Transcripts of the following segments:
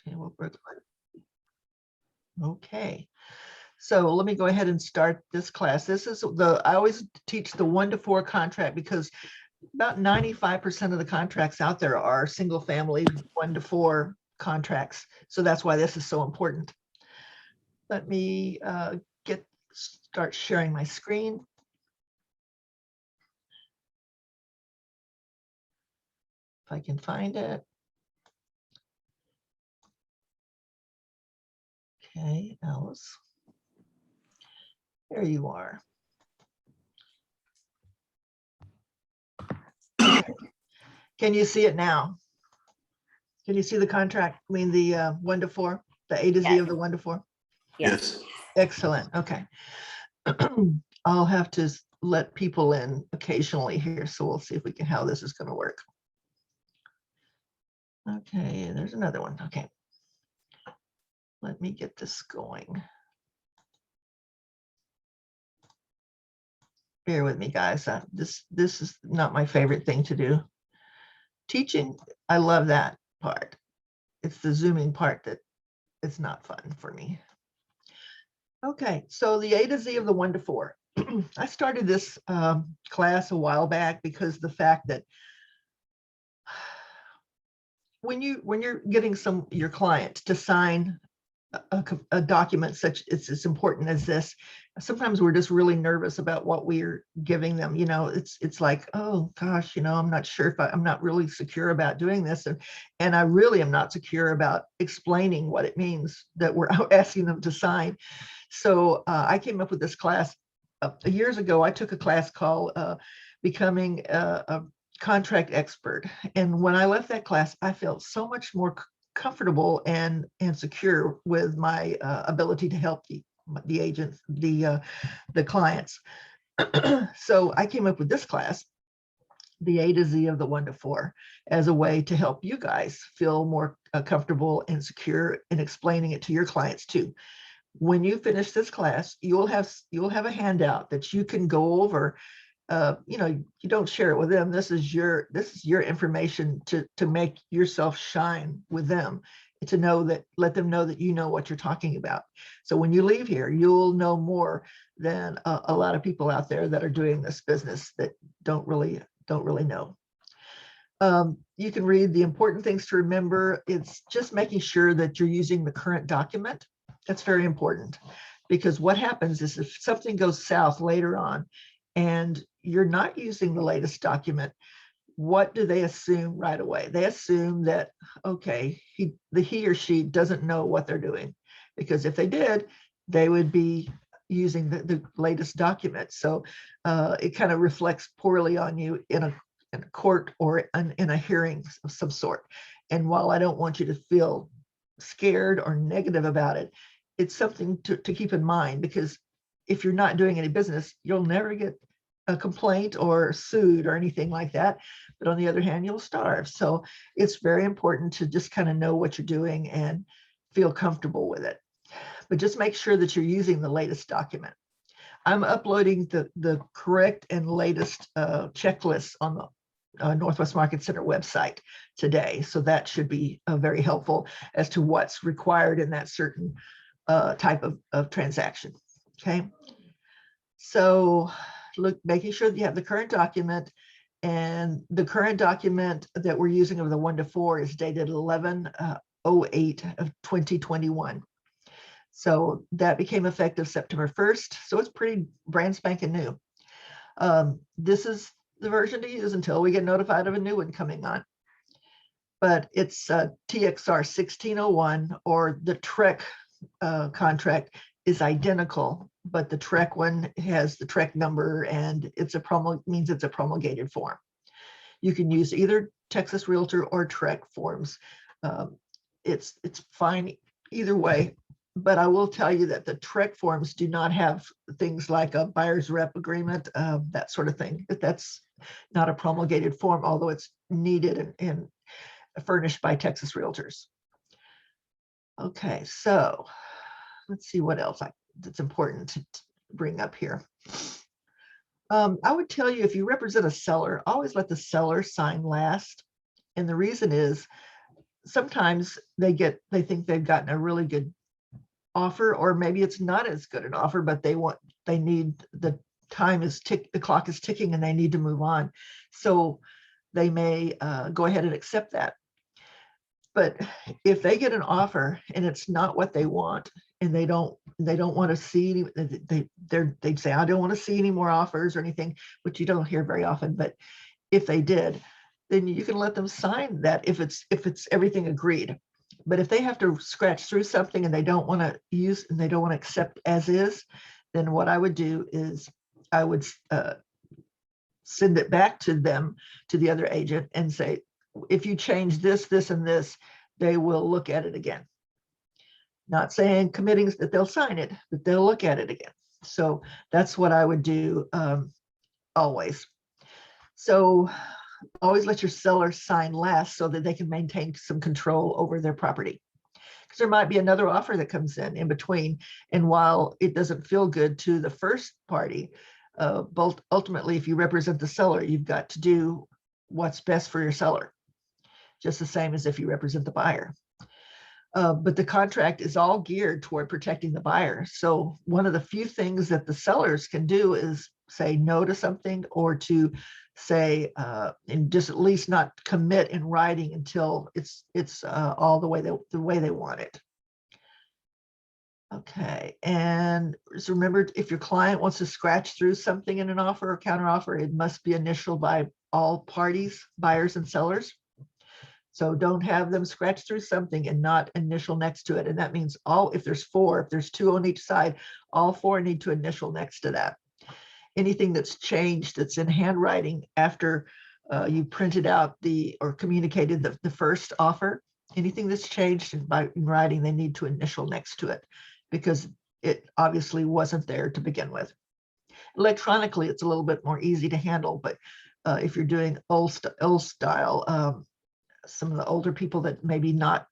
Okay, well, okay. So let me go ahead and start this class. This is I always teach the 1 to 4 contract because about 95% of the contracts out there are single family 1 to 4 contracts. So that's why this is so important. Let me start sharing my screen. If I can find it. Okay, Alice. There you are. Okay. Can you see it now? Can you see the contract? I mean, the 1 to 4, the A to Z of the 1 to 4? Yes. Excellent. Okay. I'll have to let people in occasionally here, so we'll see if we can how this is going to work. Okay, there's another one. Okay. Let me get this going. Bear with me, guys. This is not my favorite thing to do. Teaching, I love that part. It's the zooming part that it's not fun for me. Okay, so the A to Z of the 1 to 4. I started this class a while back because the fact that when you're getting your client to sign a document such it's as important as this, sometimes we're just really nervous about what we're giving them. You know, it's like, oh gosh, you know, I'm not sure if I'm not really secure about doing this, and I really am not secure about explaining what it means that we're asking them to sign. So I came up with this class years ago. I took a class called Becoming a Contract Expert, and when I left that class, I felt so much more comfortable and secure with my ability to help the agents, the clients. So I came up with this class, the A to Z of the 1 to 4, as a way to help you guys feel more comfortable and secure in explaining it to your clients too. When you finish this class, you'll have a handout that you can go over. You know, you don't share it with them. This is your information to make yourself shine with them, to know that, let them know that you know what you're talking about. So when you leave here, you'll know more than a lot of people out there that are doing this business that don't really know. You can read the important things to remember. It's just making sure that you're using the current document. That's very important, because what happens is if something goes south later on and you're not using the latest document, what do they assume right away? They assume that, okay, he or she doesn't know what they're doing, because if they did, they would be using the latest document. So it kind of reflects poorly on you in a court or in a hearing of some sort. And while I don't want you to feel scared or negative about it, it's something to keep in mind, because if you're not doing any business, you'll never get a complaint or sued or anything like that. But on the other hand, you'll starve. So it's very important to just kind of know what you're doing and feel comfortable with it. But just make sure that you're using the latest document. I'm uploading the correct and latest checklists on the Northwest Market Center website today. So that should be very helpful as to what's required in that certain type of transaction. Okay. So look, making sure that you have the current document, and the current document that we're using of the 1 to 4 is dated 11/08 of 2021. So that became effective September 1st. So it's pretty brand spanking new. This is the version to use until we get notified of a new one coming on. But it's TXR 1601, or the TREC contract is identical, but the TREC one has the TREC number, and it's means it's a promulgated form. You can use either Texas Realtor or TREC forms. It's fine either way, but I will tell you that the TREC forms do not have things like a buyer's rep agreement, that sort of thing. That's not a promulgated form, although it's needed and furnished by Texas Realtors. Okay, so let's see what else that's important to bring up here. I would tell you, if you represent a seller, always let the seller sign last. And the reason is, sometimes they think they've gotten a really good offer, or maybe it's not as good an offer, but they need, the clock is ticking and they need to move on. So they may go ahead and accept that. But if they get an offer and it's not what they want, and they don't want to see, they'd say, I don't want to see any more offers or anything, which you don't hear very often. But if they did, then you can let them sign that if it's everything agreed. But if they have to scratch through something and they don't want to use, and they don't want to accept as is, then what I would do is I would send it back to them, to the other agent, and say, if you change this, this, and this, they will look at it again. Not saying committing that they'll sign it, but they'll look at it again. So that's what I would do always. So always let your seller sign last so that they can maintain some control over their property. Because there might be another offer that comes in between. And while it doesn't feel good to the first party, both ultimately, if you represent the seller, you've got to do what's best for your seller, just the same as if you represent the buyer. But the contract is all geared toward protecting the buyer. So one of the few things that the sellers can do is say no to something, or to say, and just at least not commit in writing until it's all the way they want it. Okay, and just remember, if your client wants to scratch through something in an offer or counteroffer, it must be initialed by all parties, buyers and sellers. So don't have them scratch through something and not initial next to it. And that means if there's two on each side, all four need to initial next to that. Anything that's changed, that's in handwriting after you printed out or communicated the first offer, anything that's changed in writing, they need to initial next to it, because it obviously wasn't there to begin with. Electronically, it's a little bit more easy to handle, but if you're doing old style, some of the older people that maybe not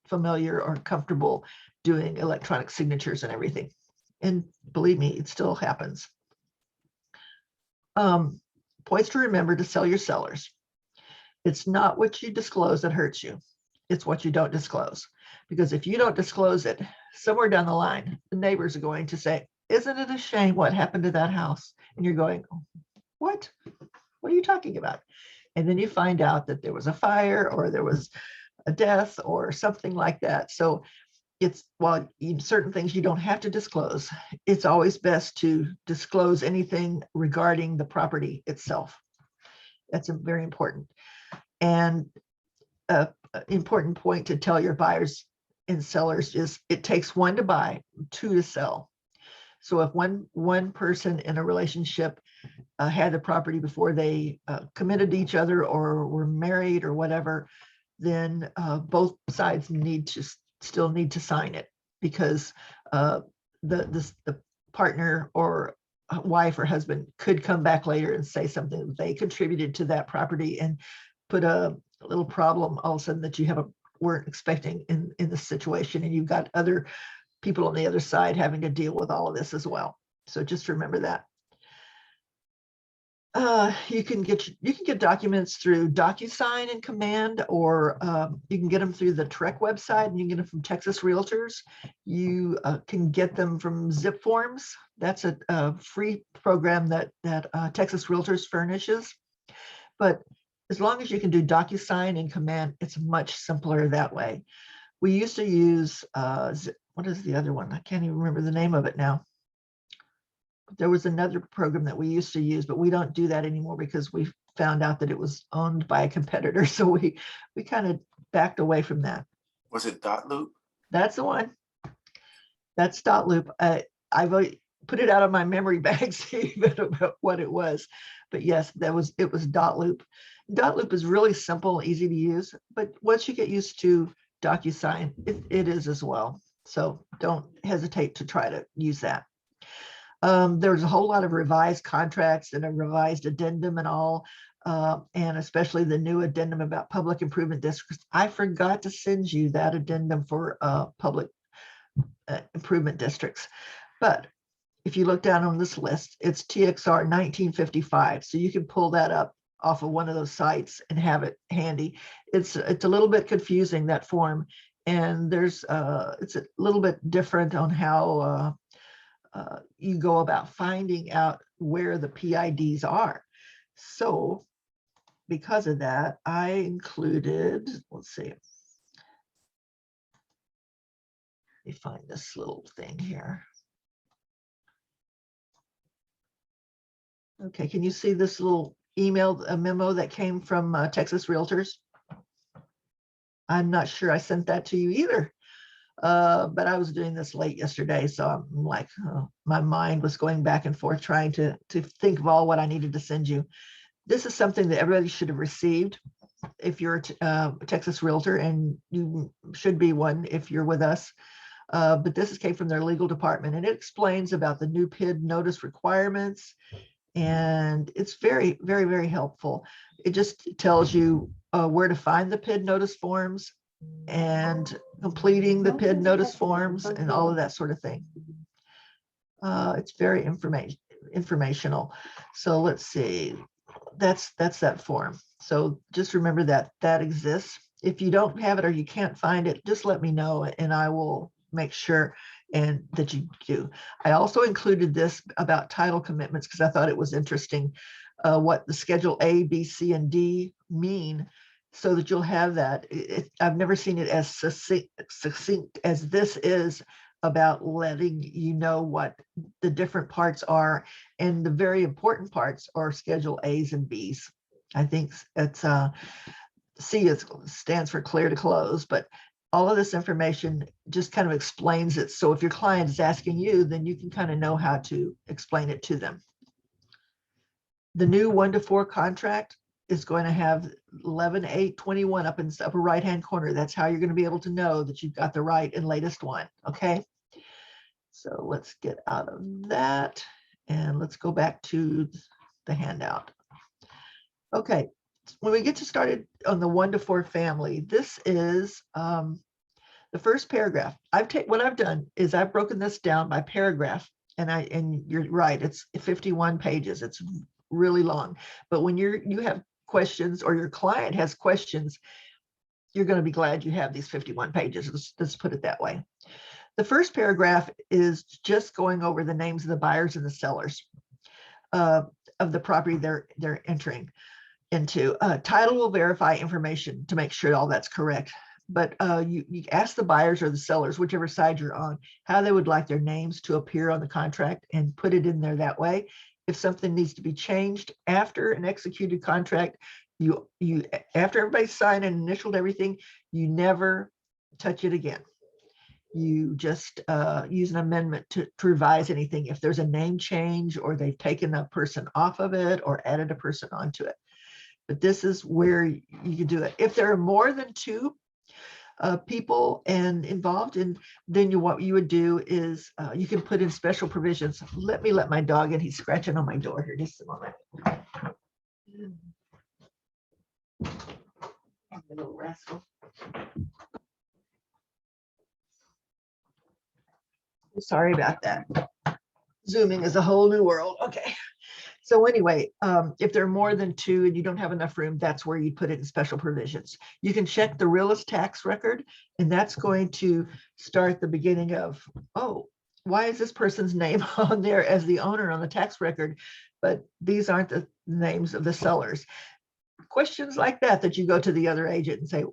familiar or comfortable doing electronic signatures and everything. And believe me, it still happens. Points to remember to sell your sellers. It's not what you disclose that hurts you. It's what you don't disclose. Because if you don't disclose it, somewhere down the line, the neighbors are going to say, isn't it a shame what happened to that house? And you're going, what? What are you talking about? And then you find out that there was a fire, or there was a death, or something like that. So while certain things you don't have to disclose, it's always best to disclose anything regarding the property itself. That's very important. And an important point to tell your buyers and sellers is it takes one to buy, two to sell. So if one person in a relationship had the property before they committed to each other or were married or whatever, then both sides still need to sign it, because the partner or wife or husband could come back later and say something that they contributed to that property and put a little problem all of a sudden that you weren't expecting in the situation, and you've got other people on the other side having to deal with all of this as well. So just remember that. You can get documents through DocuSign and Command, or you can get them through the TREC website, and you can get them from Texas Realtors. You can get them from Zip Forms. That's a free program that Texas Realtors furnishes. But as long as you can do DocuSign and Command, it's much simpler that way. We used to use what is the other one? I can't even remember the name of it now. There was another program that we used to use, but we don't do that anymore because we found out that it was owned by a competitor. So we kind of backed away from that. Was it Dotloop? That's the one. That's Dotloop. I've put it out of my memory banks even about what it was. But yes, it was Dotloop. Dotloop is really simple, easy to use. But once you get used to DocuSign, it is as well. So don't hesitate to try to use that. There's a whole lot of revised contracts and a revised addendum and all, and especially the new addendum about public improvement districts. I forgot to send you that addendum for public improvement districts. But if you look down on this list, it's TXR 1955. So you can pull that up off of one of those sites and have it handy. It's a little bit confusing, that form, and there's it's a little bit different on how you go about finding out where the PIDs are. So because of that, I included, let's see, let me find this little thing here. Okay, can you see this little email, a memo that came from Texas Realtors? I'm not sure I sent that to you either, but I was doing this late yesterday, so I'm like, my mind was going back and forth trying to think of all what I needed to send you. This is something that everybody should have received if you're a Texas Realtor, and you should be one if you're with us. But this came from their legal department, and it explains about the new PID notice requirements. And it's very, very, very helpful. It just tells you where to find the PID notice forms and completing the PID notice forms and all of that sort of thing. It's very informational. So let's see, that's that form. So just remember that that exists. If you don't have it or you can't find it, just let me know and I will make sure and that you do. I also included this about title commitments because I thought it was interesting what the Schedule A, B, C, and D mean, so that you'll have that. I've never seen it as succinct as this is, about letting you know what the different parts are, and the very important parts are Schedule A's and B's. I think it's C stands for clear to close, but all of this information just kind of explains it. So if your client is asking you, then you can kind of know how to explain it to them. The new 1-to-4 contract is going to have 11.8.21 up in the upper right-hand corner. That's how you're going to be able to know that you've got the right and latest one. Okay. So let's get out of that and let's go back to the handout. Okay. When we get started on the 1-to-4 family, this is the first paragraph. What I've done is I've broken this down by paragraph, and you're right, it's 51 pages. It's really long. But when you have questions or your client has questions, you're going to be glad you have these 51 pages. Let's put it that way. The first paragraph is just going over the names of the buyers and the sellers of the property they're entering into. Title will verify information to make sure all that's correct. But you ask the buyers or the sellers, whichever side you're on, how they would like their names to appear on the contract and put it in there that way. If something needs to be changed after an executed contract, you after everybody's signed and initialed everything, you never touch it again. You just use an amendment to revise anything. If there's a name change or they've taken a person off of it or added a person onto it. But this is where you can do it. If there are more than two people and involved, and then what you would do is you can put in special provisions. Let me let my dog in. He's scratching on my door here. Just a moment. Little rascal. Sorry about that. Zooming is a whole new world. Okay. So anyway, if there are more than two and you don't have enough room, that's where you put it in special provisions. You can check the realist tax record, and that's going to start the beginning of, oh, why is this person's name on there as the owner on the tax record, but these aren't the names of the sellers? Questions like that you go to the other agent and say,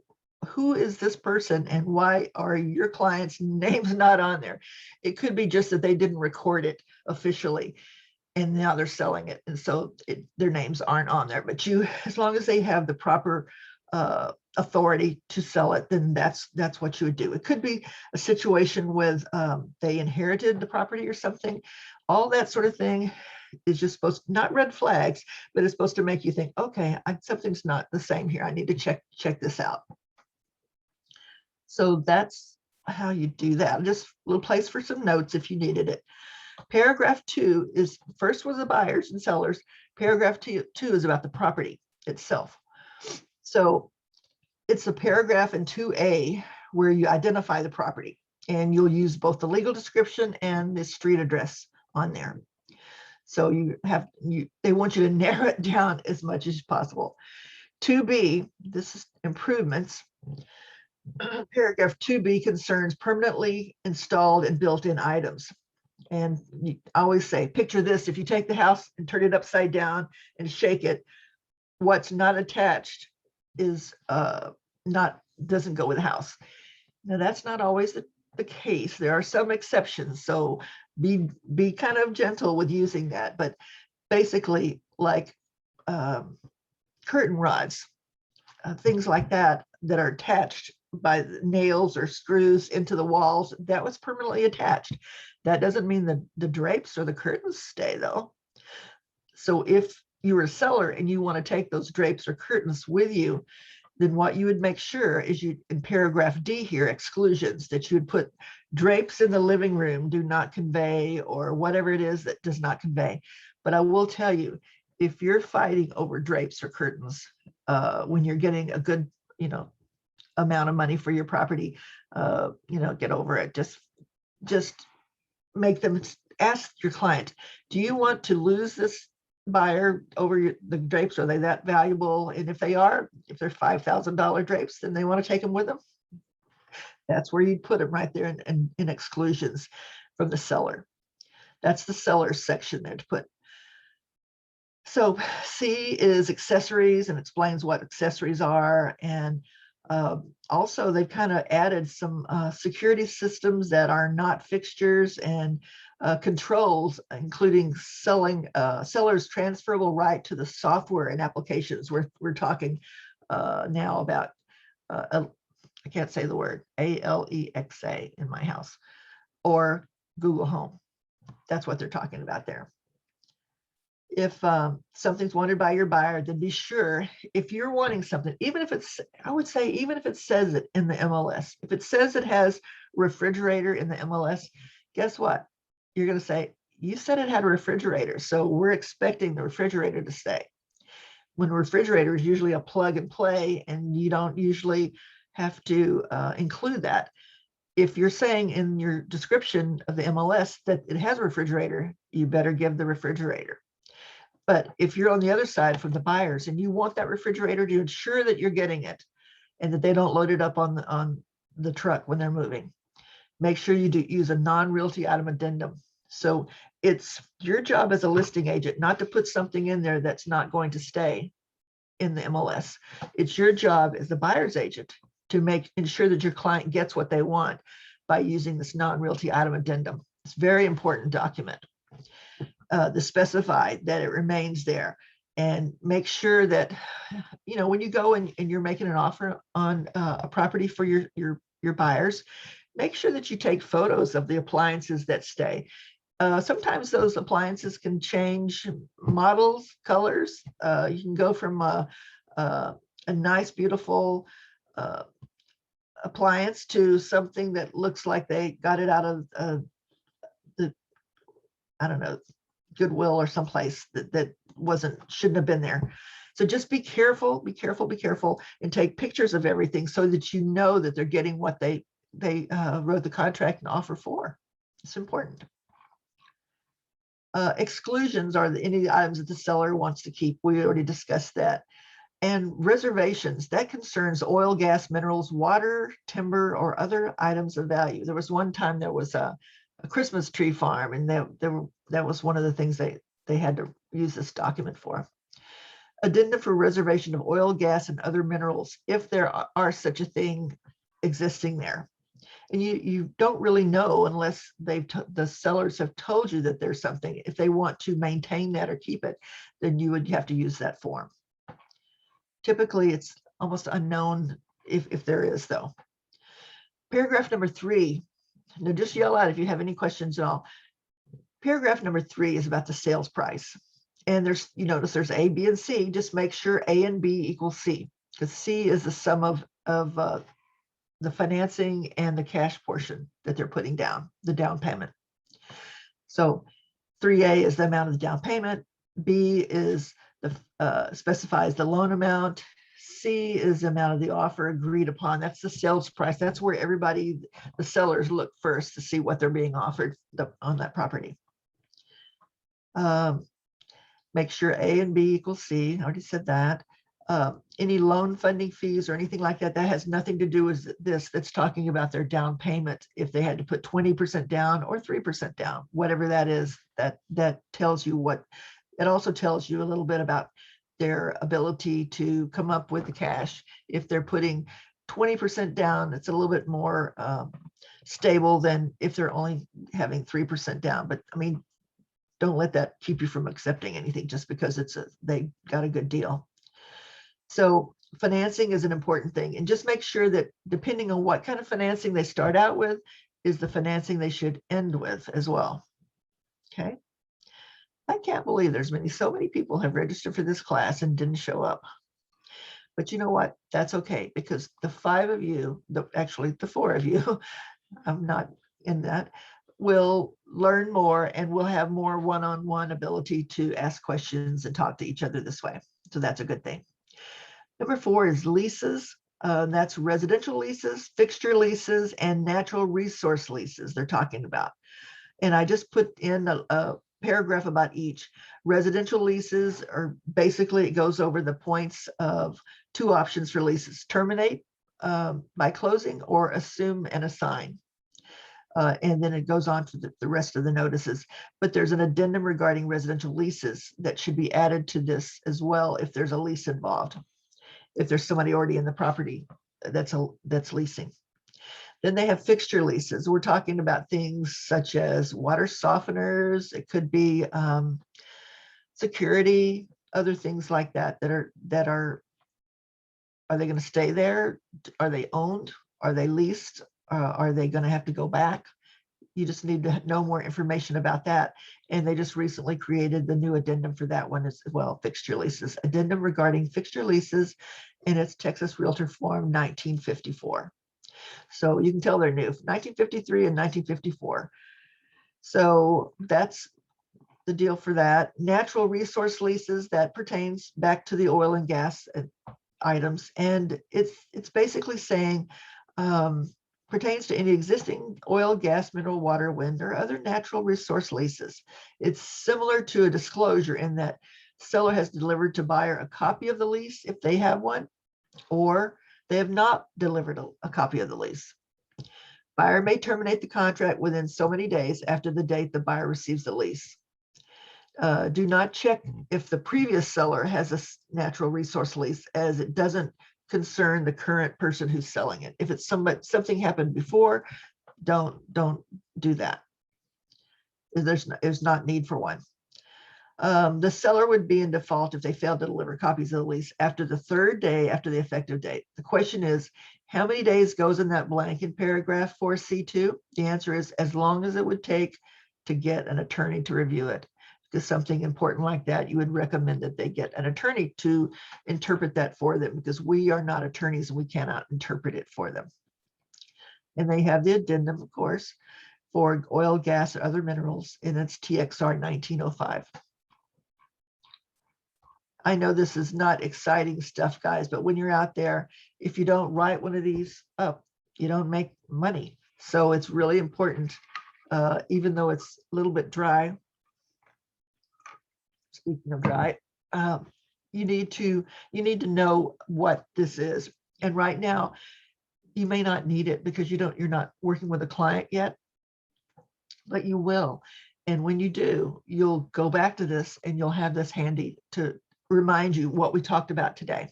who is this person and why are your client's names not on there? It could be just that they didn't record it officially and now they're selling it, and so their names aren't on there. But as long as they have the proper authority to sell it, then that's what you would do. It could be a situation with they inherited the property or something. All that sort of thing is just supposed, not red flags, but it's supposed to make you think, okay, something's not the same here. I need to check this out. So that's how you do that. Just a little place for some notes if you needed it. Paragraph 2 is, first was the buyers and sellers. Paragraph 2 is about the property itself. So it's a paragraph in 2A where you identify the property, and you'll use both the legal description and the street address on there. So they want you to narrow it down as much as possible. 2B, this is improvements. Paragraph 2B concerns permanently installed and built-in items. And you always say, picture this: if you take the house and turn it upside down and shake it, what's not attached is doesn't go with the house. Now that's not always the case. There are some exceptions, so be kind of gentle with using that. But basically, like curtain rods, things like that are attached by nails or screws into the walls, that was permanently attached. That doesn't mean that the drapes or the curtains stay, though. So if you were a seller and you want to take those drapes or curtains with you, then what you would make sure is in paragraph D here, exclusions, that you would put drapes in the living room do not convey, or whatever it is that does not convey. But I will tell you, if you're fighting over drapes or curtains, when you're getting a good, amount of money for your property, get over it. Just make them ask your client, do you want to lose this buyer over the drapes? Are they that valuable? And if they're $5,000 drapes, then they want to take them with them. That's where you'd put them, right there in exclusions from the seller. That's the seller's section there to put. So C is accessories, and explains what accessories are. And also they've kind of added some security systems that are not fixtures, and controls, including seller's transferable right to the software and applications. We're talking now about, I can't say the word, Alexa in my house, or Google Home. That's what they're talking about there. If something's wanted by your buyer, then be sure, if you're wanting something, even if it says it in the MLS, if it says it has refrigerator in the MLS, guess what? You're going to say, you said it had a refrigerator, so we're expecting the refrigerator to stay. When a refrigerator is usually a plug and play, and you don't usually have to include that. If you're saying in your description of the MLS that it has a refrigerator, you better give the refrigerator. But if you're on the other side from the buyers and you want that refrigerator to ensure that you're getting it and that they don't load it up on the truck when they're moving, make sure you use a non-realty item addendum. So it's your job as a listing agent not to put something in there that's not going to stay in the MLS. It's your job as the buyer's agent to ensure that your client gets what they want by using this non-realty item addendum. It's a very important document. To specify that it remains there, and make sure that, when you go and you're making an offer on a property for your buyers, make sure that you take photos of the appliances that stay. Sometimes those appliances can change models, colors. You can go from a nice, beautiful appliance to something that looks like they got it out of I don't know, Goodwill or someplace that shouldn't have been there. So just be careful, and take pictures of everything so that you know that they're getting what they wrote the contract and offer for. It's important. Exclusions are any of the items that the seller wants to keep. We already discussed that. And reservations, that concerns oil, gas, minerals, water, timber, or other items of value. There was one time there was a Christmas tree farm, and that was one of the things they had to use this document for. Addendum for reservation of oil, gas, and other minerals, if there are such a thing existing there. And you don't really know unless the sellers have told you that there's something. If they want to maintain that or keep it, then you would have to use that form. Typically, it's almost unknown if there is, though. Paragraph number 3. Now, just yell out if you have any questions at all. Paragraph number 3 is about the sales price. And you notice there's A, B, and C. Just make sure A and B equals C, because C is the sum of the financing and the cash portion that they're putting down, the down payment. So 3A is the amount of the down payment. B is specifies the loan amount. C is the amount of the offer agreed upon. That's the sales price. That's where the sellers look first to see what they're being offered on that property. Um, make sure A and B equals C. I already said that. Any loan funding fees or anything like that, that has nothing to do with this. That's talking about their down payment. If they had to put 20% down or 3% down, whatever that is, that tells you what. It also tells you a little bit about their ability to come up with the cash. If they're putting 20% down, it's a little bit more stable than if they're only having 3% down. But I mean, don't let that keep you from accepting anything just because they got a good deal. So financing is an important thing, and just make sure that depending on what kind of financing they start out with is the financing they should end with as well. Okay. I can't believe so many people have registered for this class and didn't show up. But you know what? That's okay, because the 5 of you, actually the 4 of you, I'm not in that, will learn more and will have more one-on-one ability to ask questions and talk to each other this way. So that's a good thing. Number 4 is leases. That's residential leases, fixture leases, and natural resource leases they're talking about. And I just put in a paragraph about each. Residential leases are basically, it goes over the points of 2 options for leases: terminate by closing or assume and assign. And then it goes on to the rest of the notices. But there's an addendum regarding residential leases that should be added to this as well if there's a lease involved. If there's somebody already in the property that's leasing. Then they have fixture leases. We're talking about things such as water softeners. It could be security, other things like that are they going to stay there? Are they owned? Are they leased? Are they going to have to go back? You just need to know more information about that. And they just recently created the new addendum for that one as well, fixture leases. Addendum regarding fixture leases, and it's Texas Realtor Form 1954. So you can tell they're new, 1953 and 1954. So that's the deal for that. Natural resource leases, that pertains back to the oil and gas items. And it's basically saying, pertains to any existing oil, gas, mineral, water, wind, or other natural resource leases. It's similar to a disclosure in that seller has delivered to buyer a copy of the lease if they have one, or they have not delivered a copy of the lease. Buyer may terminate the contract within so many days after the date the buyer receives the lease. Do not check if the previous seller has a natural resource lease, as it doesn't concern the current person who's selling it. If it's something happened before, don't do that. There's not need for one. The seller would be in default if they failed to deliver copies of the lease after the 3rd day after the effective date. The question is, how many days goes in that blank in paragraph 4C2? The answer is as long as it would take to get an attorney to review it. Because something important like that, you would recommend that they get an attorney to interpret that for them, because we are not attorneys and we cannot interpret it for them. And they have the addendum, of course, for oil, gas, or other minerals, and it's TXR 1905. I know this is not exciting stuff, guys, but when you're out there, if you don't write one of these up, you don't make money. So it's really important, even though it's a little bit dry. Speaking of dry, you need to know what this is. And right now, you may not need it because you're not working with a client yet, but you will. And when you do, you'll go back to this and you'll have this handy to remind you what we talked about today.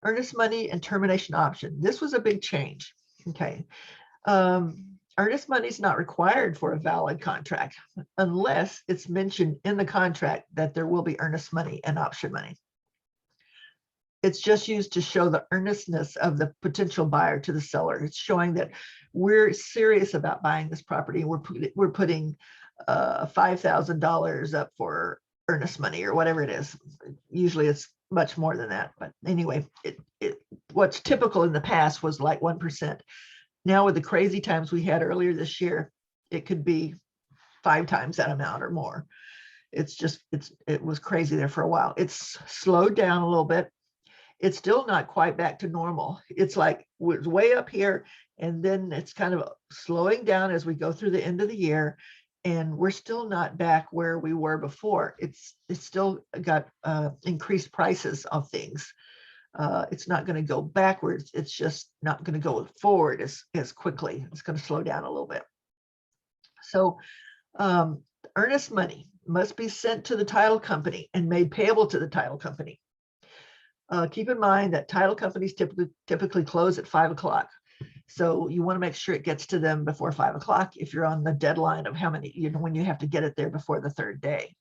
Earnest money and termination option. This was a big change. Okay. Earnest money is not required for a valid contract unless it's mentioned in the contract that there will be earnest money and option money. It's just used to show the earnestness of the potential buyer to the seller. It's showing that we're serious about buying this property. We're putting $5,000 up for earnest money or whatever it is. Usually it's much more than that. But anyway, what's typical in the past was like 1%. Now with the crazy times we had earlier this year, it could be 5 times that amount or more. It was crazy there for a while. It's slowed down a little bit. It's still not quite back to normal. It's like it's way up here, and then it's kind of slowing down as we go through the end of the year. and we're still not back where we were before. It's still got increased prices of things. It's not going to go backwards. It's just not going to go forward as quickly. It's going to slow down a little bit. So earnest money must be sent to the title company and made payable to the title company. Keep in mind that title companies typically close at 5 o'clock. So you want to make sure it gets to them before 5 o'clock if you're on the deadline of how many, when you have to get it there before the third day.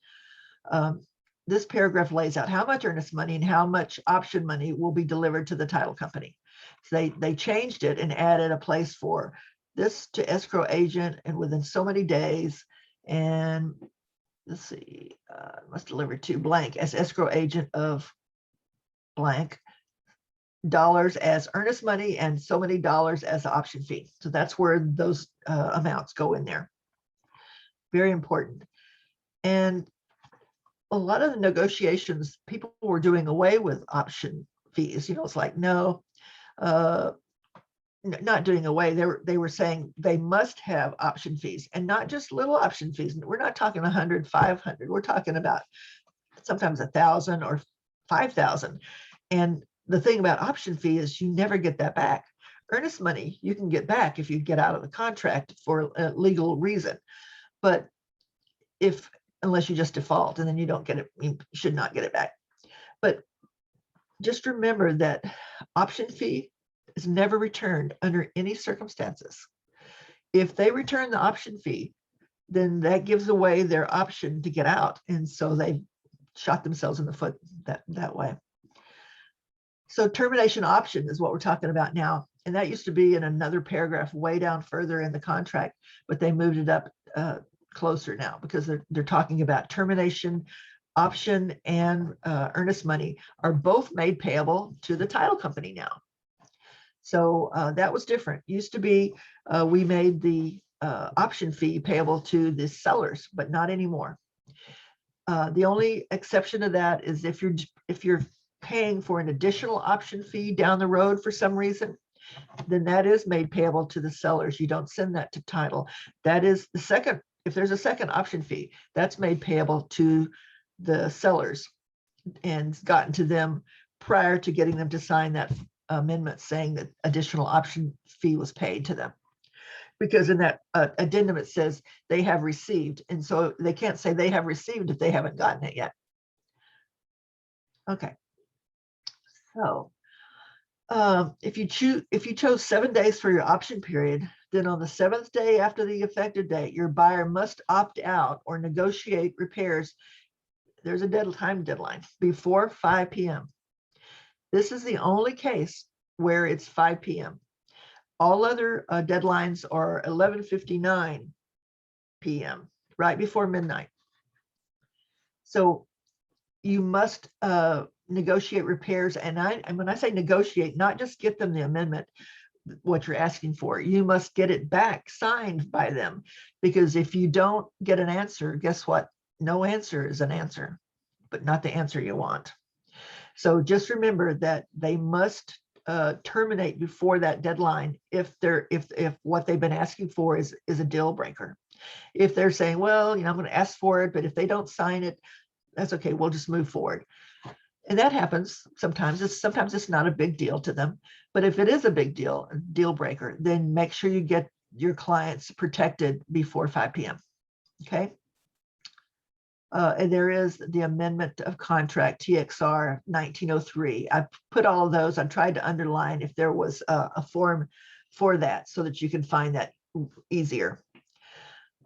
This paragraph lays out how much earnest money and how much option money will be delivered to the title company. So they changed it and added a place for this to escrow agent and within so many days. And let's see, must deliver to blank as escrow agent of blank dollars as earnest money and so many dollars as the option fee. So that's where those amounts go in there. Very important. And a lot of the negotiations, people were doing away with option fees. It's like, no, not doing away. They were saying they must have option fees, and not just little option fees. We're not talking 100, 500. We're talking about sometimes 1,000 or 5,000. And the thing about option fee is you never get that back. Earnest money you can get back if you get out of the contract for a legal reason, but unless you just default, and then you don't get it, you should not get it back. But just remember that option fee is never returned under any circumstances. If they return the option fee, then that gives away their option to get out, and so they shot themselves in the foot that way. So termination option is what we're talking about now. And that used to be in another paragraph way down further in the contract, but they moved it up closer now because they're talking about termination option and earnest money are both made payable to the title company now. So that was different. Used to be we made the option fee payable to the sellers, but not anymore. The only exception to that is if you're paying for an additional option fee down the road for some reason, then that is made payable to the sellers. You don't send that to title. That is the second, if there's a second option fee, that's made payable to the sellers and gotten to them prior to getting them to sign that amendment saying that additional option fee was paid to them. Because in that addendum, it says they have received. And so they can't say they have received if they haven't gotten it yet. Okay. So if you chose 7 days for your option period, then on the 7th day after the effective date, your buyer must opt out or negotiate repairs. There's a time deadline before 5 p.m. This is the only case where it's 5 p.m. All other deadlines are 11:59 p.m., right before midnight. So you must negotiate repairs. And when I say negotiate, not just get them the amendment, what you're asking for, you must get it back signed by them. Because if you don't get an answer, guess what? No answer is an answer, but not the answer you want. So just remember that they must terminate before that deadline if what they've been asking for is a deal breaker. If they're saying, well, I'm going to ask for it, but if they don't sign it, that's okay, we'll just move forward. And that happens sometimes. Sometimes it's not a big deal to them, but if it is a big deal breaker, then make sure you get your clients protected before 5 p.m. Okay. And there is the amendment of contract TXR 1903. I put all of those. I tried to underline if there was a form for that so that you can find that easier.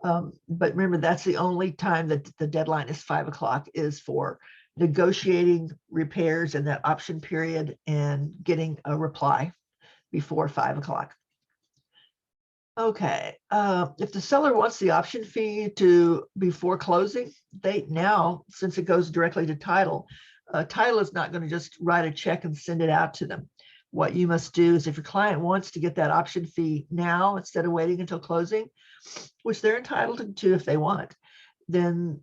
But remember, that's the only time that the deadline is 5 o'clock is for negotiating repairs in that option period and getting a reply before 5 o'clock. Okay, if the seller wants the option fee before closing, since it goes directly to title, title is not going to just write a check and send it out to them. What you must do is if your client wants to get that option fee now instead of waiting until closing, which they're entitled to if they want, then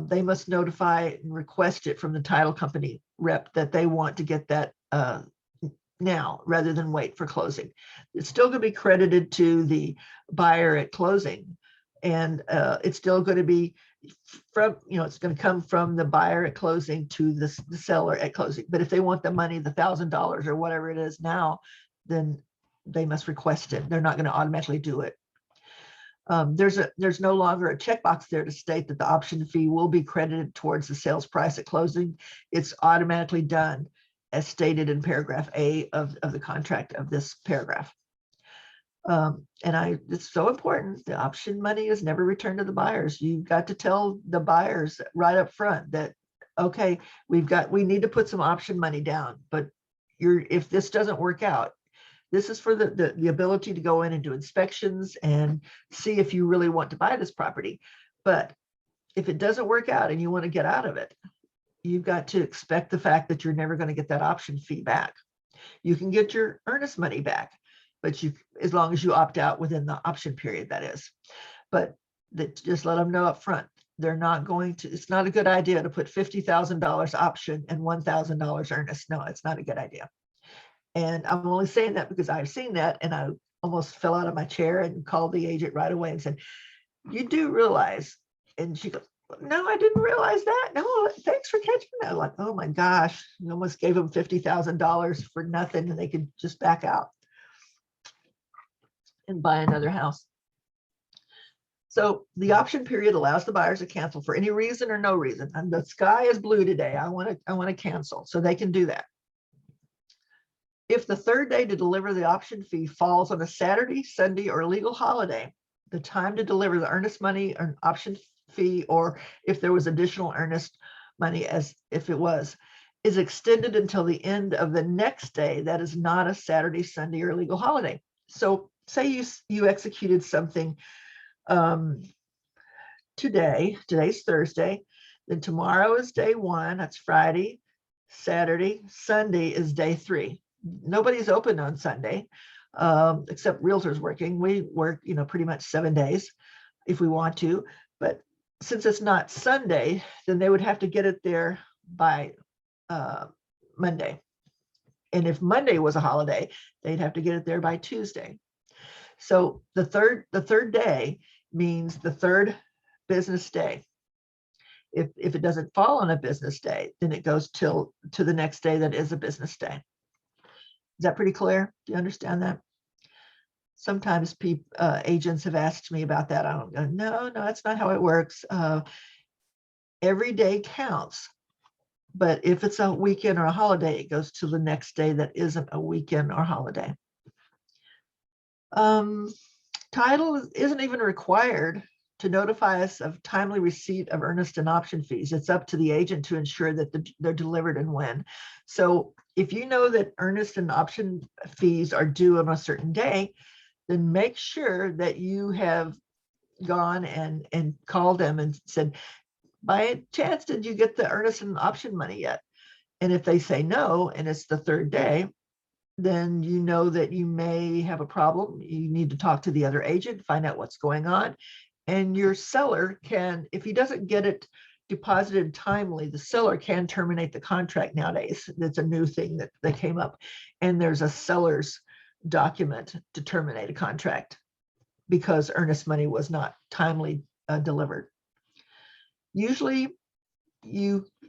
they must notify and request it from the title company rep that they want to get that now rather than wait for closing. It's still going to be credited to the buyer at closing, And it's still going to be from, it's going to come from the buyer at closing to the seller at closing. But if they want the money, the $1,000 or whatever it is now, then they must request it. They're not going to automatically do it. There's no longer a checkbox there to state that the option fee will be credited towards the sales price at closing. It's automatically done as stated in paragraph A of the contract of this paragraph. It's so important. The option money is never returned to the buyers. You've got to tell the buyers right up front that, okay, we need to put some option money down, but if this doesn't work out, this is for the ability to go in and do inspections and see if you really want to buy this property. But if it doesn't work out and you want to get out of it, you've got to expect the fact that you're never going to get that option fee back. You can get your earnest money back, but as long as you opt out within the option period, that is. But just let them know up front, they're not going to, it's not a good idea to put $50,000 option and $1,000 earnest. No, it's not a good idea. And I'm only saying that because I've seen that, and I almost fell out of my chair and called the agent right away and said, you do realize? And she goes, no, I didn't realize that. No, thanks for catching that. I'm like, oh my gosh, you almost gave them $50,000 for nothing, and they could just back out and buy another house. So the option period allows the buyers to cancel for any reason or no reason. And the sky is blue today. I want to cancel, so they can do that. If the third day to deliver the option fee falls on a Saturday, Sunday, or legal holiday, the time to deliver the earnest money or option fee, or if there was additional earnest money, as if it was, is extended until the end of the next day that is not a Saturday, Sunday, or legal holiday. So say you executed something today's Thursday, then tomorrow is day 1, that's Friday, Saturday, Sunday is day 3. Nobody's open on Sunday, except realtors working. We work, pretty much 7 days if we want to, but since it's not Sunday, then they would have to get it there by Monday. And if Monday was a holiday, they'd have to get it there by Tuesday. So the third day means the third business day. If it doesn't fall on a business day, then it goes to the next day that is a business day. Is that pretty clear? Do you understand that? Sometimes agents have asked me about that. I don't go, no, that's not how it works. Every day counts, but if it's a weekend or a holiday, it goes to the next day that isn't a weekend or holiday. Title isn't even required to notify us of timely receipt of earnest and option fees. It's up to the agent to ensure that they're delivered and when. So if you know that earnest and option fees are due on a certain day, then make sure that you have gone and called them and said, by chance, did you get the earnest and option money yet? And if they say no, and it's the third day, then you know that you may have a problem. You need to talk to the other agent, find out what's going on. And your seller can, if he doesn't get it deposited timely, the seller can terminate the contract nowadays. That's a new thing that came up. And there's a seller's document to terminate a contract because earnest money was not timely delivered. Usually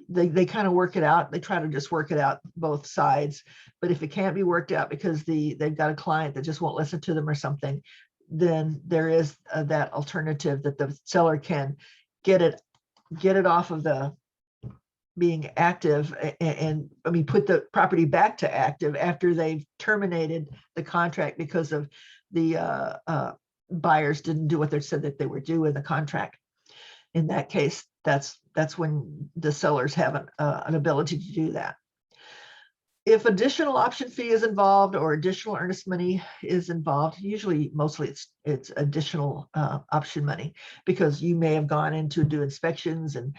they kind of work it out. They try to just work it out both sides. But if it can't be worked out because they've got a client that just won't listen to them or something, then there is that alternative that the seller can get it off of the being active and put the property back to active after they've terminated the contract because of the buyers didn't do what they said that they were due in the contract. In that case, that's when the sellers have an ability to do that. If additional option fee is involved or additional earnest money is involved, mostly it's additional option money because you may have gone in to do inspections and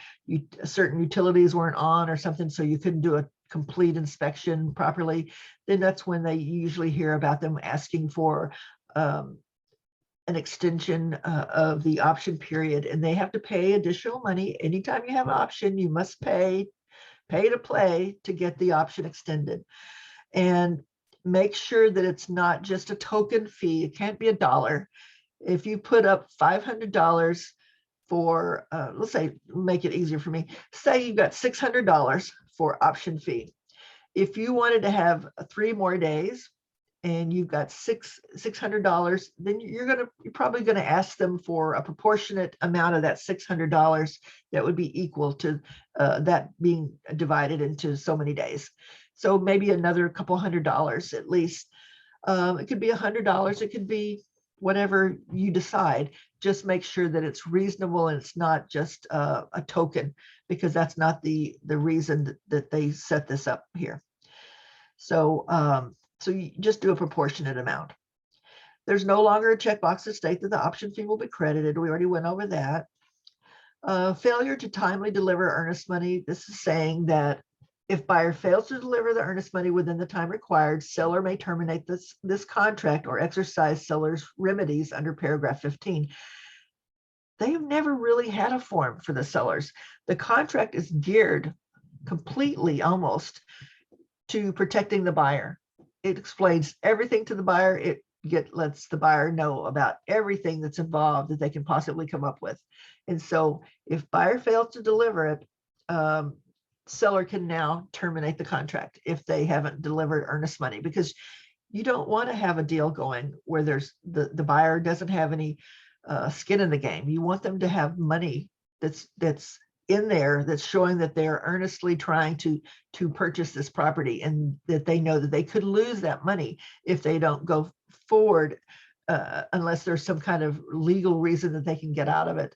certain utilities weren't on or something, so you couldn't do a complete inspection properly. Then that's when they usually hear about them asking for an extension of the option period, and they have to pay additional money. Anytime you have an option, you must pay to play to get the option extended. And make sure that it's not just a token fee. It can't be $1. if you put up $500 for, let's say, make it easier for me, say you've got $600 for option fee. If you wanted to have 3 more days and you've got $600, then you're probably gonna ask them for a proportionate amount of that $600 that would be equal to that being divided into so many days. So maybe another couple $100 at least. It could be $100, it could be whatever you decide. Just make sure that it's reasonable and it's not just a token, because that's not the reason that they set this up here. So so you just do a proportionate amount. There's no longer a checkbox to state that the option fee will be credited. We already went over that. Failure to timely deliver earnest money. This is saying that if buyer fails to deliver the earnest money within the time required, seller may terminate this contract or exercise seller's remedies under paragraph 15. They have never really had a form for the sellers. The contract is geared completely almost to protecting the buyer. It explains everything to the buyer. It lets the buyer know about everything that's involved that they can possibly come up with. And so if buyer fails to deliver it, seller can now terminate the contract if they haven't delivered earnest money, because you don't want to have a deal going where there's the buyer doesn't have any skin in the game. You want them to have money that's in there that's showing that they're earnestly trying to purchase this property, and that they know that they could lose that money if they don't go forward, unless there's some kind of legal reason that they can get out of it.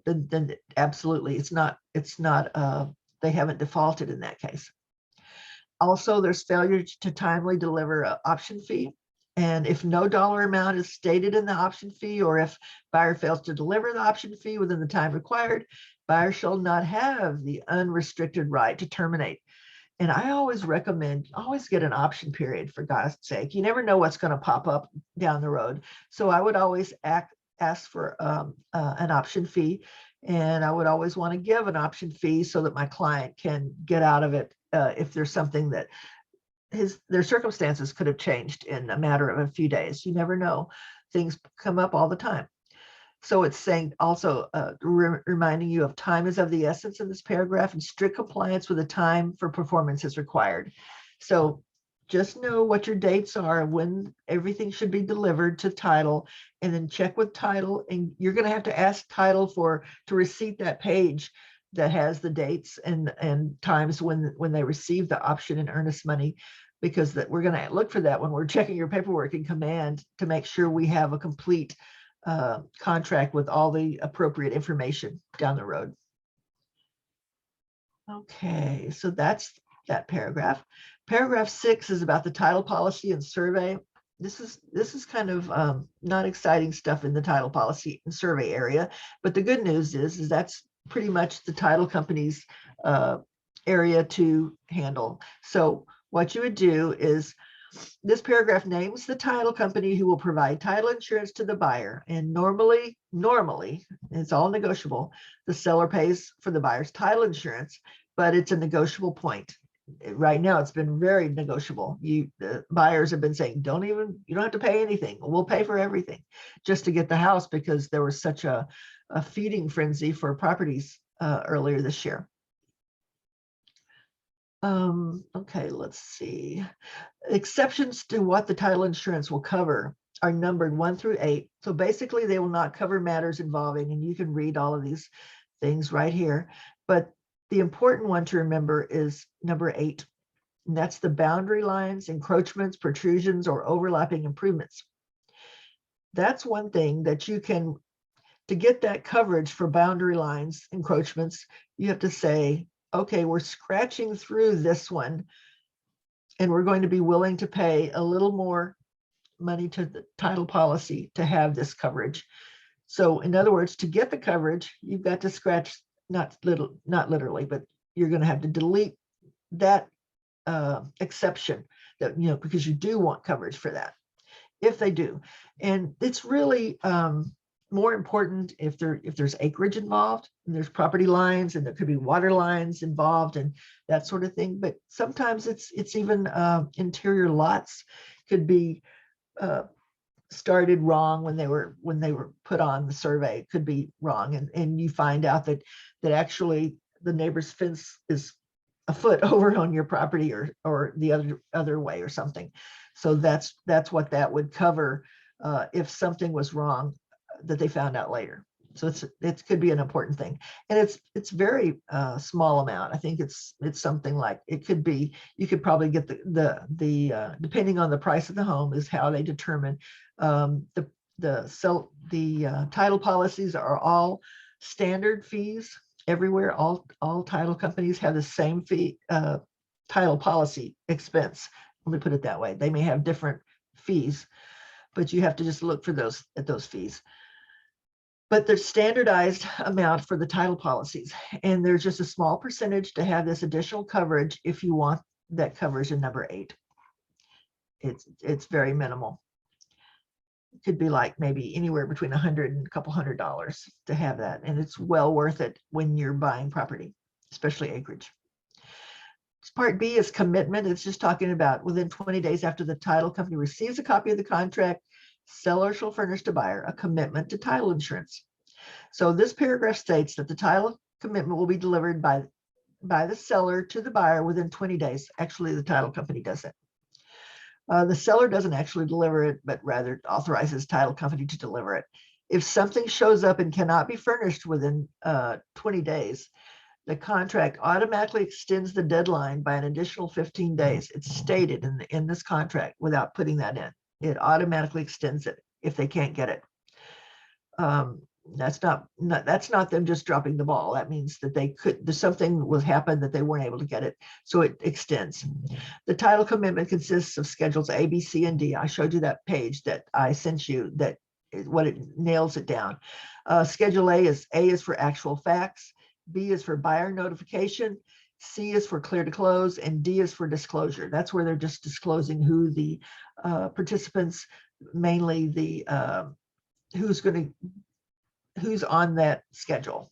Then absolutely, it's not they haven't defaulted in that case. Also, there's failure to timely deliver an option fee. And if no dollar amount is stated in the option fee, or if buyer fails to deliver the option fee within the time required, buyer shall not have the unrestricted right to terminate. And I always recommend, always get an option period, for God's sake. You never know what's going to pop up down the road. So I would always ask for an option fee. And I would always want to give an option fee so that my client can get out of it if there's something that their circumstances could have changed in a matter of a few days. You never know. Things come up all the time. So it's saying also reminding you of time is of the essence in this paragraph, and strict compliance with the time for performance is required. So just know what your dates are, when everything should be delivered to title, and then check with title. And you're going to have to ask title to receipt that page that has the dates and times when they receive the option and earnest money, because we're going to look for that when we're checking your paperwork in command to make sure we have a complete contract with all the appropriate information down the road. Okay, so that's that paragraph. Paragraph 6 is about the title policy and survey. This is kind of not exciting stuff in the title policy and survey area, but the good news is that's pretty much the title company's area to handle. So what you would do is, this paragraph names the title company who will provide title insurance to the buyer. And normally, it's all negotiable. The seller pays for the buyer's title insurance, but it's a negotiable point. Right now, it's been very negotiable. The buyers have been saying, you don't have to pay anything. We'll pay for everything just to get the house, because there was such a feeding frenzy for properties earlier this year. Okay, let's see. Exceptions to what the title insurance will cover are numbered 1 through 8. So basically, they will not cover matters involving, and you can read all of these things right here. But the important one to remember is number 8, and that's the boundary lines, encroachments, protrusions, or overlapping improvements. That's one thing that you can, to get that coverage for boundary lines, encroachments, you have to say, okay, we're scratching through this one, and we're going to be willing to pay a little more money to the title policy to have this coverage. So in other words, to get the coverage, you've got to scratch, not literally, but you're going to have to delete that exception, that, because you do want coverage for that, if they do. And it's really more important if there's acreage involved, and there's property lines, and there could be water lines involved and that sort of thing. But sometimes it's even interior lots could be started wrong when they were put on the survey. It could be wrong, and you find out that actually the neighbor's fence is a foot over on your property, or the other way or something. So that's what that would cover if something was wrong that they found out later. So it could be an important thing, and it's very small amount. I think it's something like, it could be, you could probably get the depending on the price of the home is how they determine the title policies are all standard fees everywhere. All title companies have the same fee title policy expense. Let me put it that way. They may have different fees, but you have to just look for those fees. But there's standardized amount for the title policies, and there's just a small percentage to have this additional coverage if you want that coverage in number 8. It's very minimal. It could be like maybe anywhere between $100 and a couple $100 to have that, and it's well worth it when you're buying property, especially acreage. Part B is commitment. It's just talking about within 20 days after the title company receives a copy of the contract, seller shall furnish to buyer a commitment to title insurance. So this paragraph states that the title commitment will be delivered by the seller to the buyer within 20 days. Actually, the title company does it. The seller doesn't actually deliver it, but rather authorizes title company to deliver it. If something shows up and cannot be furnished within 20 days, the contract automatically extends the deadline by an additional 15 days. It's stated in this contract without putting that in. It automatically extends it if they can't get it. That's not them just dropping the ball. That means that there's something will happen that they weren't able to get it. So it extends. The title commitment consists of schedules A, B, C, and D. I showed you that page that I sent you, that what it nails it down. Schedule A is for actual facts. B is for buyer notification. C is for clear to close, and D is for disclosure. That's where they're just disclosing who the participants, mainly the who's on that schedule,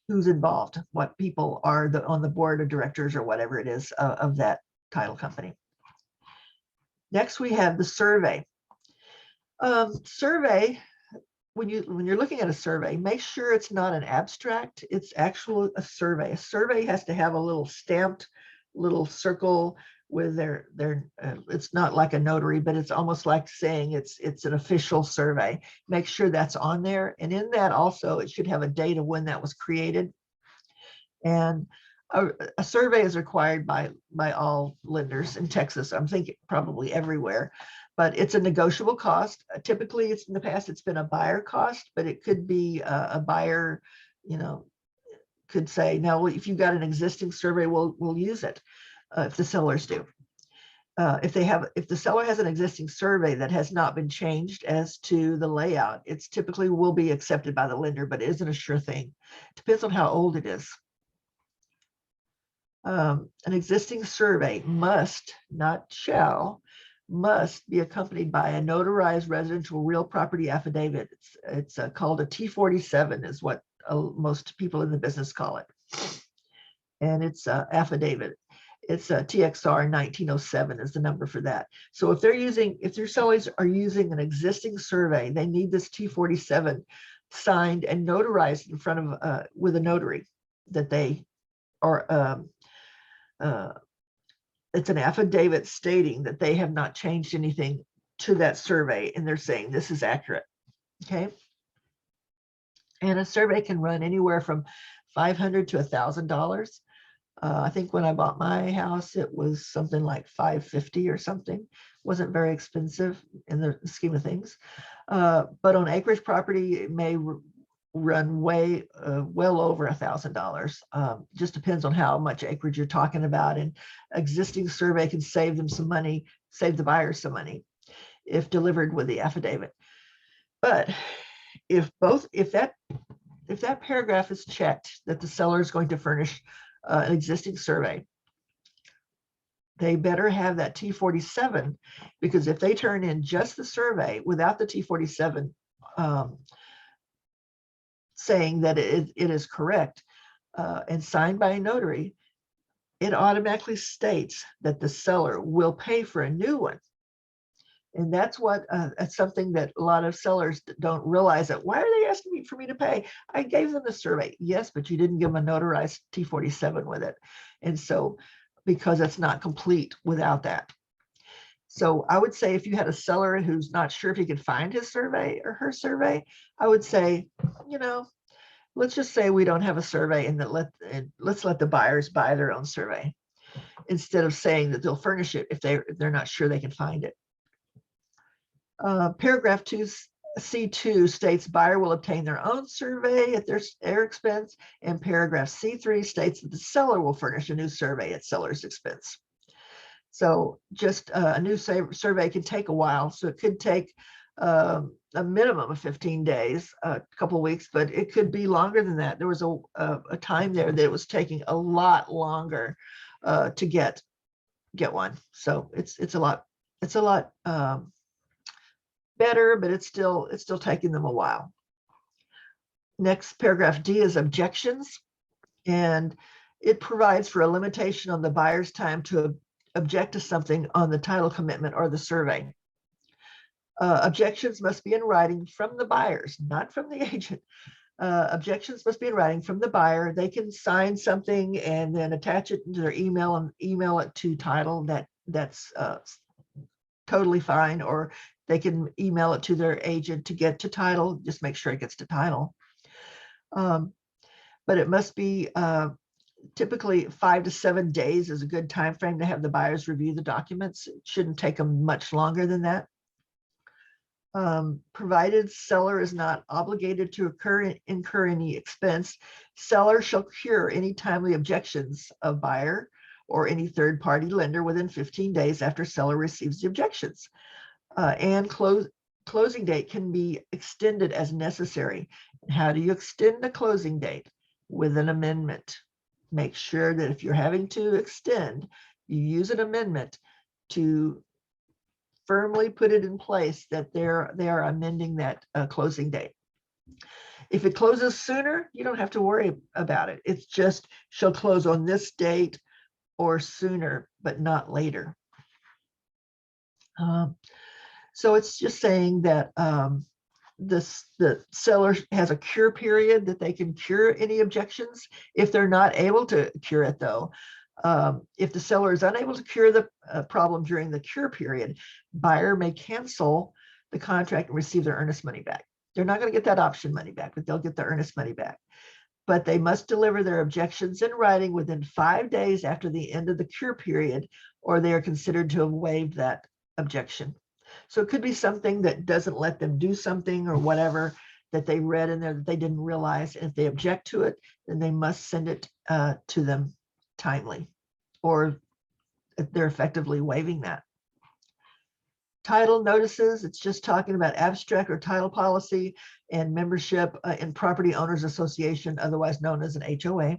who's involved, what people are on the board of directors or whatever it is of that title company. Next, we have the survey. Survey, when you're looking at a survey, make sure it's not an abstract. It's actually a survey. A survey has to have a little stamped little circle with their it's not like a notary, but it's almost like saying it's an official survey. Make sure that's on there, and in that also it should have a date of when that was created. And a survey is required by all lenders in Texas. I'm thinking probably everywhere, but it's a negotiable cost. Typically, in the past, it's been a buyer cost, but it could be a buyer, could say, no, if you've got an existing survey, we'll use it if the sellers do. If the seller has an existing survey that has not been changed as to the layout, it's typically will be accepted by the lender, but it isn't a sure thing. Depends on how old it is. An existing survey must, not shall, must be accompanied by a notarized residential real property affidavit. It's called a T47 is what most people in the business call it. And it's affidavit. It's a TXR 1907 is the number for that. So if your sellers are using an existing survey, they need this T47 signed and notarized in front of with a notary that they are. It's an affidavit stating that they have not changed anything to that survey, and they're saying this is accurate. Okay. And a survey can run anywhere from $500 to $1,000. I think when I bought my house, it was something like $550 or something. Wasn't very expensive in the scheme of things. But on acreage property, it may run well over $1,000. Just depends on how much acreage you're talking about. And existing survey can save them some money, save the buyer some money if delivered with the affidavit. But if that paragraph is checked that the seller is going to furnish an existing survey, they better have that T47, because if they turn in just the survey without the T47 saying that it is correct and signed by a notary, it automatically states that the seller will pay for a new one And that's that's something that a lot of sellers don't realize, that why are they asking me for me to pay? I gave them the survey. Yes, but you didn't give them a notarized T47 with it. And so, because it's not complete without that. So I would say if you had a seller who's not sure if he could find his survey or her survey, I would say, let's just say we don't have a survey, and let's let the buyers buy their own survey, instead of saying that they'll furnish it if they're not sure they can find it. Paragraph 2C2 states buyer will obtain their own survey at their expense, and paragraph C3 states that the seller will furnish a new survey at seller's expense. So just a new survey can take a while. So it could take a minimum of 15 days, a couple of weeks, but it could be longer than that. There was a time there that it was taking a lot longer to get one. So it's a lot better, but it's still taking them a while. Next, paragraph D is objections, and it provides for a limitation on the buyer's time to object to something on the title commitment or the survey. Objections must be in writing from the buyers, not from the agent. Objections must be in writing from the buyer. They can sign something and then attach it to their email and email it to title. That's totally fine. Or they can email it to their agent to get to title. Just make sure it gets to title. But it must be typically 5 to 7 days is a good time frame to have the buyers review the documents. It shouldn't take them much longer than that. Provided seller is not obligated to incur any expense, seller shall cure any timely objections of buyer or any third-party lender within 15 days after seller receives the objections. And closing date can be extended as necessary. How do you extend the closing date? With an amendment. Make sure that if you're having to extend, you use an amendment to firmly put it in place that they are amending that closing date. If it closes sooner, you don't have to worry about it. It's just shall close on this date or sooner, but not later. So it's just saying that the seller has a cure period that they can cure any objections. If they're not able to cure it, though, if the seller is unable to cure the problem during the cure period, buyer may cancel the contract and receive their earnest money back. They're not going to get that option money back, but they'll get the earnest money back. But they must deliver their objections in writing within 5 days after the end of the cure period, or they are considered to have waived that objection. So it could be something that doesn't let them do something or whatever that they read in there that they didn't realize. And if they object to it, then they must send it to them timely, or they're effectively waiving that. Title notices, it's just talking about abstract or title policy and membership in Property Owners Association, otherwise known as an HOA.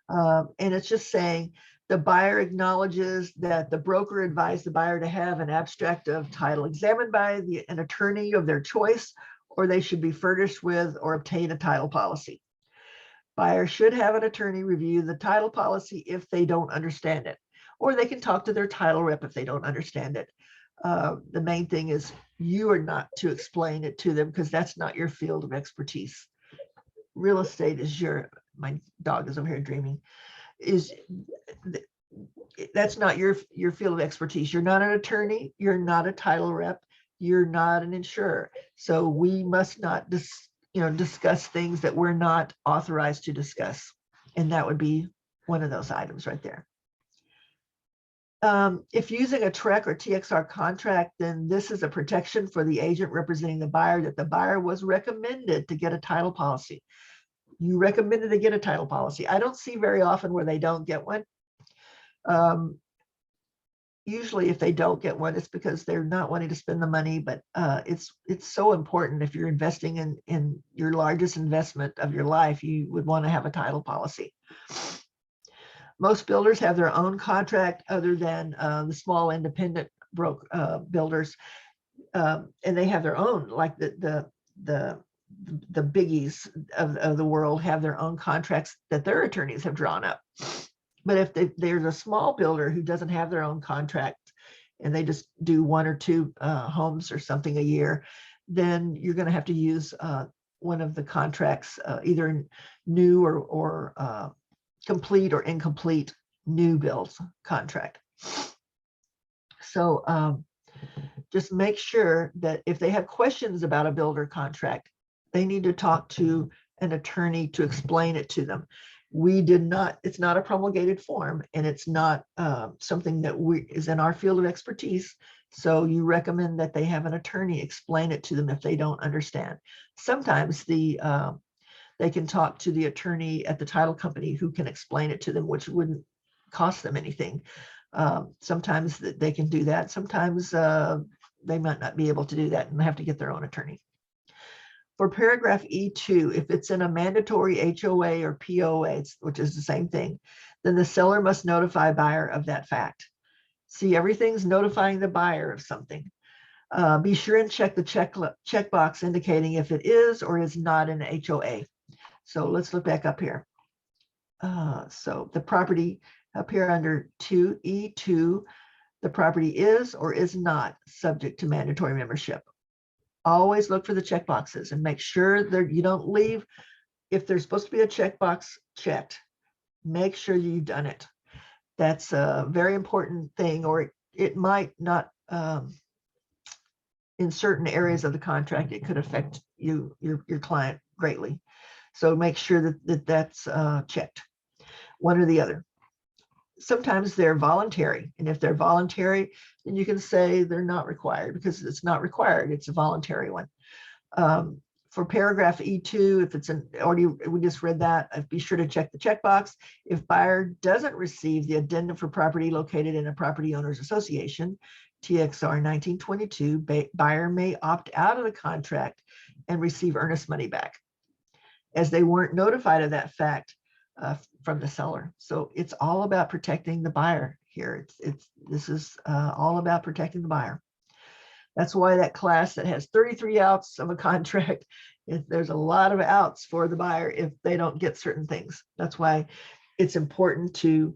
And it's just saying the buyer acknowledges that the broker advised the buyer to have an abstract of title examined by an attorney of their choice, or they should be furnished with or obtain a title policy. Buyer should have an attorney review the title policy if they don't understand it, or they can talk to their title rep if they don't understand it. The main thing is you are not to explain it to them, because that's not your field of expertise. Real estate is my dog is over here dreaming, that's not your field of expertise. You're not an attorney, you're not a title rep, you're not an insurer. So we must not discuss things that we're not authorized to discuss. And that would be one of those items right there. If using a TREC or TXR contract, then this is a protection for the agent representing the buyer, that the buyer was recommended to get a title policy. You recommended to get a title policy. I don't see very often where they don't get one. Usually if they don't get one, it's because they're not wanting to spend the money, but it's so important. If you're investing in your largest investment of your life, you would want to have a title policy. Most builders have their own contract other than the small independent builders, and they have their own, like the biggies of the world have their own contracts that their attorneys have drawn up. But if there's a small builder who doesn't have their own contract and they just do 1 or 2 homes or something a year, then you're going to have to use one of the contracts, either new or complete or incomplete new builds contract. So just make sure that if they have questions about a builder contract, they need to talk to an attorney to explain it to them. It's not a promulgated form, and it's not something that is in our field of expertise. So you recommend that they have an attorney explain it to them if they don't understand. Sometimes they can talk to the attorney at the title company who can explain it to them, which wouldn't cost them anything. Sometimes they can do that. Sometimes they might not be able to do that and have to get their own attorney. For paragraph E2, if it's in a mandatory HOA or POA, which is the same thing, then the seller must notify buyer of that fact. See, everything's notifying the buyer of something. Be sure and check the checkbox indicating if it is or is not an HOA. So let's look back up here. So the property up here under 2E2, the property is or is not subject to mandatory membership. Always look for the checkboxes and make sure that you don't leave. If there's supposed to be a checkbox checked, make sure you've done it. That's a very important thing, or it might not, in certain areas of the contract, it could affect your client greatly. So make sure that's checked, one or the other. Sometimes they're voluntary, and if they're voluntary, then you can say they're not required, because it's not required, it's a voluntary one. For paragraph E2, if it's we just read that, be sure to check the checkbox. If buyer doesn't receive the addendum for property located in a property owners association, TXR 1922, buyer may opt out of the contract and receive earnest money back, as they weren't notified of that fact from the seller. So it's all about protecting the buyer here. This is all about protecting the buyer. That's why that class that has 33 outs of a contract, there's a lot of outs for the buyer if they don't get certain things. That's why it's important to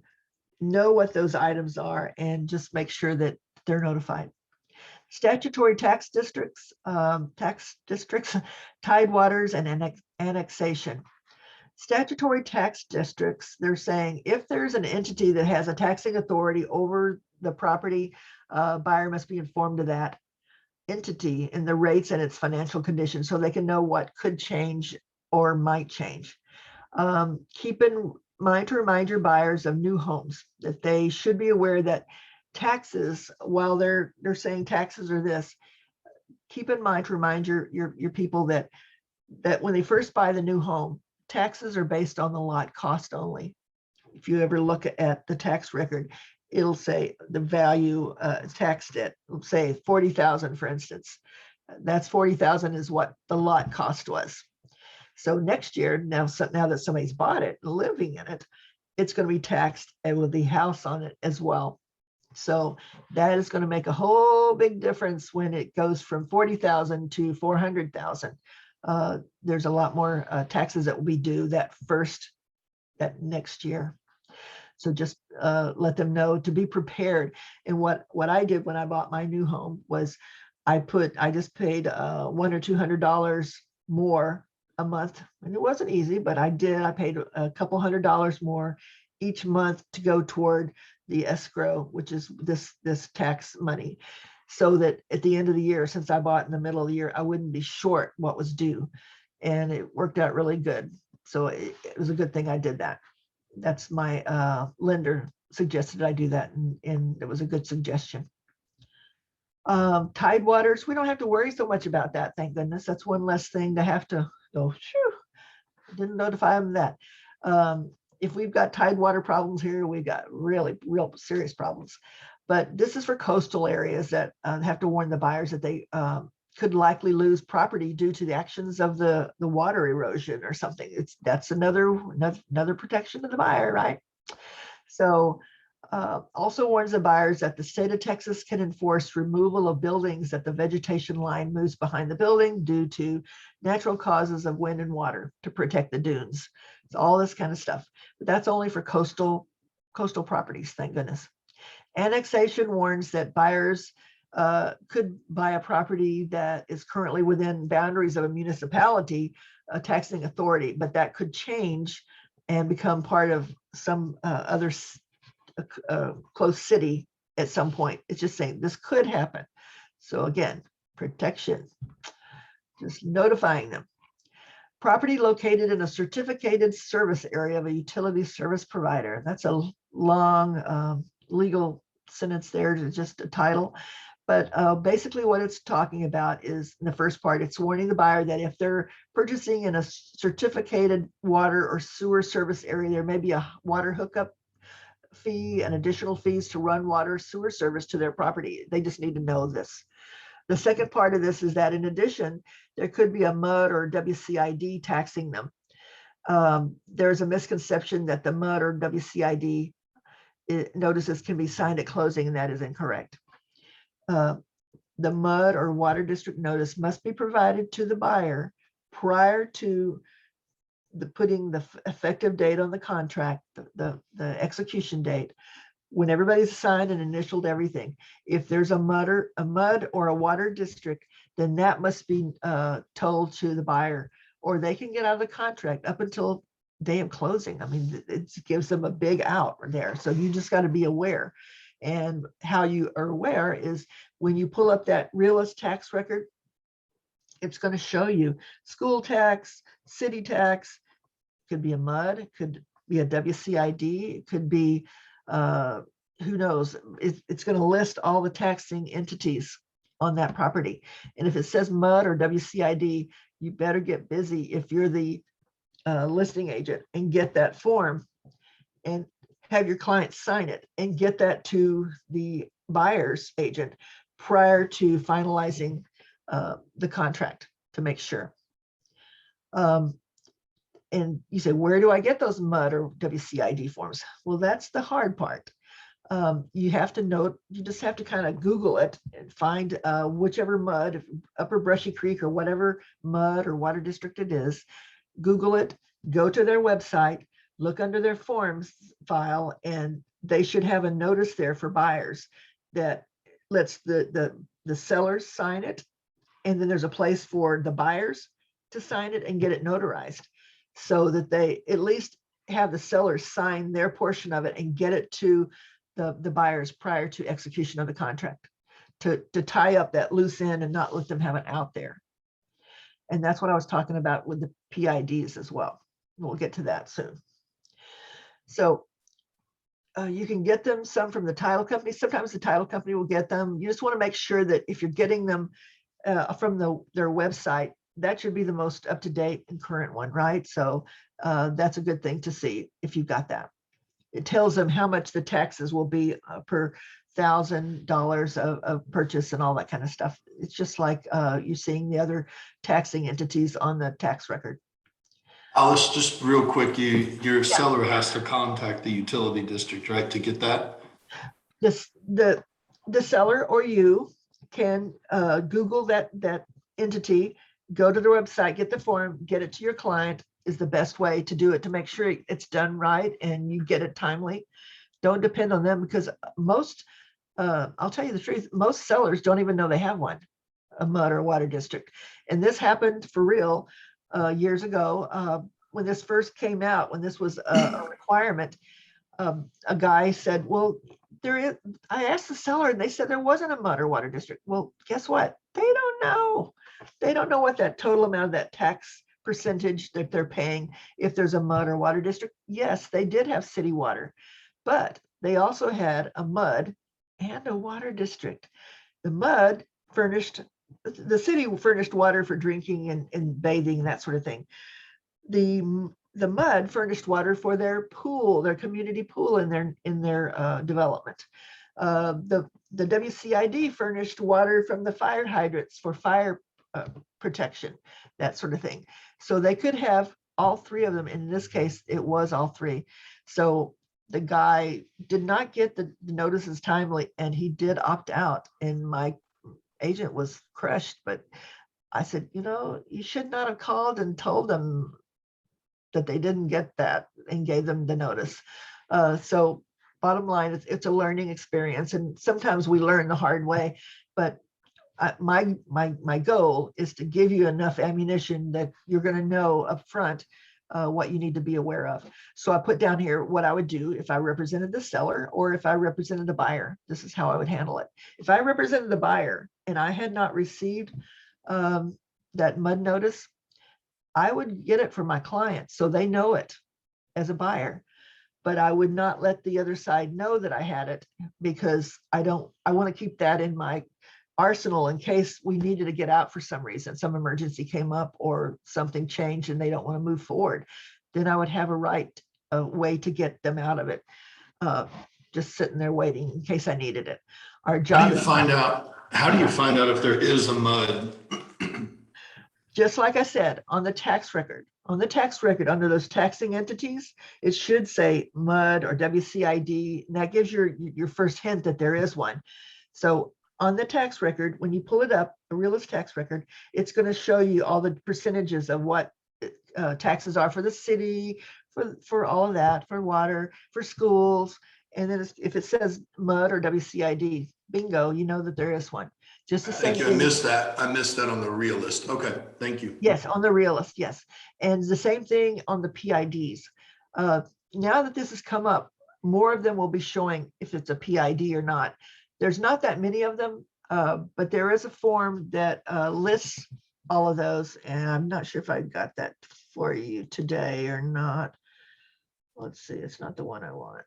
know what those items are and just make sure that they're notified. Statutory tax districts, tidewaters, and annexation. Statutory tax districts, they're saying if there's an entity that has a taxing authority over the property, buyer must be informed of that entity and the rates and its financial conditions, so they can know what could change or might change. Keep in mind to remind your buyers of new homes that they should be aware that taxes, while they're saying taxes are this, keep in mind to remind your people that when they first buy the new home, taxes are based on the lot cost only. If you ever look at the tax record, it'll say the value taxed at, say, $40,000, for instance. That's $40,000 is what the lot cost was. So next year, now that somebody's bought it, living in it, it's going to be taxed and with the house on it as well. So that is going to make a whole big difference when it goes from $40,000 to $400,000. There's a lot more taxes that will be due that next year. So just let them know to be prepared. And what I did when I bought my new home was I just paid $100 or $200 more a month, and it wasn't easy, but I paid a couple $100 more each month to go toward the escrow, which is this tax money, so that at the end of the year, since I bought in the middle of the year, I wouldn't be short what was due. And it worked out really good. So it was a good thing I did that. That's my lender suggested I do that, and it was a good suggestion. Tidewaters, we don't have to worry so much about that, thank goodness. That's one less thing to have to go, phew, didn't notify them of that. If we've got tidewater problems here, we've got real serious problems. But this is for coastal areas that have to warn the buyers that they could likely lose property due to the actions of the water erosion or something. That's another protection of the buyer, right? So also warns the buyers that the state of Texas can enforce removal of buildings that the vegetation line moves behind the building due to natural causes of wind and water to protect the dunes. It's all this kind of stuff, but that's only for coastal properties, thank goodness. Annexation warns that buyers could buy a property that is currently within boundaries of a municipality, a taxing authority, but that could change and become part of some other close city at some point. It's just saying this could happen. So again, protection, just notifying them. Property located in a certificated service area of a utility service provider. That's a long legal sentence there to just a title. But basically what it's talking about is, in the first part, it's warning the buyer that if they're purchasing in a certificated water or sewer service area, there may be a water hookup fee and additional fees to run water sewer service to their property. They just need to know this. The second part of this is that in addition, there could be a MUD or WCID taxing them. There's a misconception that the MUD or WCID notices can be signed at closing, and that is incorrect. The MUD or water district notice must be provided to the buyer prior to putting the effective date on the contract, the execution date, when everybody's signed and initialed everything. If there's a MUD or a water district, then that must be told to the buyer, or they can get out of the contract up until day of closing. I mean, it gives them a big out there. So you just got to be aware. And how you are aware is when you pull up that realist tax record, it's going to show you school tax, city tax, could be a MUD, it could be a WCID, it could be, who knows, it's going to list all the taxing entities on that property. And if it says MUD or WCID, you better get busy if you're the listing agent and get that form and have your client sign it and get that to the buyer's agent prior to finalizing the contract to make sure. And you say, where do I get those MUD or WCID forms? Well, that's the hard part. You have to know, you just have to kind of Google it and find whichever MUD, Upper Brushy Creek or whatever MUD or water district it is, Google it, go to their website, look under their forms file, and they should have a notice there for buyers that lets the sellers sign it. And then there's a place for the buyers to sign it and get it notarized, so that they at least have the sellers sign their portion of it and get it to the buyers prior to execution of the contract, to tie up that loose end and not let them have it out there. And that's what I was talking about with the PIDs as well. We'll get to that soon. So you can get them some from the title company. Sometimes the title company will get them. You just want to make sure that if you're getting them from their website, that should be the most up-to-date and current one, right? So that's a good thing to see if you've got that. It tells them how much the taxes will be per $1,000 of purchase and all that kind of stuff. It's just like you're seeing the other taxing entities on the tax record. Alice, just real quick, your seller has to contact the utility district, right, to get that? The seller or you can Google that entity, go to the website, get the form, get it to your client is the best way to do it, to make sure it's done right and you get it timely. Don't depend on them, because most, I'll tell you the truth, most sellers don't even know they have one, a MUD or water district. And this happened for real years ago when this first came out, when this was a requirement. A guy said, well, there is, I asked the seller and they said there wasn't a MUD or water district. Well, guess what? They don't know. They don't know what that total amount of that tax percentage that they're paying if there's a MUD or water district. Yes, they did have city water, but they also had a MUD and a water district. The MUD furnished, the city furnished water for drinking and bathing and that sort of thing. The MUD furnished water for their pool, their community pool in their development. The WCID furnished water from the fire hydrants for fire protection, that sort of thing. So they could have all three of them. In this case, it was all three. So the guy did not get the notices timely, and he did opt out. And my agent was crushed. But I said, you know, you should not have called and told them that they didn't get that and gave them the notice. So bottom line, it's a learning experience, and sometimes we learn the hard way. But my goal is to give you enough ammunition that you're going to know up front what you need to be aware of. So I put down here what I would do if I represented the seller or if I represented the buyer. This is how I would handle it. If I represented the buyer and I had not received that MUD notice, I would get it from my client so they know it as a buyer. But I would not let the other side know that I had it, because I want to keep that in my arsenal in case we needed to get out for some reason, some emergency came up or something changed and they don't want to move forward. Then I would have a way to get them out of it, just sitting there waiting in case I needed it. Our job How do you find out if there is a MUD? Just like I said, on the tax record, under those taxing entities, it should say MUD or WCID, and that gives your first hint that there is one. So on the tax record, when you pull it up, the realist tax record, it's going to show you all the percentages of what taxes are for the city, for all of that, for water, for schools. And then if it says MUD or WCID, bingo, you know that there is one. Just the same. I missed that. I missed that on the realist. Okay, thank you. Yes, on the realist, yes. And the same thing on the PIDs. Now that this has come up, more of them will be showing if it's a PID or not. There's not that many of them, but there is a form that lists all of those. And I'm not sure if I got that for you today or not. Let's see, it's not the one I want.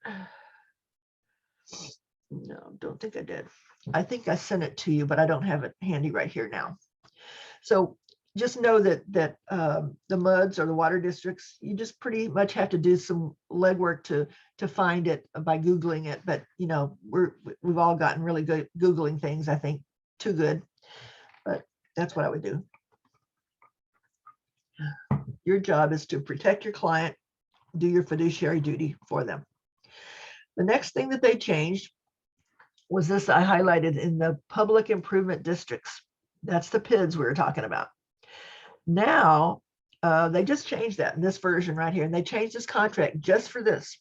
No, don't think I did. I think I sent it to you, but I don't have it handy right here now. So just know that the MUDs or the water districts, you just pretty much have to do some legwork to find it by Googling it. But you know, we've all gotten really good Googling things, I think, too good. But that's what I would do. Your job is to protect your client, do your fiduciary duty for them. The next thing that they changed was this I highlighted in the public improvement districts. That's the PIDs we were talking about. Now, they just changed that in this version right here, and they changed this contract just for this.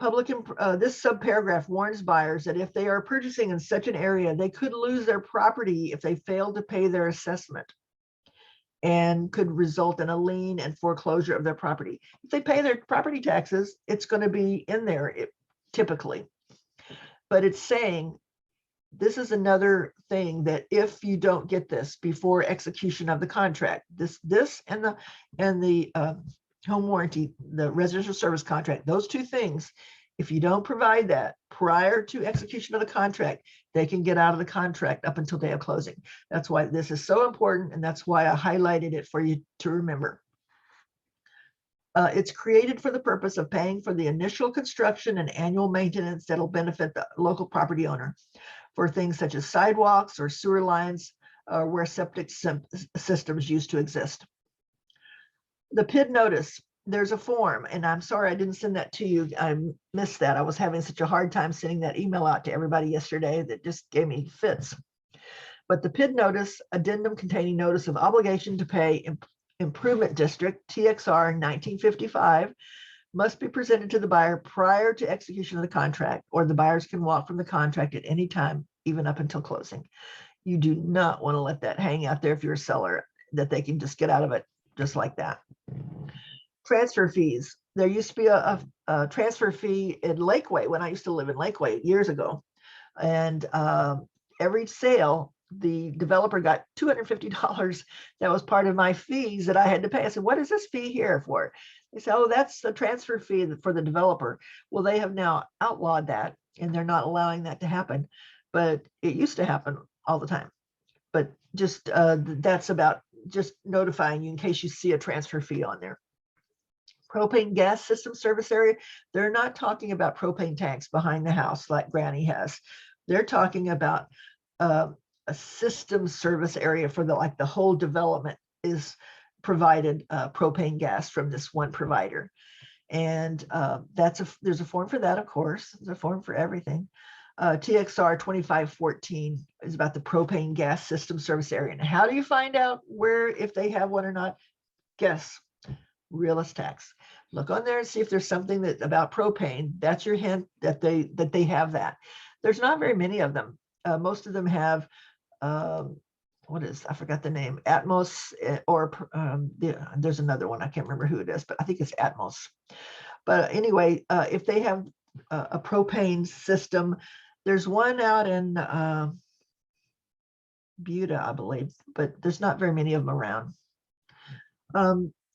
This subparagraph warns buyers that if they are purchasing in such an area, they could lose their property if they fail to pay their assessment, and could result in a lien and foreclosure of their property. If they pay their property taxes, it's going to be in there typically. But it's saying this is another thing that if you don't get this before execution of the contract, this and the home warranty, the residential service contract, those two things, if you don't provide that prior to execution of the contract, they can get out of the contract up until day of closing. That's why this is so important, and that's why I highlighted it for you to remember. It's created for the purpose of paying for the initial construction and annual maintenance that'll benefit the local property owner for things such as sidewalks or sewer lines where septic systems used to exist. The PID notice, there's a form, and I'm sorry I didn't send that to you. I missed that. I was having such a hard time sending that email out to everybody yesterday that just gave me fits. But the PID notice, addendum containing notice of obligation to pay Improvement District, TXR 1955, must be presented to the buyer prior to execution of the contract, or the buyers can walk from the contract at any time, even up until closing. You do not want to let that hang out there if you're a seller, that they can just get out of it just like that. Transfer fees. There used to be a transfer fee in Lakeway when I used to live in Lakeway years ago. And every sale, the developer got $250. That was part of my fees that I had to pay. I said, what is this fee here for? They said, oh, that's the transfer fee for the developer. Well, they have now outlawed that, and they're not allowing that to happen. But it used to happen all the time. But just that's about just notifying you in case you see a transfer fee on there. Propane gas system service area. They're not talking about propane tanks behind the house like Granny has. They're talking about a system service area for the whole development is provided propane gas from this one provider. And there's a form for that, of course. There's a form for everything. TXR 2514 is about the propane gas system service area. And how do you find out if they have one or not? Guess. Realist tax. Look on there and see if there's something that about propane. That's your hint that they have that. There's not very many of them. Most of them have I forgot the name, Atmos, or there's another one. I can't remember who it is, but I think it's Atmos. But anyway, if they have a propane system, there's one out in Buda, I believe, but there's not very many of them around.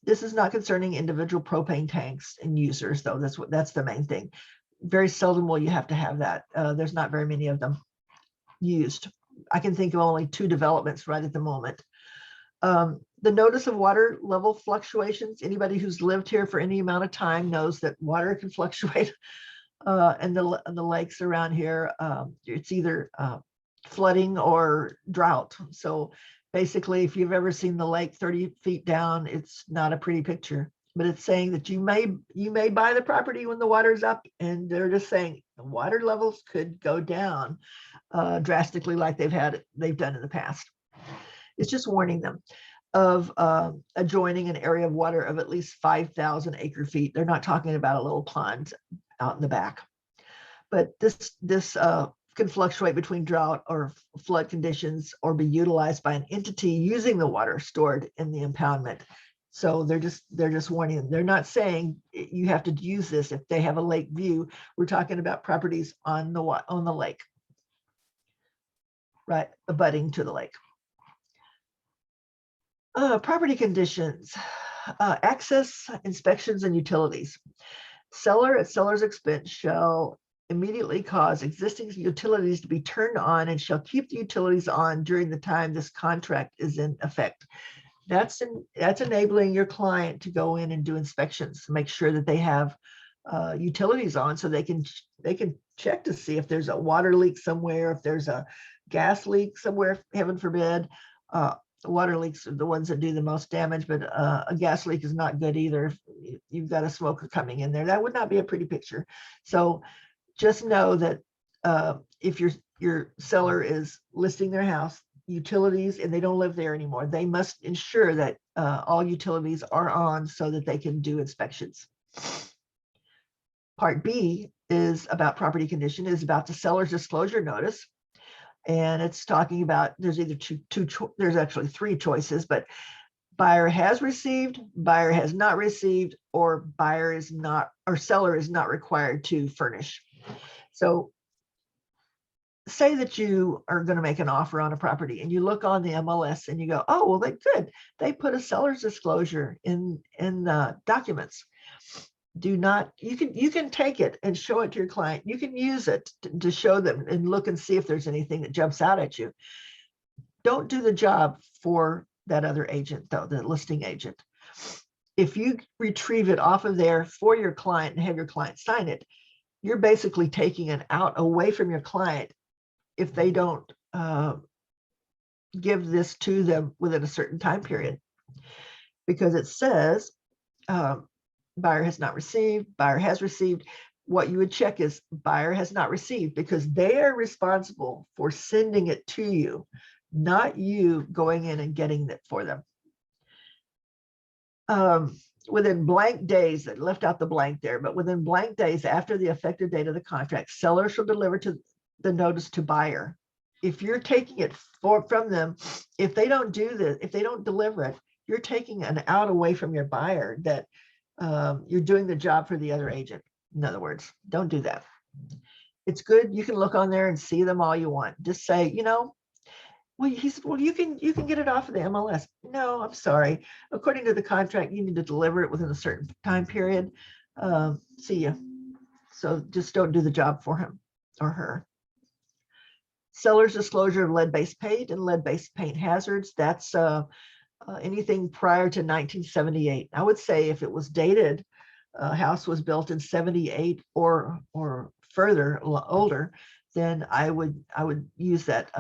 This is not concerning individual propane tanks and users, though. That's the main thing. Very seldom will you have to have that. There's not very many of them used. I can think of only 2 developments right at the moment. The notice of water level fluctuations. Anybody who's lived here for any amount of time knows that water can fluctuate. And the lakes around here, it's either flooding or drought. So basically, if you've ever seen the lake 30 feet down, it's not a pretty picture. But it's saying that you may buy the property when the water's up, and they're just saying the water levels could go down drastically, like they've done in the past. It's just warning them of adjoining an area of water of at least 5,000 acre feet. They're not talking about a little pond out in the back, but this can fluctuate between drought or flood conditions or be utilized by an entity using the water stored in the impoundment. So they're just warning them. They're not saying you have to use this if they have a lake view. We're talking about properties on the lake, right, abutting to the lake. Property conditions, access, inspections, and utilities. Seller at seller's expense shall immediately cause existing utilities to be turned on and shall keep the utilities on during the time this contract is in effect. That's enabling your client to go in and do inspections to make sure that they have utilities on, so they can check to see if there's a water leak somewhere, if there's a gas leak somewhere, heaven forbid. Water leaks are the ones that do the most damage, but a gas leak is not good either. If you've got a smoker coming in there, that would not be a pretty picture. So just know that if your seller is listing their house, utilities, and they don't live there anymore, they must ensure that all utilities are on so that they can do inspections. Part B is about property condition, is about the seller's disclosure notice. And it's talking about, there's either there's actually 3 choices, but buyer has received, buyer has not received, or seller is not required to furnish. So say that you are going to make an offer on a property and you look on the MLS and you go, oh, well, they put a seller's disclosure in the documents. You can take it and show it to your client. You can use it to show them and look and see if there's anything that jumps out at you. Don't do the job for that other agent, though, the listing agent. If you retrieve it off of there for your client and have your client sign it, you're basically taking it out away from your client if they don't give this to them within a certain time period. Because it says, buyer has not received, buyer has received. What you would check is buyer has not received, because they are responsible for sending it to you, not you going in and getting it for them. Within blank days, that left out the blank there, but within blank days after the effective date of the contract, seller shall deliver to the notice to buyer. If you're taking it from them, if they don't do this, if they don't deliver it, you're taking an out away from your buyer that you're doing the job for the other agent. In other words, don't do that. It's good. You can look on there and see them all you want. Just say, well, you can get it off of the MLS. No, I'm sorry. According to the contract, you need to deliver it within a certain time period. See ya. So just don't do the job for him or her. Seller's disclosure of lead-based paint and lead-based paint hazards. That's anything prior to 1978. I would say if it was dated, house was built in 78 or further older, then I would use that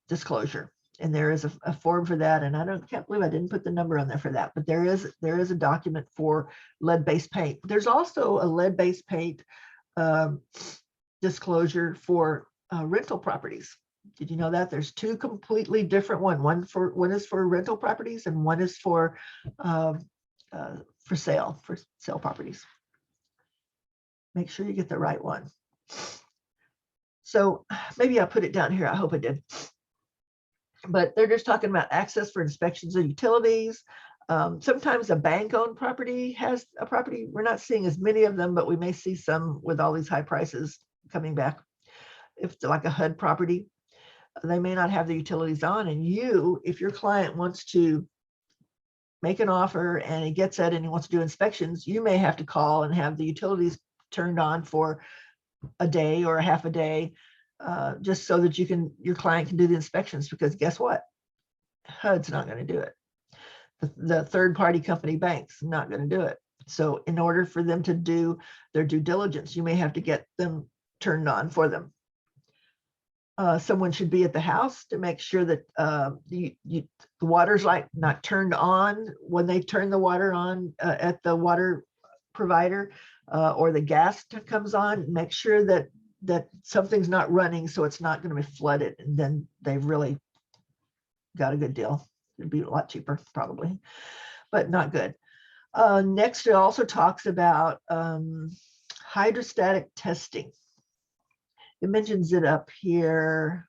disclosure. And there is a form for that, and can't believe I didn't put the number on there for that. But there is a document for lead-based paint. There's also a lead-based paint disclosure for rental properties. Did you know that? There's 2 completely different one is for rental properties and one is for for sale properties. Make sure you get the right one. So maybe I put it down here. I hope I did. But they're just talking about access for inspections of utilities. Sometimes a bank-owned property has a property. We're not seeing as many of them, but we may see some with all these high prices coming back. If it's like a HUD property, they may not have the utilities on. And you, if your client wants to make an offer and he gets it and he wants to do inspections, you may have to call and have the utilities turned on for a day or a half a day, just so that your client can do the inspections, because guess what? HUD's not going to do it. The third-party company bank's not going to do it. So in order for them to do their due diligence, you may have to get them turned on for them. Someone should be at the house to make sure that the water's not turned on when they turn the water on at the water provider, or the gas comes on. Make sure that something's not running, so it's not going to be flooded, and then they've really got a good deal. It'd be a lot cheaper probably, but not good. Next, it also talks about hydrostatic testing. It mentions it up here.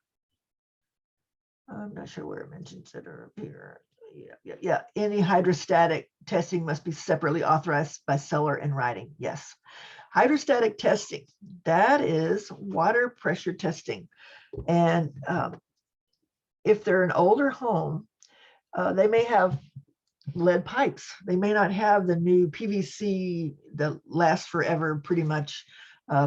I'm not sure where it mentions it, or up here. Yeah. Any hydrostatic testing must be separately authorized by seller in writing. Yes. Hydrostatic testing, that is water pressure testing. And if they're an older home, they may have lead pipes. They may not have the new PVC that lasts forever, pretty much,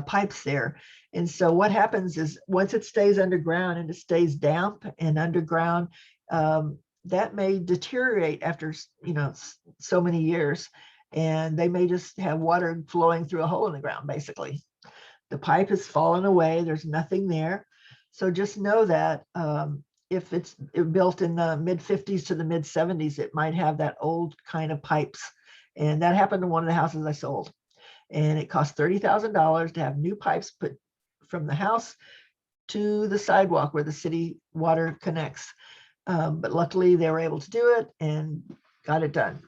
pipes there. And so what happens is, once it stays underground and it stays damp and underground, that may deteriorate after so many years, and they may just have water flowing through a hole in the ground. Basically, the pipe has fallen away. There's nothing there. So just know that if it's built in the mid 50s to the mid 70s, it might have that old kind of pipes. And that happened to one of the houses I sold. And it cost $30,000 to have new pipes put from the house to the sidewalk where the city water connects. But luckily they were able to do it and got it done.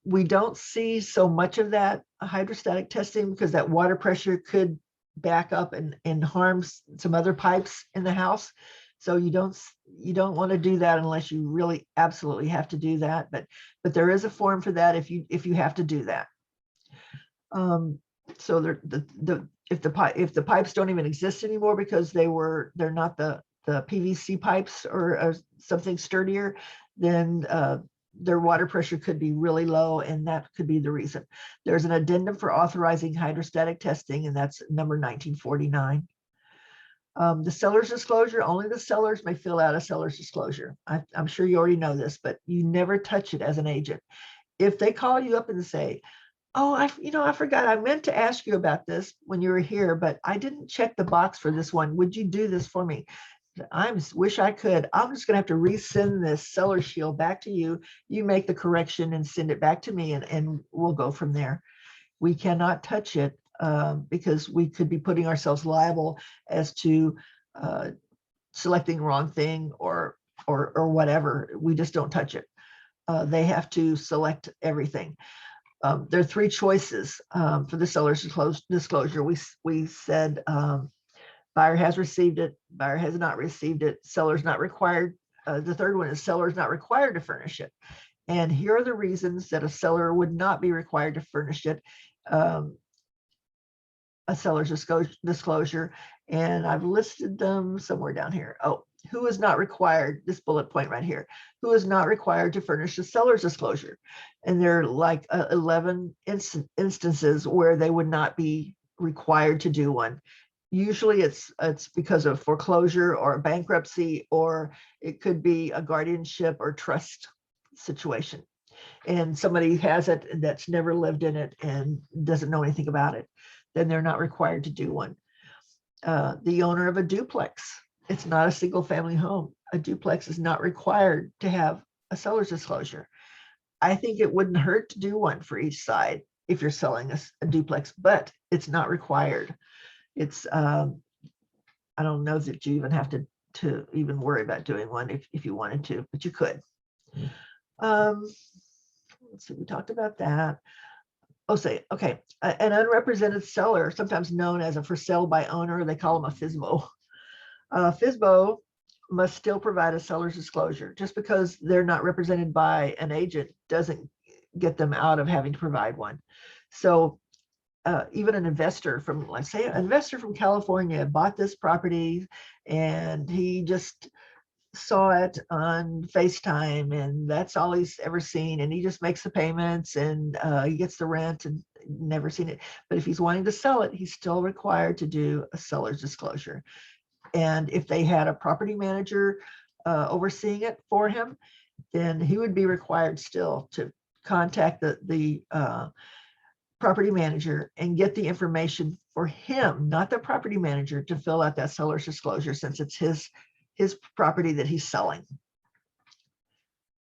We don't see so much of that hydrostatic testing, because that water pressure could back up and harm some other pipes in the house. So you don't want to do that unless you really absolutely have to do that. But there is a form for that if you have to do that. So if the pipes don't even exist anymore because they're not the PVC pipes or something sturdier, then their water pressure could be really low, and that could be the reason. There's an addendum for authorizing hydrostatic testing, and that's number 1949. The seller's disclosure, only the sellers may fill out a seller's disclosure. I'm sure you already know this, but you never touch it as an agent. If they call you up and say, oh, I forgot, I meant to ask you about this when you were here, but I didn't check the box for this one. Would you do this for me? I wish I could. I'm just going to have to resend this seller shield back to you. You make the correction and send it back to me, and we'll go from there. We cannot touch it because we could be putting ourselves liable as to selecting the wrong thing or whatever. We just don't touch it. They have to select everything. There are three choices for the seller's disclosure. We said buyer has received it, buyer has not received it, seller's not required. The third one is seller's not required to furnish it. And here are the reasons that a seller would not be required to furnish it. A seller's disclosure, and I've listed them somewhere down here. Oh, who is not required, this bullet point right here, who is not required to furnish a seller's disclosure. And there are like 11 instances where they would not be required to do one. Usually it's because of foreclosure or bankruptcy, or it could be a guardianship or trust situation. And somebody has it that's never lived in it and doesn't know anything about it, then they're not required to do one. The owner of a duplex, it's not a single family home. A duplex is not required to have a seller's disclosure. I think it wouldn't hurt to do one for each side if you're selling a duplex, but it's not required. It's I don't know that you even have to even worry about doing one if you wanted to, but you could. let's see, we talked about that. Oh, say, okay, an unrepresented seller, sometimes known as a for sale by owner, they call them a FSBO. FSBO must still provide a seller's disclosure. Just because they're not represented by an agent doesn't get them out of having to provide one. So even an investor from, let's say, an investor from California bought this property and he just saw it on FaceTime and that's all he's ever seen, and he just makes the payments and he gets the rent and never seen it. But if he's wanting to sell it, he's still required to do a seller's disclosure. And if they had a property manager overseeing it for him, then he would be required still to contact the property manager and get the information for him, not the property manager, to fill out that seller's disclosure, since it's his property that he's selling.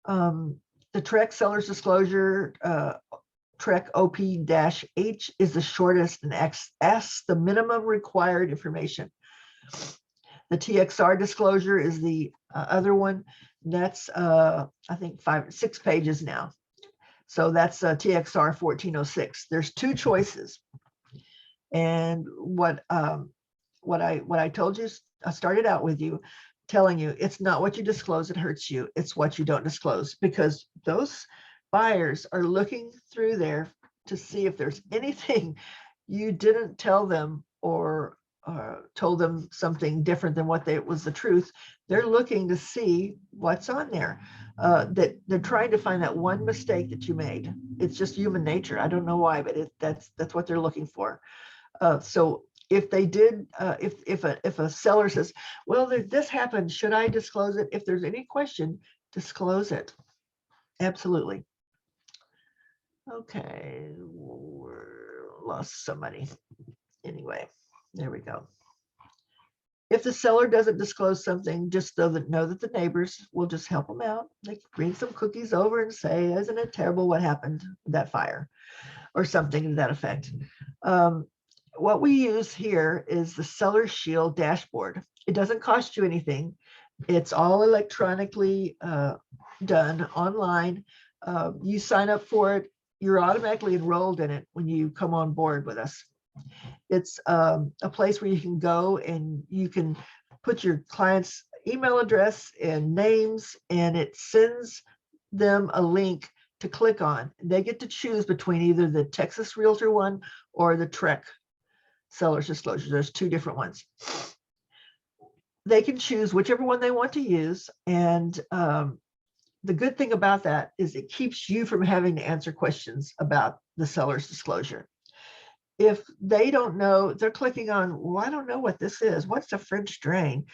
The TREC seller's disclosure, TREC OP-H, is the shortest and asks the minimum required information. The TXR disclosure is the other one. That's I think 6 pages now. So that's TXR 1406. There's 2 choices. And what I told you, I started out with you telling you, it's not what you disclose that hurts you, it's what you don't disclose, because those buyers are looking through there to see if there's anything you didn't tell them or told them something different than what was the truth. They're looking to see what's on there. That they're trying to find that one mistake that you made. It's just human nature. I don't know why, but that's what they're looking for. So if they did, if a seller says, well, this happened, should I disclose it? If there's any question, disclose it. Absolutely. Okay, lost somebody. Anyway, there we go. If the seller doesn't disclose something, just know that the neighbors will just help them out. They bring some cookies over and say, isn't it terrible what happened with that fire, or something to that effect. What we use here is the Seller Shield dashboard. It doesn't cost you anything. It's all electronically done online. You sign up for it. You're automatically enrolled in it when you come on board with us. It's a place where you can go and you can put your client's email address and names, and it sends them a link to click on. They get to choose between either the Texas Realtor one or the TREC seller's disclosure. There's 2 different ones. They can choose whichever one they want to use. And the good thing about that is it keeps you from having to answer questions about the seller's disclosure. If they don't know, they're clicking on, well, I don't know what this is. What's a French drain?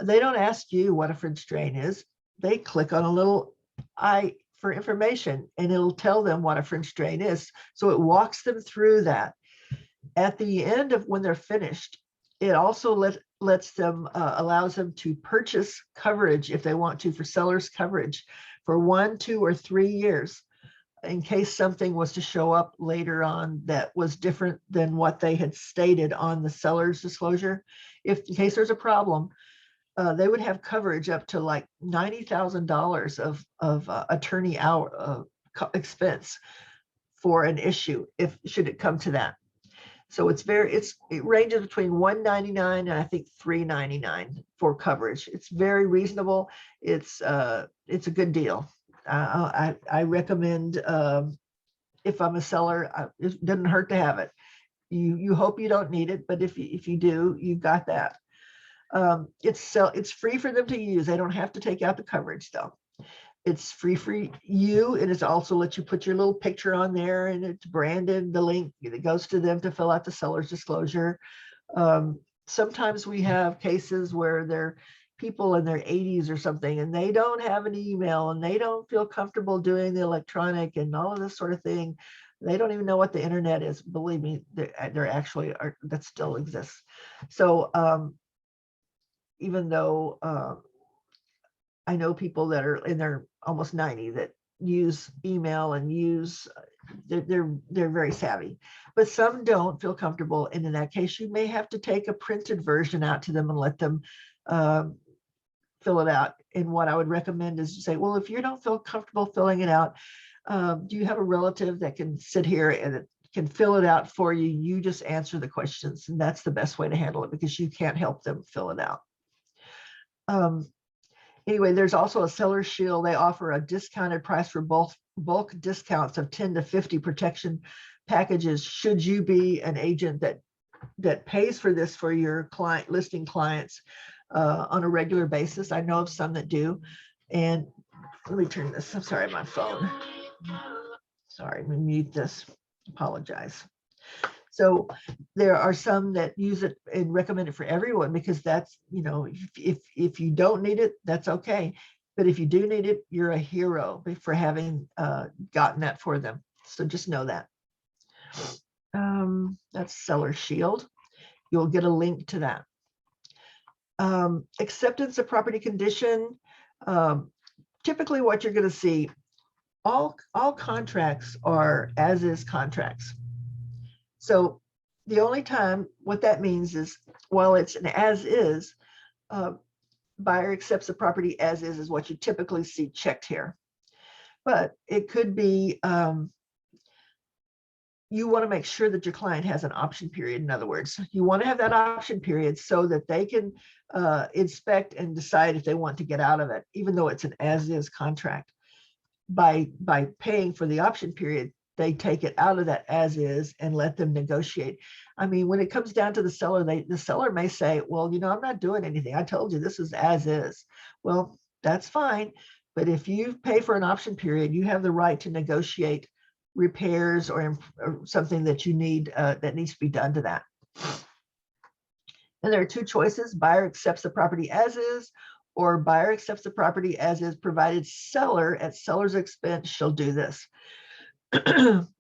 They don't ask you what a French drain is. They click on a little I for information, and it'll tell them what a French drain is. So it walks them through that. At the end of when they're finished, it also lets them, allows them to purchase coverage if they want to, for seller's coverage for 1, 2, or 3 years, in case something was to show up later on that was different than what they had stated on the seller's disclosure. If in case there's a problem, they would have coverage up to like $90,000 of attorney hour expense for an issue, if should it come to that. So it ranges between $199 and I think $399 for coverage. It's very reasonable. It's a good deal. I recommend, if I'm a seller, it doesn't hurt to have it. You hope you don't need it, but if you do, you've got that. It's free for them to use. They don't have to take out the coverage though. It's free for you, and it's also lets you put your little picture on there, and it's branded, the link that goes to them to fill out the seller's disclosure. Sometimes we have cases where they're people in their 80s or something, and they don't have an email, and they don't feel comfortable doing the electronic and all of this sort of thing. They don't even know what the internet is. Believe me, there actually are, that still exists. So even though I know people that are in their almost 90 that use email and they're very savvy, but some don't feel comfortable. And in that case, you may have to take a printed version out to them and let them fill it out. And what I would recommend is to say, well, if you don't feel comfortable filling it out, Do you have a relative that can sit here and it can fill it out for you? You just answer the questions, and that's the best way to handle it because you can't help them fill it out. Anyway, there's also a seller shield. They offer a discounted price for bulk discounts of 10 to 50 protection packages. Should you be an agent that pays for this for your listing clients on a regular basis? I know of some that do. And let me turn this. I'm sorry, my phone. Sorry, let me mute this. Apologize. So there are some that use it and recommend it for everyone because that's, if you don't need it, that's okay. But if you do need it, you're a hero for having gotten that for them. So just know that. That's Seller Shield. You'll get a link to that. Acceptance of property condition. Typically what you're going to see, all contracts are as-is contracts. So the only time what that means is, while it's an as-is, buyer accepts the property as is what you typically see checked here. But it could be, you want to make sure that your client has an option period. In other words, you want to have that option period so that they can inspect and decide if they want to get out of it, even though it's an as-is contract. By paying for the option period, they take it out of that as is and let them negotiate. I mean, when it comes down to the seller, the seller may say, well, I'm not doing anything. I told you this is as is. Well, that's fine. But if you pay for an option period, you have the right to negotiate repairs or something that you need that needs to be done to that. And there are two choices. Buyer accepts the property as is, or buyer accepts the property as is, provided seller at seller's expense shall do this.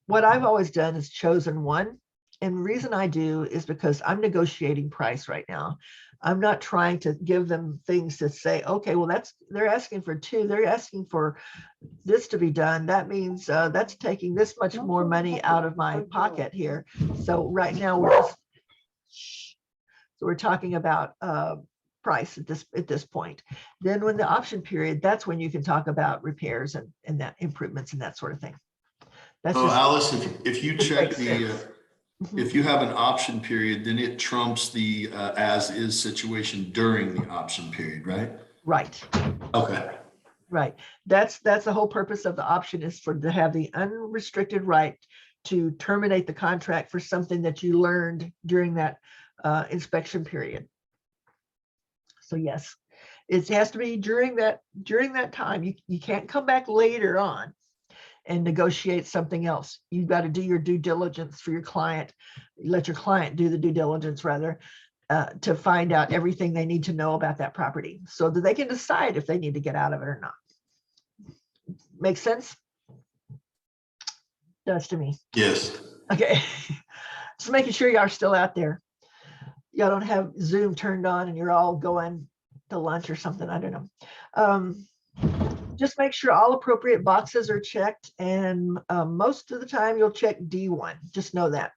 What I've always done is chosen one. And the reason I do is because I'm negotiating price right now. I'm not trying to give them things to say, okay, well, they're asking for 2, they're asking for this to be done. That means that's taking this much more money out of my pocket here. So right now we're talking about price at this point. Then when the option period, that's when you can talk about repairs and that improvements and that sort of thing. That's so Alice, if you check Mm-hmm. if you have an option period, then it trumps the as-is situation during the option period, right? Right. Okay. Right. That's the whole purpose of the option, is to have the unrestricted right to terminate the contract for something that you learned during that inspection period. So yes, it has to be during that time. You can't come back later on and negotiate something else. You've got to do your due diligence for your client. Let your client do the due diligence rather, to find out everything they need to know about that property so that they can decide if they need to get out of it or not. Make sense? Does to me. Yes. Okay. Just making sure y'all are still out there. Y'all don't have Zoom turned on and you're all going to lunch or something. I don't know. Just make sure all appropriate boxes are checked, and most of the time you'll check D1. Just know that.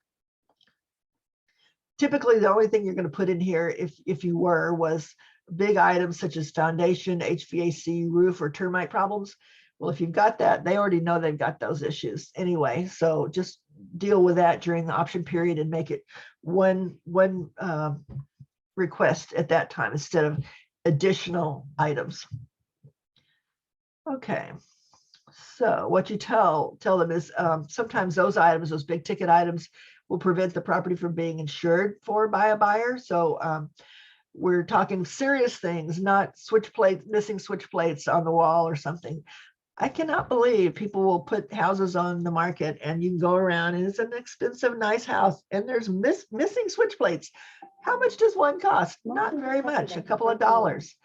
Typically, the only thing you're going to put in here, if you was big items such as foundation, HVAC, roof, or termite problems. Well, if you've got that, they already know they've got those issues anyway. So just deal with that during the option period and make it one request at that time instead of additional items. Okay, so what you tell them is sometimes those items, those big ticket items, will prevent the property from being insured for by a buyer. So we're talking serious things, not missing switch plates on the wall or something. I cannot believe people will put houses on the market and you can go around and it's an expensive, nice house and there's missing switch plates. How much does one cost? Not very much, a couple of dollars.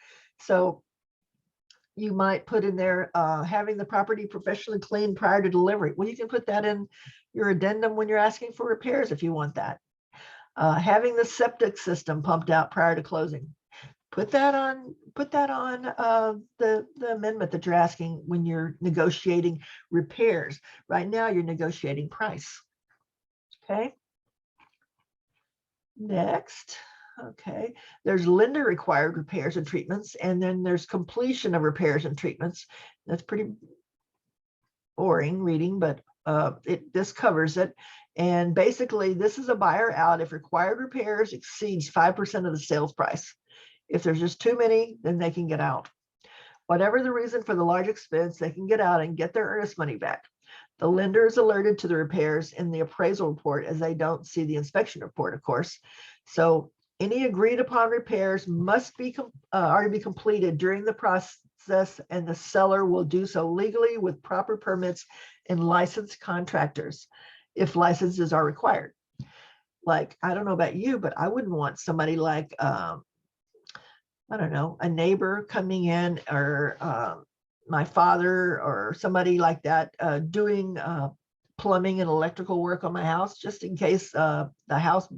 So you might put in there having the property professionally cleaned prior to delivery. Well, you can put that in your addendum when you're asking for repairs if you want that. Having the septic system pumped out prior to closing. Put that on the amendment that you're asking when you're negotiating repairs. Right now you're negotiating price. Okay. Next. Okay, there's lender required repairs and treatments, and then there's completion of repairs and treatments. That's pretty boring reading, but this covers it. And basically, this is a buyer out if required repairs exceeds 5% of the sales price. If there's just too many, then they can get out. Whatever the reason for the large expense, they can get out and get their earnest money back. The lender is alerted to the repairs in the appraisal report, as they don't see the inspection report, of course. So any agreed upon repairs must be are to be completed during the process, and the seller will do so legally with proper permits and licensed contractors if licenses are required. Like, I don't know about you, but I wouldn't want somebody like, I don't know, a neighbor coming in, or my father or somebody like that doing plumbing and electrical work on my house, just in case the house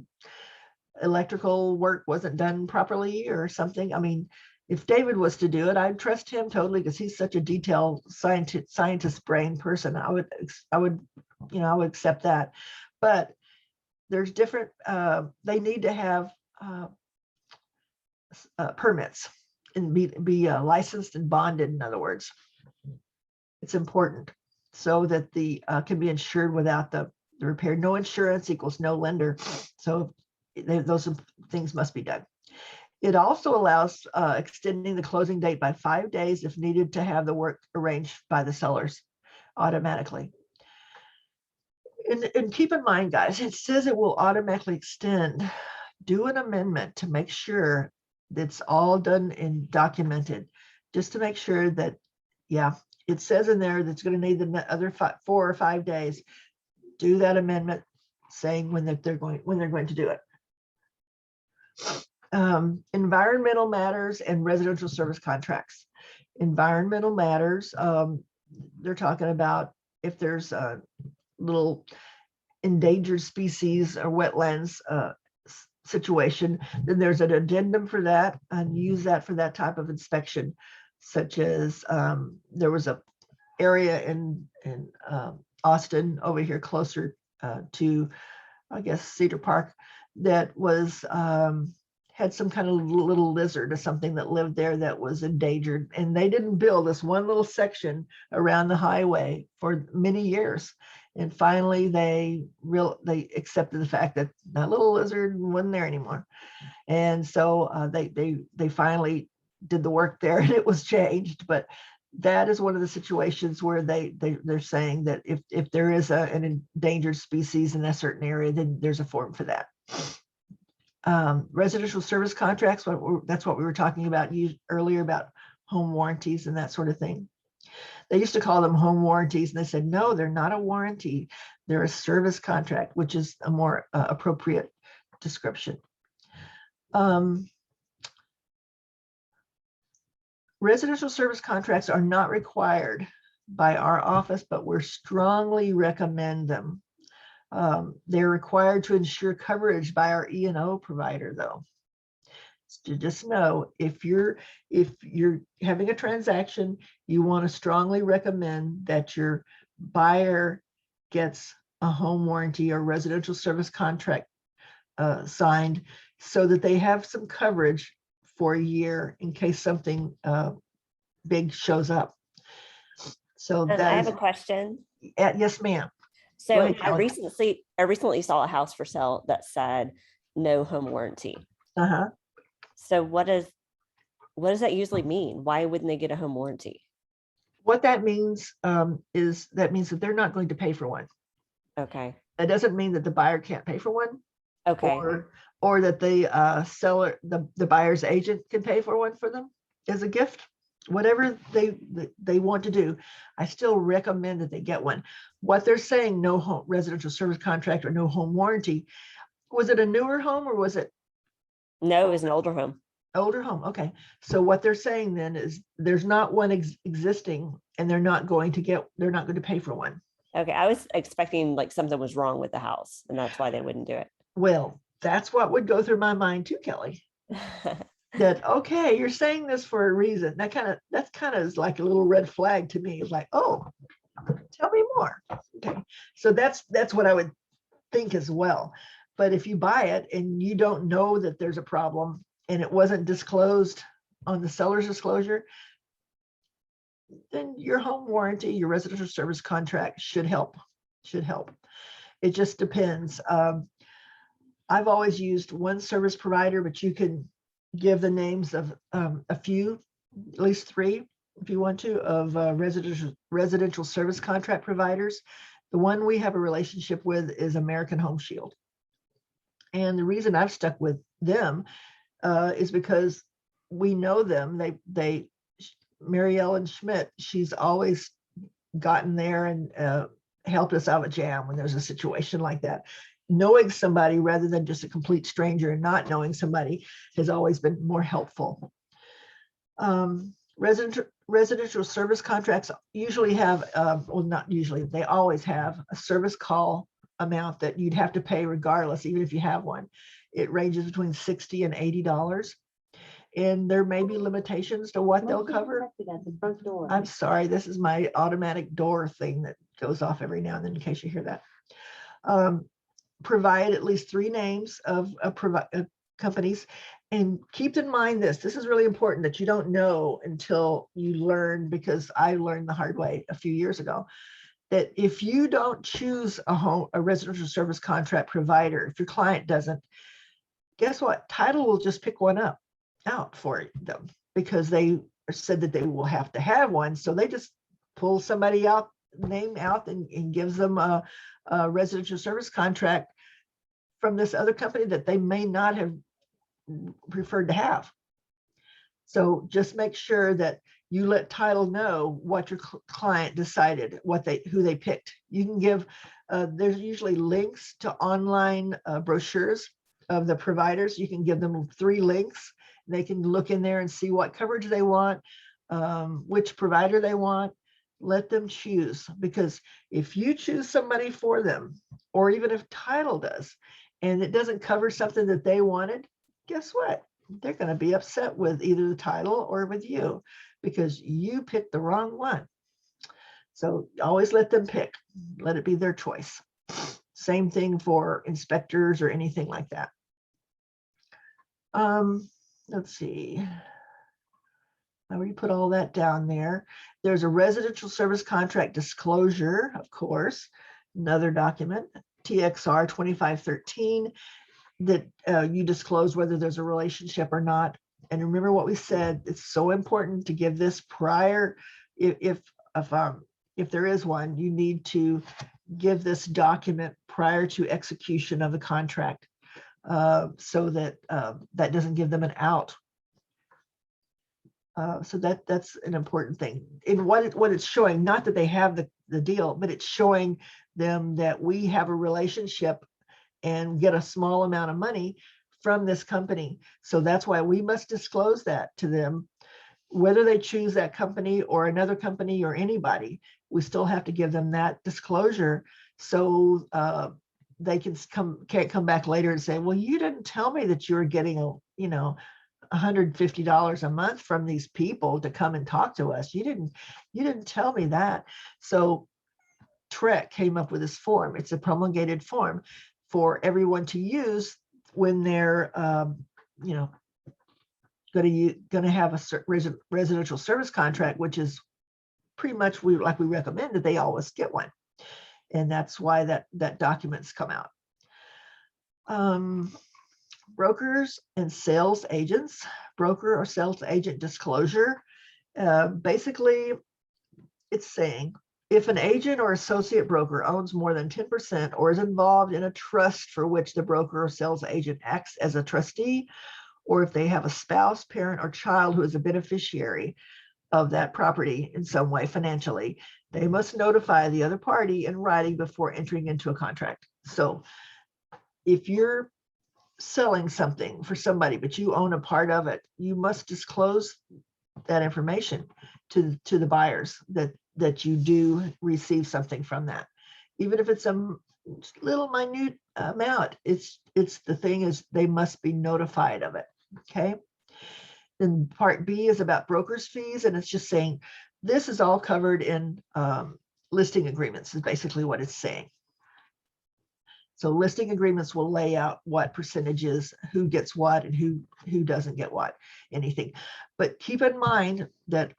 electrical work wasn't done properly or something. I mean, if David was to do it, I'd trust him totally, because he's such a detailed scientist brain person. I would, I would accept that. But there's different, they need to have permits and be licensed and bonded. In other words, it's important so that the can be insured without the repair. No insurance equals no lender. So those things must be done. It also allows extending the closing date by 5 days if needed to have the work arranged by the sellers automatically. And keep in mind, guys, it says it will automatically extend. Do an amendment to make sure that's all done and documented, just to make sure that, yeah, it says in there that's going to need the other 4 or 5 days. Do that amendment saying when they're going to do it. Environmental matters and residential service contracts. Environmental matters, they're talking about if there's a little endangered species or wetlands situation, then there's an addendum for that, and use that for that type of inspection, such as there was a area in Austin over here closer to, I guess, Cedar Park, that was had some kind of little lizard or something that lived there that was endangered, and they didn't build this one little section around the highway for many years. And finally, they accepted the fact that that little lizard wasn't there anymore, and so they finally did the work there, and it was changed. But that is one of the situations where they're saying that if there is an endangered species in a certain area, then there's a form for that. Residential service contracts, that's what we were talking about earlier, about home warranties and that sort of thing. They used to call them home warranties, and they said, no, they're not a warranty. They're a service contract, which is a more appropriate description. Residential service contracts are not required by our office, but we strongly recommend them. They're required to ensure coverage by our E&O provider, though. To just know, if you're having a transaction, you want to strongly recommend that your buyer gets a home warranty or residential service contract signed, so that they have some coverage for a year in case something big shows up. So I have a question. Yes, ma'am. So ahead, I Kelly. recently saw a house for sale that said no home warranty. Uh-huh. So what does that usually mean? Why wouldn't they get a home warranty? What that means is that they're not going to pay for one. Okay. That doesn't mean that the buyer can't pay for one. Okay. Or that the seller, the buyer's agent, can pay for one for them as a gift. Whatever they want to do, I still recommend that they get one. What they're saying, no home residential service contract or no home warranty, was it a newer home or was it? No, it was an older home. Older home. Okay. So what they're saying then is there's not one existing, and they're not going to pay for one. Okay. I was expecting like something was wrong with the house, and that's why they wouldn't do it. Well, that's what would go through my mind too, Kelly. That, okay, you're saying this for a reason. That's kind of like a little red flag to me. It's like, oh, tell me more. Okay. So that's what I would think as well. But if you buy it and you don't know that there's a problem and it wasn't disclosed on the seller's disclosure, then your home warranty, your residential service contract should help. It just depends. I've always used one service provider, but you can give the names of a few, at least 3, if you want to, of residential service contract providers. The one we have a relationship with is American Home Shield. And the reason I've stuck with them is because we know them. They Mary Ellen Schmidt, she's always gotten there and helped us out of a jam when there's a situation like that. Knowing somebody rather than just a complete stranger and not knowing somebody has always been more helpful. Residential service contracts usually have, well, not usually, they always have a service call amount that you'd have to pay regardless, even if you have one. It ranges between $60 and $80. And there may be limitations to what they'll cover. I'm sorry, this is my automatic door thing that goes off every now and then in case you hear that. Provide at least 3 names of companies. And keep in mind this is really important that you don't know until you learn, because I learned the hard way a few years ago, that if you don't choose a residential service contract provider, if your client doesn't, guess what? Title will just pick one out for them because they said that they will have to have one. So they just pull somebody name out and gives them a residential service contract from this other company that they may not have preferred to have. So just make sure that you let title know what your client decided, who they picked. You can give, there's usually links to online brochures of the providers. You can give them 3 links. They can look in there and see what coverage they want, which provider they want. Let them choose, because if you choose somebody for them, or even if title does, and it doesn't cover something that they wanted, guess what? They're going to be upset with either the title or with you because you picked the wrong one. So always let them pick. Let it be their choice. Same thing for inspectors or anything like that. Let's see. I already put all that down there. There's a residential service contract disclosure, of course, another document, TXR 2513, that you disclose whether there's a relationship or not. And remember what we said, it's so important to give this prior, if there is one, you need to give this document prior to execution of the contract, so that that doesn't give them an out. So that's an important thing. And what it's showing, not that they have the deal, but it's showing them that we have a relationship and get a small amount of money from this company. So that's why we must disclose that to them, whether they choose that company or another company or anybody. We still have to give them that disclosure, so they can't come back later and say, well, you didn't tell me that you were getting $150 a month from these people to come and talk to us. You didn't tell me that. So TREC came up with this form. It's a promulgated form for everyone to use when they're going to have a residential service contract, which is pretty much we recommend that they always get one. And that's why that documents come out. Brokers and sales agents, broker or sales agent disclosure. Basically, it's saying if an agent or associate broker owns more than 10% or is involved in a trust for which the broker or sales agent acts as a trustee, or if they have a spouse, parent, or child who is a beneficiary of that property in some way financially, they must notify the other party in writing before entering into a contract. So if you're selling something for somebody, but you own a part of it, you must disclose that information to the buyers that you do receive something from that. Even if it's a little minute amount, it's the thing is they must be notified of it. Okay. Then part B is about broker's fees, and it's just saying this is all covered in listing agreements is basically what it's saying. So listing agreements will lay out what percentages, who gets what and who doesn't get what, anything. But keep in mind that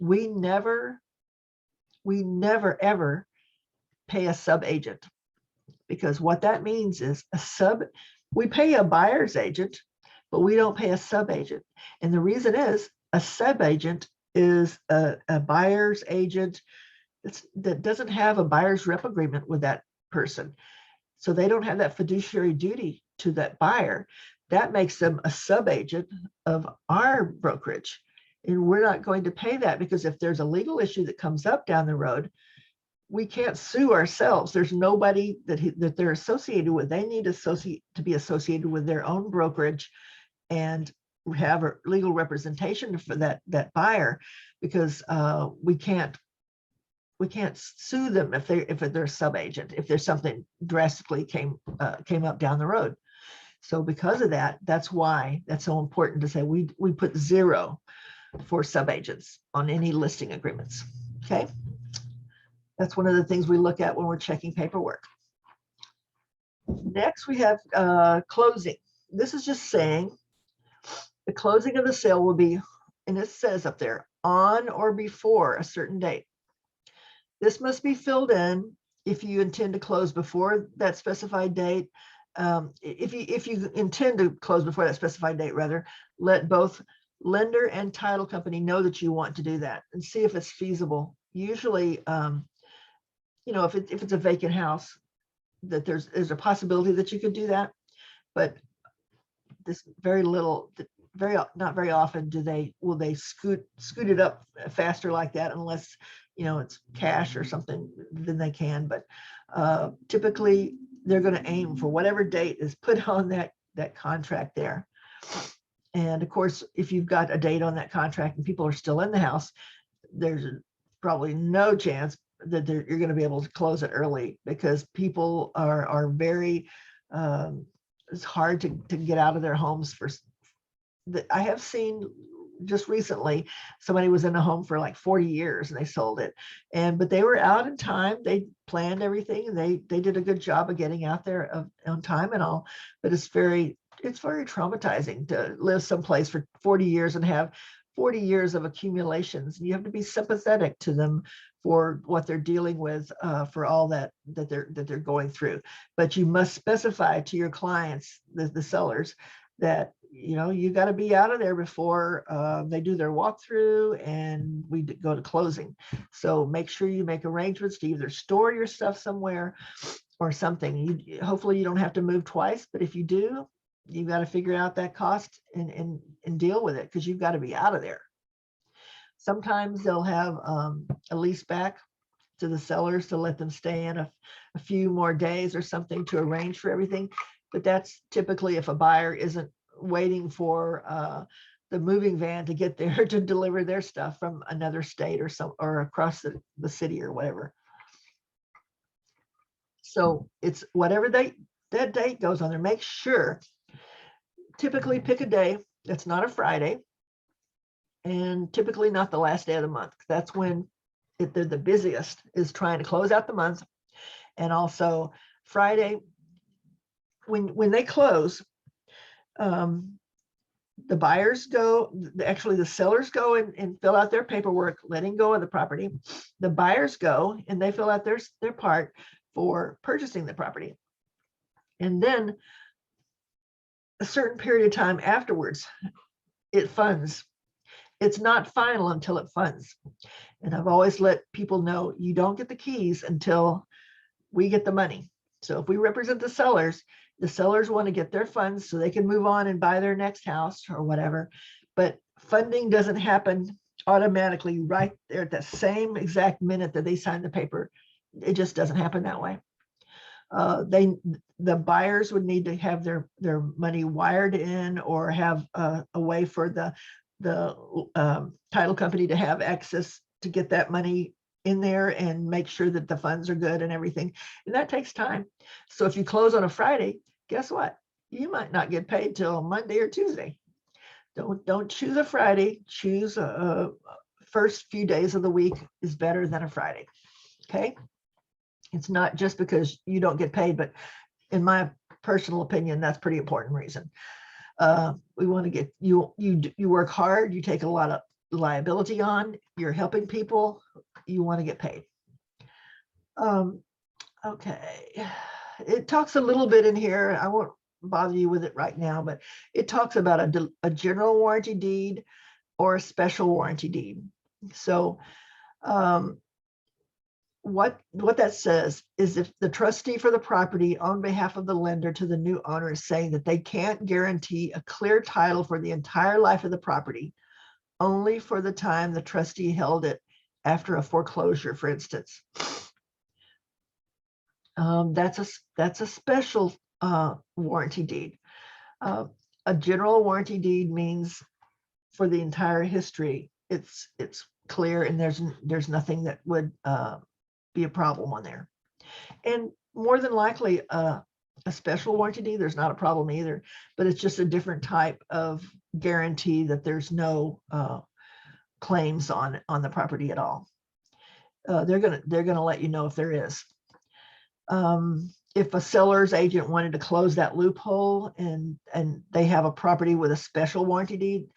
we never ever pay a sub agent, because what that means is we pay a buyer's agent, but we don't pay a sub agent. And the reason is a sub agent is a buyer's agent that doesn't have a buyer's rep agreement with that person. So they don't have that fiduciary duty to that buyer. That makes them a sub agent of our brokerage. And we're not going to pay that, because if there's a legal issue that comes up down the road, we can't sue ourselves. There's nobody that they're associated with. They need to be associated with their own brokerage and have a legal representation for that buyer, because we can't sue them if they're a sub agent, if there's something drastically came up down the road. So because of that, that's why that's so important to say we put 0 for sub agents on any listing agreements. Okay. That's one of the things we look at when we're checking paperwork. Next, we have closing. This is just saying the closing of the sale will be, and it says up there, on or before a certain date. This must be filled in if you intend to close before that specified date. If you intend to close before that specified date, rather, let both lender and title company know that you want to do that, and see if it's feasible. Usually, if it's a vacant house, that there's a possibility that you could do that, but this not very often will they scoot it up faster like that, unless it's cash or something, then they can. But typically they're going to aim for whatever date is put on that contract there. And of course, if you've got a date on that contract and people are still in the house, there's probably no chance that you're going to be able to close it early, because people are very it's hard to get out of their homes I have seen just recently, somebody was in a home for like 40 years and they sold it, but they were out in time. They planned everything and they did a good job of getting out there on time and all, but it's very traumatizing to live someplace for 40 years and have 40 years of accumulations. And you have to be sympathetic to them for what they're dealing with, for all that they're going through. But you must specify to your clients, the sellers, that you got to be out of there before they do their walkthrough and we go to closing. So make sure you make arrangements to either store your stuff somewhere or something. Hopefully you don't have to move twice, but if you do, you've got to figure out that cost and deal with it, because you've got to be out of there. Sometimes they'll have a lease back to the sellers to let them stay in a few more days or something to arrange for everything. But that's typically if a buyer isn't waiting for the moving van to get there to deliver their stuff from another state or across the city or whatever. So it's whatever that date goes on there. Make sure, typically pick a day that's not a Friday, and typically not the last day of the month. That's when they're the busiest, is trying to close out the month. And also Friday, when they close, the buyers go, actually the sellers go and fill out their paperwork, letting go of the property. The buyers go and they fill out their part for purchasing the property. And then a certain period of time afterwards, it funds. It's not final until it funds. And I've always let people know, you don't get the keys until we get the money. So if we represent the sellers want to get their funds so they can move on and buy their next house or whatever. But funding doesn't happen automatically right there at that same exact minute that they sign the paper. It just doesn't happen that way. The buyers would need to have their money wired in, or have a way for the title company to have access to get that money in there and make sure that the funds are good and everything. And that takes time. So if you close on a Friday, guess what? You might not get paid till Monday or Tuesday. Don't choose a Friday. Choose first few days of the week is better than a Friday. Okay. It's not just because you don't get paid, but in my personal opinion, that's pretty important reason. We want to get you work hard, you take a lot of liability on, you're helping people, you want to get paid. Okay, it talks a little bit in here. I won't bother you with it right now, but it talks about a general warranty deed or a special warranty deed. So what that says is if the trustee for the property on behalf of the lender to the new owner is saying that they can't guarantee a clear title for the entire life of the property, only for the time the trustee held it after a foreclosure, for instance. That's a special warranty deed. A general warranty deed means for the entire history, it's clear and there's nothing that would be a problem on there. And more than likely, a special warranty deed, there's not a problem either, but it's just a different type of guarantee that there's no claims on the property at all. They're gonna let you know if there is. If a seller's agent wanted to close that loophole and they have a property with a special warranty deed,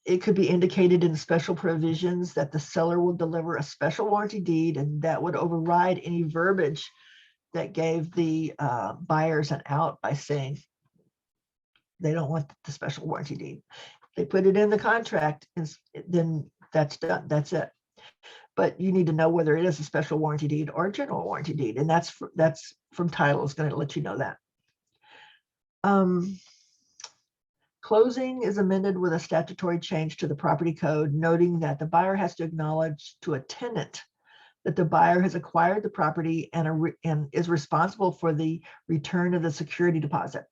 it could be indicated in special provisions that the seller will deliver a special warranty deed, and that would override any verbiage that gave the buyers an out by saying they don't want the special warranty deed. They put it in the contract, and then that's done. That's it. But you need to know whether it is a special warranty deed or a general warranty deed, and that's from title is going to let you know that. Closing is amended with a statutory change to the property code, noting that the buyer has to acknowledge to a tenant that the buyer has acquired the property and is responsible for the return of the security deposit.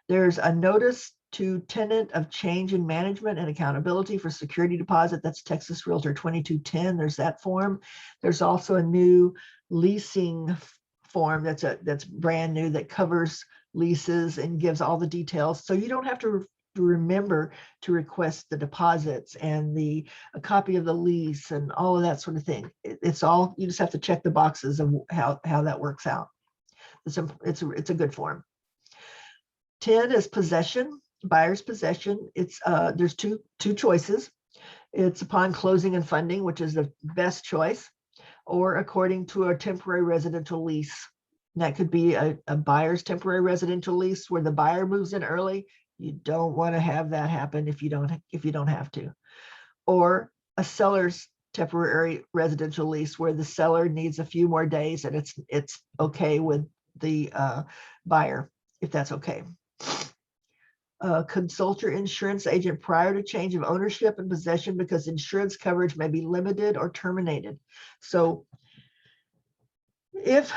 There's a notice to tenant of change in management and accountability for security deposit. That's Texas Realtor 2210. There's that form. There's also a new leasing form that's brand new that covers leases and gives all the details. So you don't have to remember to request the deposits and a copy of the lease and all of that sort of thing. It's all, you just have to check the boxes of how that works out. It's a good form. 10 is possession, buyer's possession. It's there's two choices. It's upon closing and funding, which is the best choice, or according to a temporary residential lease. And that could be a buyer's temporary residential lease where the buyer moves in early. You don't want to have that happen if you don't have to. Or a seller's temporary residential lease where the seller needs a few more days and it's okay with the buyer, if that's okay. Consult your insurance agent prior to change of ownership and possession because insurance coverage may be limited or terminated. So if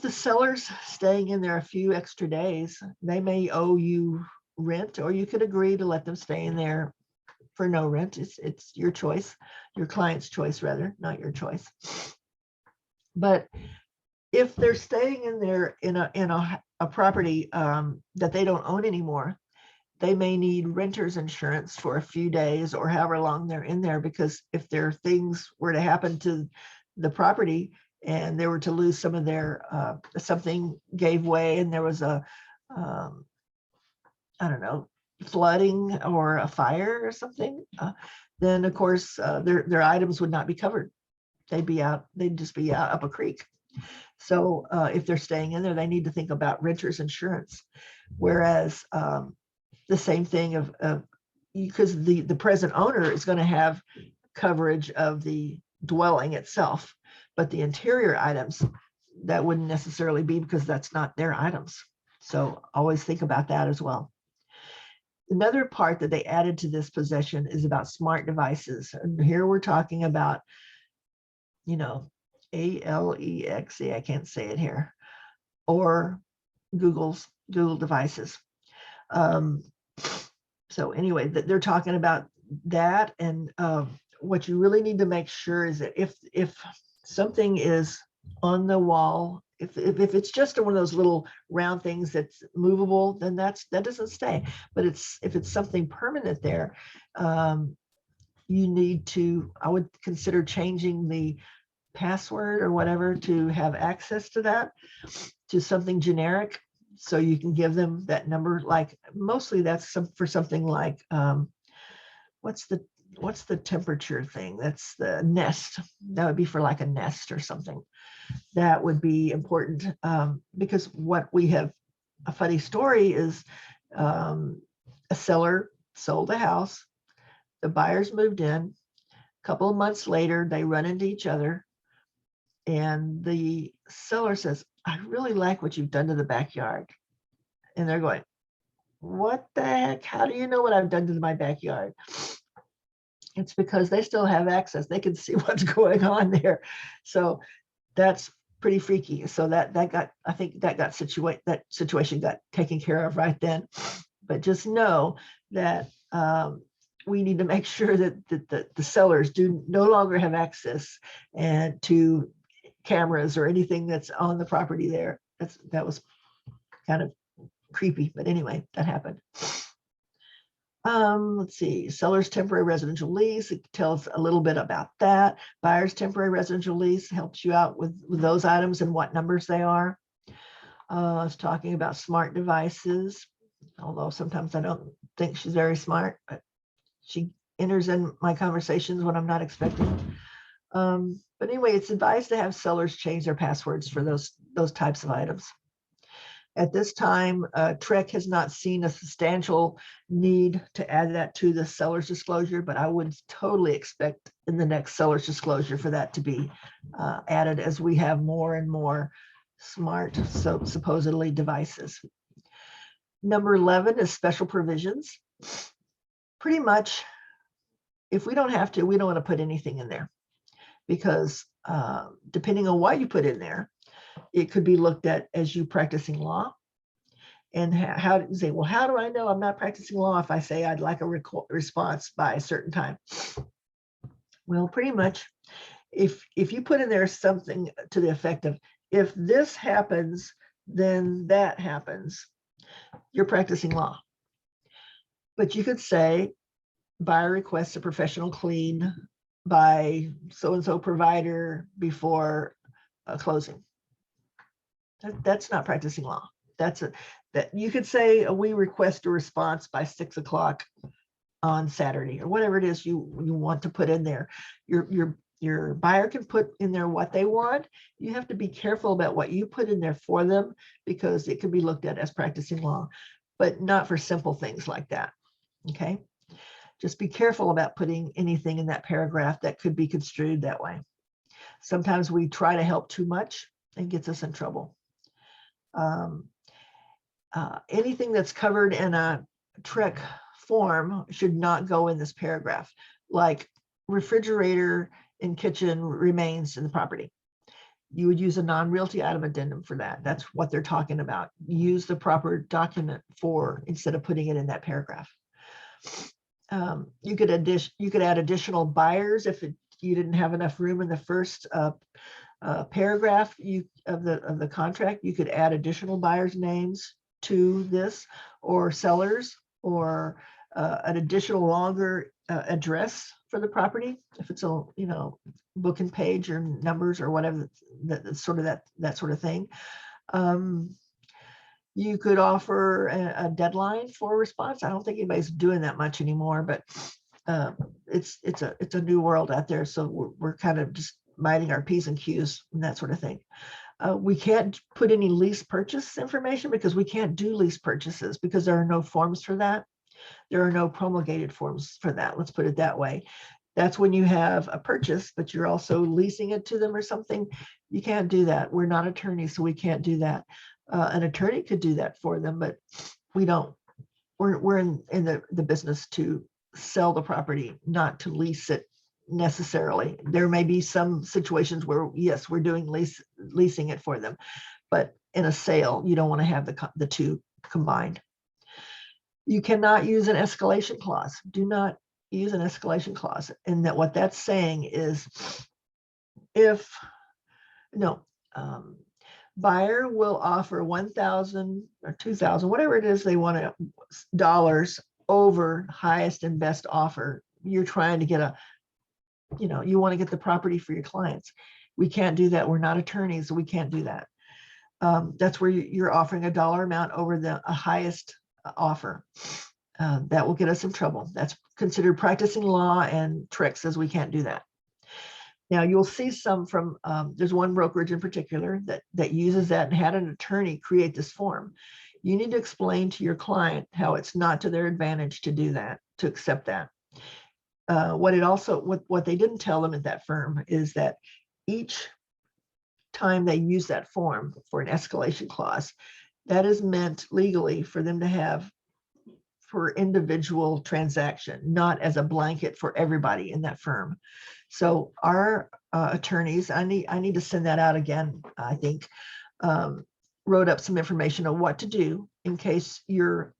the seller's staying in there a few extra days, they may owe you rent, or you could agree to let them stay in there for no rent. It's your choice, your client's choice rather, not your choice. But if they're staying in there in a property that they don't own anymore, they may need renter's insurance for a few days or however long they're in there, because if their things were to happen to the property and they were to lose some of their, something gave way and there was I don't know, flooding or a fire or something, then of course their items would not be covered. They'd just be out up a creek. So if they're staying in there, they need to think about renter's insurance. Whereas the same thing of because the present owner is going to have coverage of the dwelling itself, but the interior items, that wouldn't necessarily be, because that's not their items. So always think about that as well. Another part that they added to this possession is about smart devices. And here we're talking about, ALEXE, I can't say it here, or Google devices. So anyway, they're talking about that. And what you really need to make sure is that if something is on the wall, if it's just one of those little round things that's movable, then that doesn't stay. But if it's something permanent there, you need to, I would consider changing the password or whatever to have access to that, to something generic, so you can give them that number. Like mostly that's for something like what's the what's the temperature thing? That's the nest. That would be for like a nest or something. That would be important, because what we have, a funny story is, a seller sold a house, the buyers moved in, a couple of months later, they run into each other, and the seller says, I really like what you've done to the backyard. And they're going, what the heck? How do you know what I've done to my backyard? It's because they still have access. They can see what's going on there. So that's pretty freaky. So that got, I think that situation got taken care of right then. But just know that we need to make sure that the sellers do no longer have access and to cameras or anything that's on the property there. That was kind of creepy, but anyway, that happened. Let's see, seller's temporary residential lease, it tells a little bit about that. Buyer's temporary residential lease helps you out with those items and what numbers they are. It's talking about smart devices, although sometimes I don't think she's very smart, but she enters in my conversations when I'm not expecting. But anyway, it's advised to have sellers change their passwords for those types of items. At this time, TREC has not seen a substantial need to add that to the seller's disclosure, but I would totally expect in the next seller's disclosure for that to be added as we have more and more smart, so supposedly devices. Number 11 is special provisions. Pretty much, if we don't have to, we don't want to put anything in there, because depending on what you put in there, it could be looked at as you practicing law. And how to say, well, how do I know I'm not practicing law if I say I'd like a response by a certain time? Well, pretty much, if you put in there something to the effect of, if this happens, then that happens, you're practicing law. But you could say, buyer requests a professional clean by so-and-so provider before closing. That's not practicing law. That you could say, we request a response by 6 o'clock on Saturday, or whatever it is you want to put in there. Your buyer can put in there what they want. You have to be careful about what you put in there for them, because it could be looked at as practicing law, but not for simple things like that. Okay. Just be careful about putting anything in that paragraph that could be construed that way. Sometimes we try to help too much and gets us in trouble. Anything that's covered in a TREC form should not go in this paragraph, like refrigerator and kitchen remains in the property. You would use a non-realty item addendum for that. That's what they're talking about. Use the proper document for, instead of putting it in that paragraph. You could add additional buyers if you didn't have enough room in the first paragraph of the contract. You could add additional buyers' names to this, or sellers, or an additional longer address for the property, if it's a book and page or numbers or whatever, that sort of thing. You could offer a deadline for a response. I don't think anybody's doing that much anymore, but it's a new world out there, so we're kind of just minding our P's and Q's and that sort of thing. We can't put any lease purchase information, because we can't do lease purchases, because there are no forms for that. There are no promulgated forms for that. Let's put it that way. That's when you have a purchase, but you're also leasing it to them or something. You can't do that. We're not attorneys, so we can't do that. An attorney could do that for them, but we don't. We're in the business to sell the property, not to lease it necessarily. There may be some situations where, yes, we're doing leasing it for them, but in a sale, you don't want to have the two combined. You cannot use an escalation clause. Do not use an escalation clause. And that what that's saying is, buyer will offer $1,000 or $2,000, whatever it is they want dollars over highest and best offer. You're trying to get you want to get the property for your clients. We can't do that. We're not attorneys, so we can't do that. That's where you're offering a dollar amount over a highest offer. That will get us in trouble. That's considered practicing law and Trick says we can't do that. Now you'll see some from, there's one brokerage in particular that uses that and had an attorney create this form. You need to explain to your client how it's not to their advantage to do that, to accept that. What they didn't tell them at that firm is that each time they use that form for an escalation clause, that is meant legally for them to have for individual transaction, not as a blanket for everybody in that firm. So our attorneys, I need to send that out again, I think, wrote up some information on what to do in case you're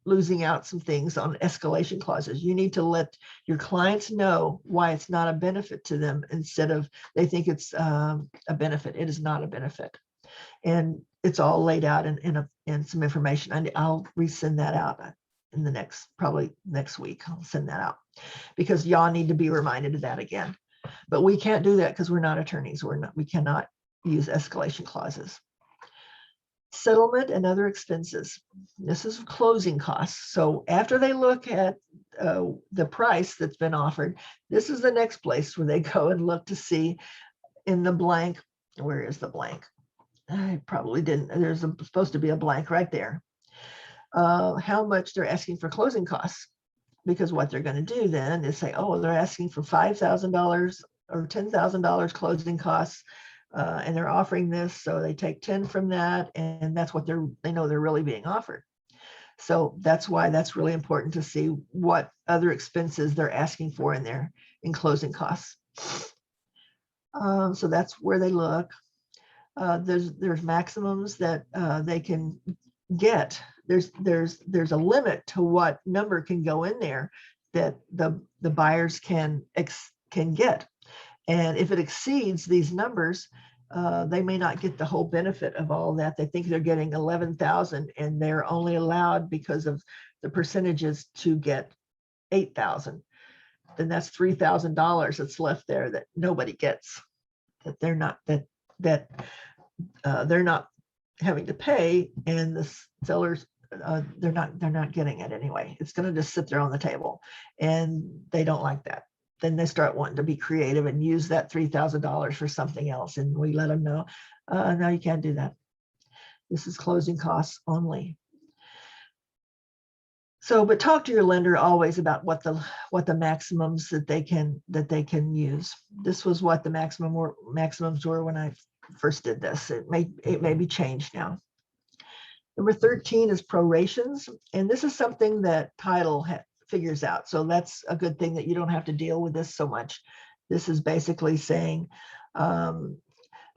losing out some things on escalation clauses. You need to let your clients know why it's not a benefit to them instead of they think it's a benefit. It is not a benefit. And it's all laid out in some information. I'll resend that out in the probably next week. I'll send that out because y'all need to be reminded of that again. But we can't do that because we're not attorneys. We cannot use escalation clauses. Settlement and other expenses. This is closing costs. So after they look at the price that's been offered, this is the next place where they go and look to see in the blank. Where is the blank? I probably didn't. There's supposed to be a blank right there. How much they're asking for closing costs, because what they're going to do then is say, oh, they're asking for $5,000 or $10,000 closing costs, and they're offering this, so they take 10 from that, and that's what they know they're really being offered. So that's why that's really important to see what other expenses they're asking for in closing costs. So that's where they look. There's maximums that they can get. There's a limit to what number can go in there that the buyers can get, and if it exceeds these numbers, they may not get the whole benefit of all that. They think they're getting 11,000 and they're only allowed because of the percentages to get 8,000. Then that's $3,000 that's left there that nobody gets, that they're not they're not having to pay, and the sellers they're not getting it anyway. It's going to just sit there on the table, and they don't like that. Then they start wanting to be creative and use that $3,000 for something else, and we let them know, no, you can't do that. This is closing costs only. So, but talk to your lender always about what the maximums that they can use. This was what the maximums were when I first did this. It may be changed now. Number 13 is prorations, and this is something that title figures out. So that's a good thing that you don't have to deal with this so much. This is basically saying the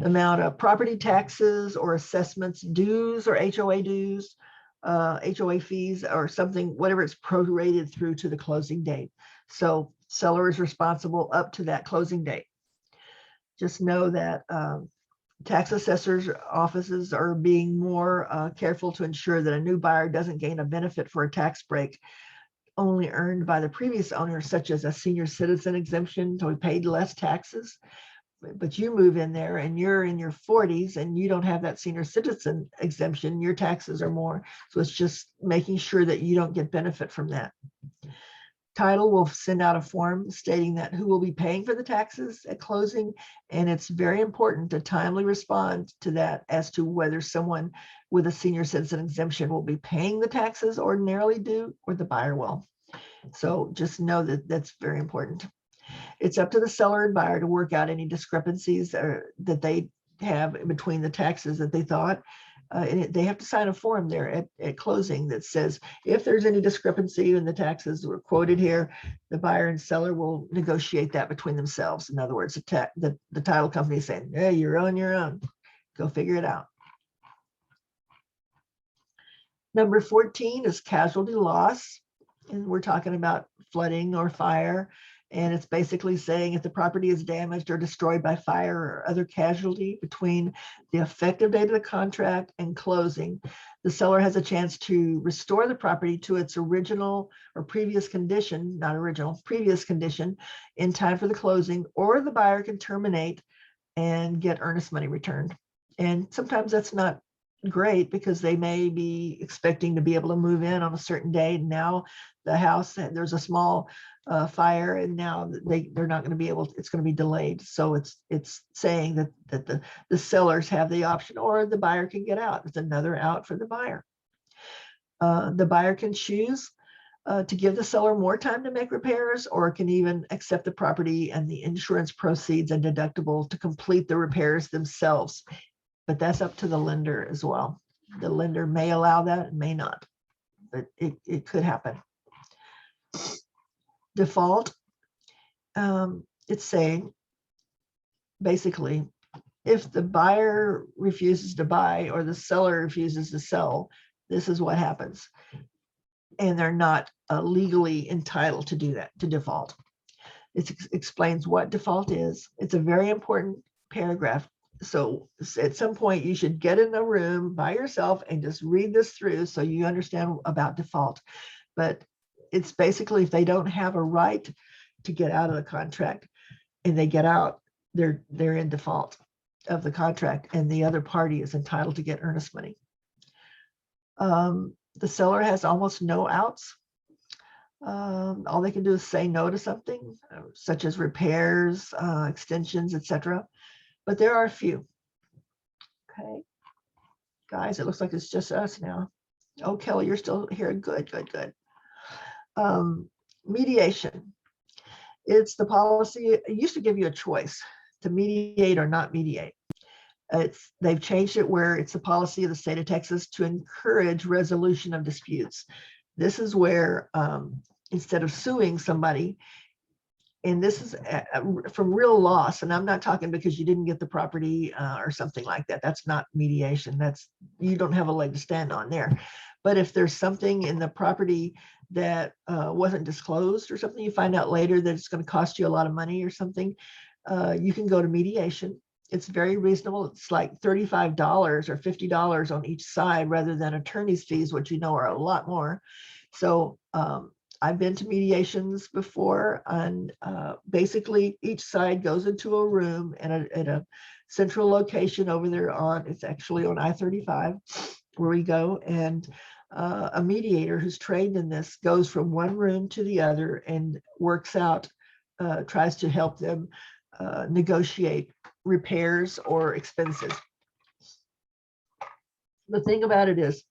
amount of property taxes or assessments, dues or HOA dues, HOA fees or something, whatever it's prorated through to the closing date. So seller is responsible up to that closing date. Just know that tax assessors' offices are being more careful to ensure that a new buyer doesn't gain a benefit for a tax break only earned by the previous owner, such as a senior citizen exemption, so we paid less taxes. But you move in there and you're in your 40s and you don't have that senior citizen exemption, your taxes are more. So it's just making sure that you don't get benefit from that. Title will send out a form stating that who will be paying for the taxes at closing, and it's very important to timely respond to that as to whether someone with a senior citizen exemption will be paying the taxes ordinarily due or the buyer will. So just know that that's very important. It's up to the seller and buyer to work out any discrepancies that they have between the taxes that they thought. And they have to sign a form there at closing that says if there's any discrepancy in the taxes were quoted here, the buyer and seller will negotiate that between themselves. In other words, the title company is saying, hey, you're on your own. Go figure it out. Number 14 is casualty loss. And we're talking about flooding or fire. And it's basically saying if the property is damaged or destroyed by fire or other casualty between the effective date of the contract and closing, the seller has a chance to restore the property to its original or previous condition, not original, previous condition in time for the closing, or the buyer can terminate and get earnest money returned. And sometimes that's not great because they may be expecting to be able to move in on a certain day. Now the house, there's a small fire, and now they're not going to be able to, it's going to be delayed. So it's saying that the sellers have the option, or the buyer can get out. It's another out for the buyer. The buyer can choose to give the seller more time to make repairs, or can even accept the property and the insurance proceeds and deductible to complete the repairs themselves. But that's up to the lender as well. The lender may allow that, may not, but it could happen. Default, it's saying basically, if the buyer refuses to buy or the seller refuses to sell, this is what happens. And they're not legally entitled to do that, to default. It explains what default is. It's a very important paragraph. So at some point you should get in a room by yourself and just read this through so you understand about default. But it's basically, if they don't have a right to get out of the contract and they get out, they're in default of the contract, and the other party is entitled to get earnest money. The seller has almost no outs. All they can do is say no to something, such as repairs, extensions, etc. But there are a few. Okay, guys, it looks like it's just us now. Oh, Kelly, you're still here. Good, good, good. Mediation. It's the policy. It used to give you a choice to mediate or not mediate. They've changed it where it's the policy of the state of Texas to encourage resolution of disputes. This is where instead of suing somebody, and this is from real loss, and I'm not talking because you didn't get the property or something like that. That's not mediation. That's, you don't have a leg to stand on there. But if there's something in the property that wasn't disclosed or something, you find out later that it's going to cost you a lot of money or something, you can go to mediation. It's very reasonable. It's like $35 or $50 on each side rather than attorney's fees, which you know are a lot more. So I've been to mediations before, and basically each side goes into a room at a central location over there on, it's actually on I-35 where we go, and a mediator who's trained in this goes from one room to the other and works out, tries to help them negotiate repairs or expenses. The thing about it is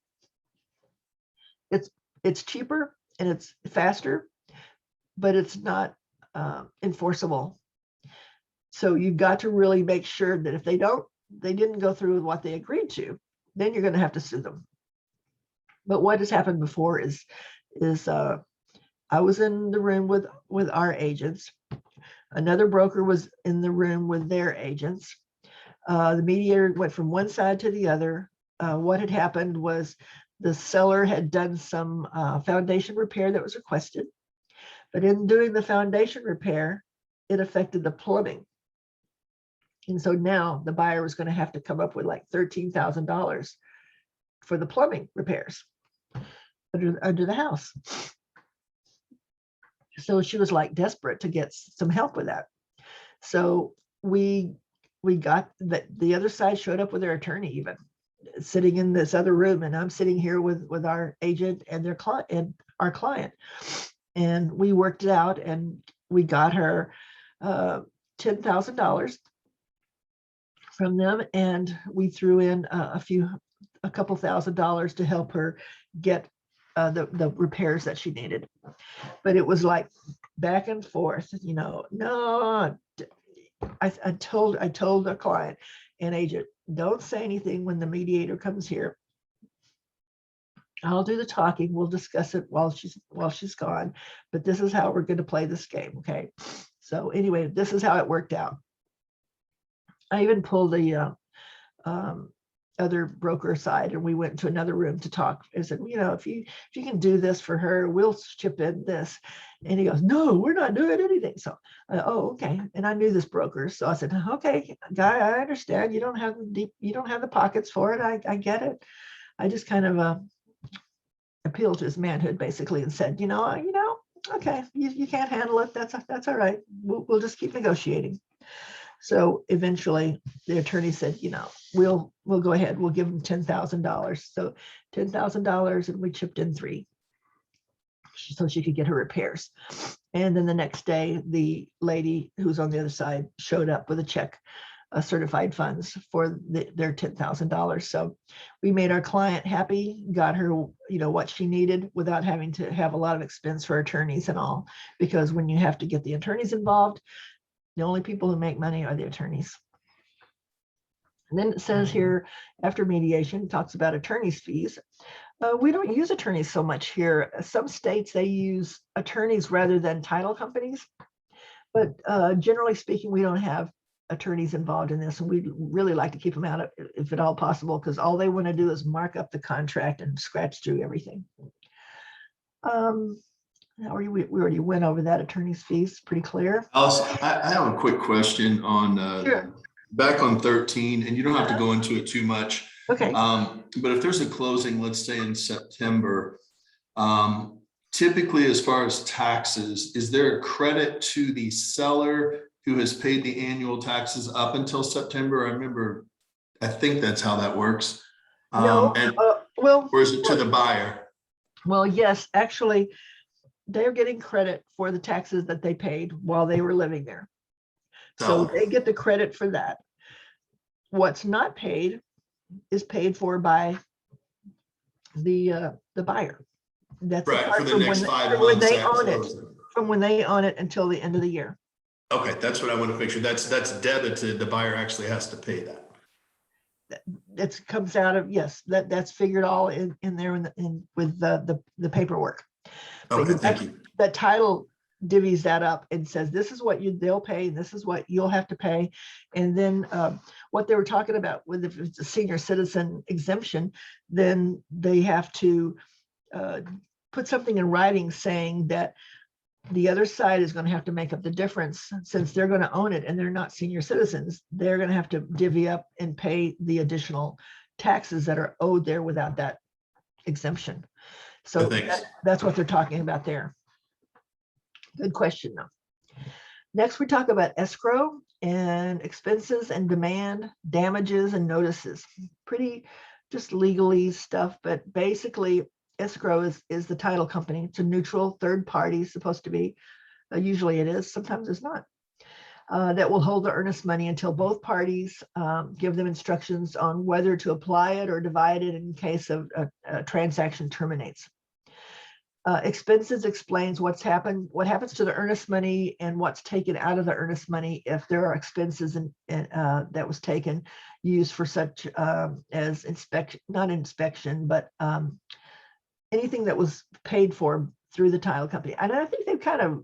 it's cheaper and it's faster, but it's not enforceable. So you've got to really make sure that if they didn't go through with what they agreed to, then you're going to have to sue them. But what has happened before is I was in the room with our agents. Another broker was in the room with their agents. The mediator went from one side to the other. What had happened was the seller had done some foundation repair that was requested, but in doing the foundation repair, it affected the plumbing. And so now the buyer was going to have to come up with like $13,000 for the plumbing repairs under the house. So she was like desperate to get some help with that. So we got that, the other side showed up with their attorney, even sitting in this other room, and I'm sitting here with our agent and their client and our client, and we worked it out, and we got her $10,000 from them, and we threw in a couple $1,000 to help her get the repairs that she needed. But it was like back and forth, you know. No, I told the client and agent, don't say anything when the mediator comes here. I'll do the talking. We'll discuss it while she's gone. But this is how we're going to play this game, okay? So anyway, this is how it worked out. I even pulled the other broker aside, and we went to another room to talk. I said, you know, if you can do this for her, we'll chip in this. And he goes, no, we're not doing anything. So, oh, okay. And I knew this broker, so I said, okay, guy, I understand. You don't have the pockets for it. I get it. I just kind of appealed to his manhood, basically, and said, you know, okay, you can't handle it. That's all right. We'll just keep negotiating. So eventually the attorney said, you know, we'll go ahead, we'll give them $10,000. So $10,000, and we chipped in 3 so she could get her repairs. And then the next day, the lady who's on the other side showed up with a check, certified funds for their $10,000. So we made our client happy, got her, you know, what she needed without having to have a lot of expense for attorneys and all, because when you have to get the attorneys involved, the only people who make money are the attorneys. And then it says here, after mediation, it talks about attorney's fees. We don't use attorneys so much here. Some states, they use attorneys rather than title companies. But generally speaking, we don't have attorneys involved in this. And we'd really like to keep them out of, if at all possible, because all they want to do is mark up the contract and scratch through everything. We already went over that. Attorney's fees, pretty clear. Alice, I have a quick question on Sure. back on 13, and you don't have to go into it too much. Okay. But if there's a closing, let's say in September, typically as far as taxes, is there a credit to the seller who has paid the annual taxes up until September? I think that's how that works. No, well, or is it to the buyer? Well, yes, actually, they're getting credit for the taxes that they paid while they were living there. So they get the credit for that. What's not paid is paid for by the buyer. That's right, for the next 5 months when they own it, closing. from when they own it until the end of the year. Okay, that's what I want to make sure. That's debited. The buyer actually has to pay that. That comes out of, yes, that's figured all in there with the paperwork. Okay, thank you. That title divvies that up and says, this is what they'll pay, and this is what you'll have to pay. And then what they were talking about with, if it's a senior citizen exemption, then they have to put something in writing saying that the other side is going to have to make up the difference, since they're going to own it and they're not senior citizens. They're going to have to divvy up and pay the additional taxes that are owed there without that exemption. So that's what they're talking about there. Good question, though. Next, we talk about escrow and expenses and demand, damages and notices. Pretty just legalese stuff, but basically escrow is the title company. It's a neutral third party, supposed to be. Usually it is, sometimes it's not. That will hold the earnest money until both parties give them instructions on whether to apply it or divide it in case of a transaction terminates. Expenses explains what happens to the earnest money and what's taken out of the earnest money if there are expenses that was taken used for such as not inspection, but anything that was paid for through the title company. And I think they've kind of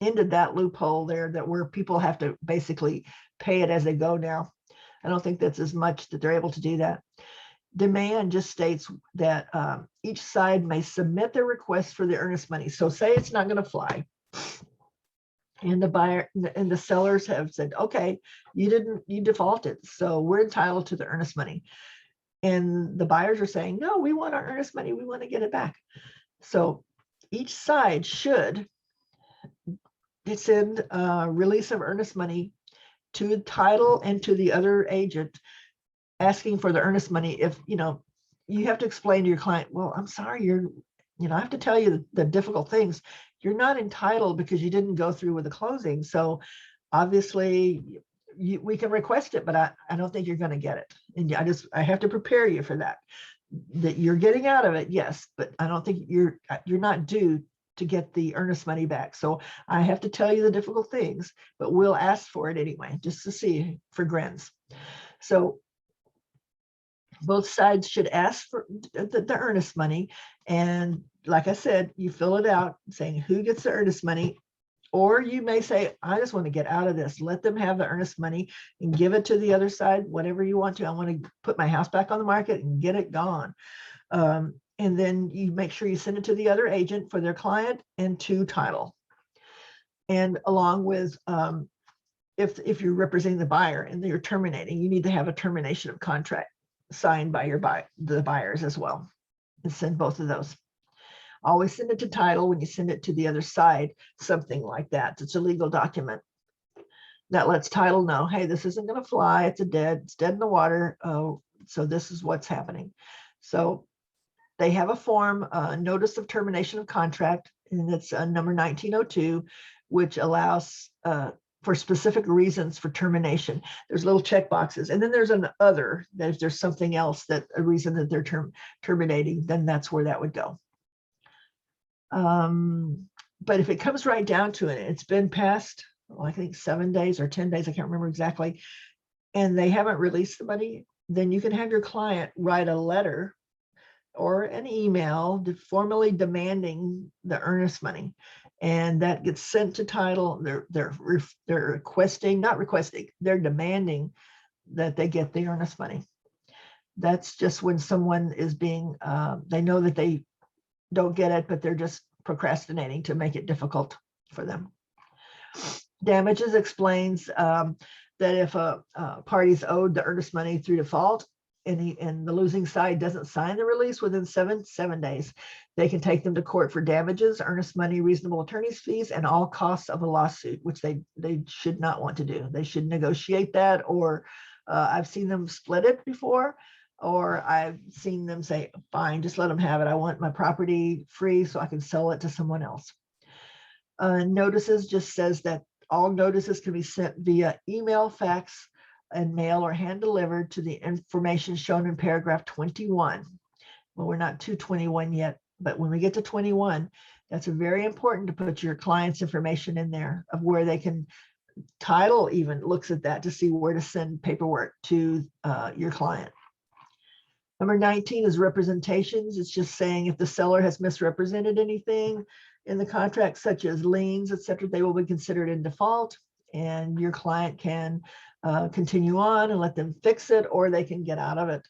ended that loophole there, that where people have to basically pay it as they go now. I don't think that's as much that they're able to do that. Demand just states that each side may submit their request for the earnest money. So say it's not going to fly, and the buyer and the sellers have said, okay, you defaulted, so we're entitled to the earnest money. And the buyers are saying, no, we want our earnest money, we want to get it back. So each side should send a release of earnest money to the title and to the other agent, asking for the earnest money. If you have to explain to your client, well, I'm sorry, I have to tell you the difficult things. You're not entitled because you didn't go through with the closing. So obviously we can request it, but I don't think you're going to get it. And I have to prepare you for that you're getting out of it. Yes, but I don't think you're not due to get the earnest money back. So I have to tell you the difficult things, but we'll ask for it anyway, just to see, for grins. So both sides should ask for the earnest money. And like I said, you fill it out saying who gets the earnest money, or you may say, I just want to get out of this. Let them have the earnest money and give it to the other side, whatever you want to. I want to put my house back on the market and get it gone. And then you make sure you send it to the other agent for their client and to title. And along with, if you're representing the buyer and you're terminating, you need to have a termination of contract signed by the buyers as well, and send both of those. Always send it to title when you send it to the other side, something like that. It's a legal document. That lets title know, hey, this isn't going to fly. It's dead in the water. So this is what's happening. So they have a form, notice of termination of contract, and it's number 1902, which allows for specific reasons for termination. There's little check boxes, and then there's an other. There's something else, that a reason that they're terminating, then that's where that would go. But if it comes right down to it, it's been past, well, I think 7 days or 10 days, I can't remember exactly, and they haven't released the money, then you can have your client write a letter or an email formally demanding the earnest money, and that gets sent to title. They're requesting, not requesting, they're demanding that they get the earnest money. That's just when someone is being, they know that they don't get it, but they're just procrastinating to make it difficult for them. Damages explains that if a party's owed the earnest money through default, and the losing side doesn't sign the release within seven days, they can take them to court for damages, earnest money, reasonable attorney's fees, and all costs of a lawsuit, which they should not want to do. They should negotiate that, or I've seen them split it before, or I've seen them say, fine, just let them have it. I want my property free so I can sell it to someone else. Notices just says that all notices can be sent via email, fax, and mail, or hand delivered to the information shown in paragraph 21. Well, we're not to 21 yet, but when we get to 21, that's very important to put your client's information in there of where they can, title even looks at that to see where to send paperwork to your client. Number 19 is representations. It's just saying if the seller has misrepresented anything in the contract, such as liens, etc., they will be considered in default, and your client can continue on and let them fix it, or they can get out of it.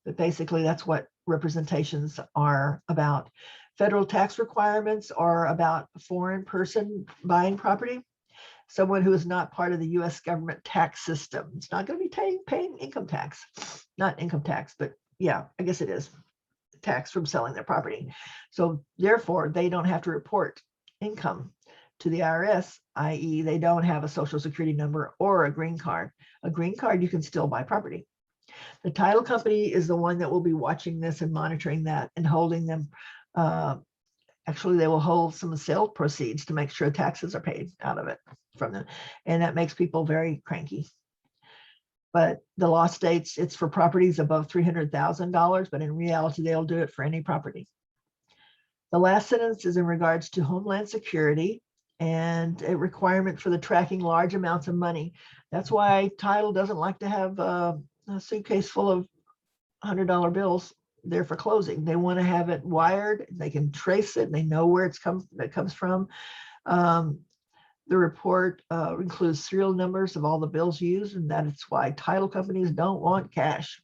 But basically, that's what representations are about. Federal tax requirements are about a foreign person buying property, someone who is not part of the U.S. government tax system. It's not going to be paying income tax, not income tax, but yeah, I guess it is tax from selling their property. So therefore, they don't have to report income to the IRS, i.e. they don't have a social security number or a green card. A green card, you can still buy property. The title company is the one that will be watching this and monitoring that and holding them. Actually, they will hold some sale proceeds to make sure taxes are paid out of it from them. And that makes people very cranky. But the law states it's for properties above $300,000, but in reality, they'll do it for any property. The last sentence is in regards to Homeland Security and a requirement for the tracking large amounts of money. That's why title doesn't like to have a suitcase full of $100 bills there for closing. They want to have it wired. They can trace it. And they know where it comes from. The report includes serial numbers of all the bills used, and that's why title companies don't want cash.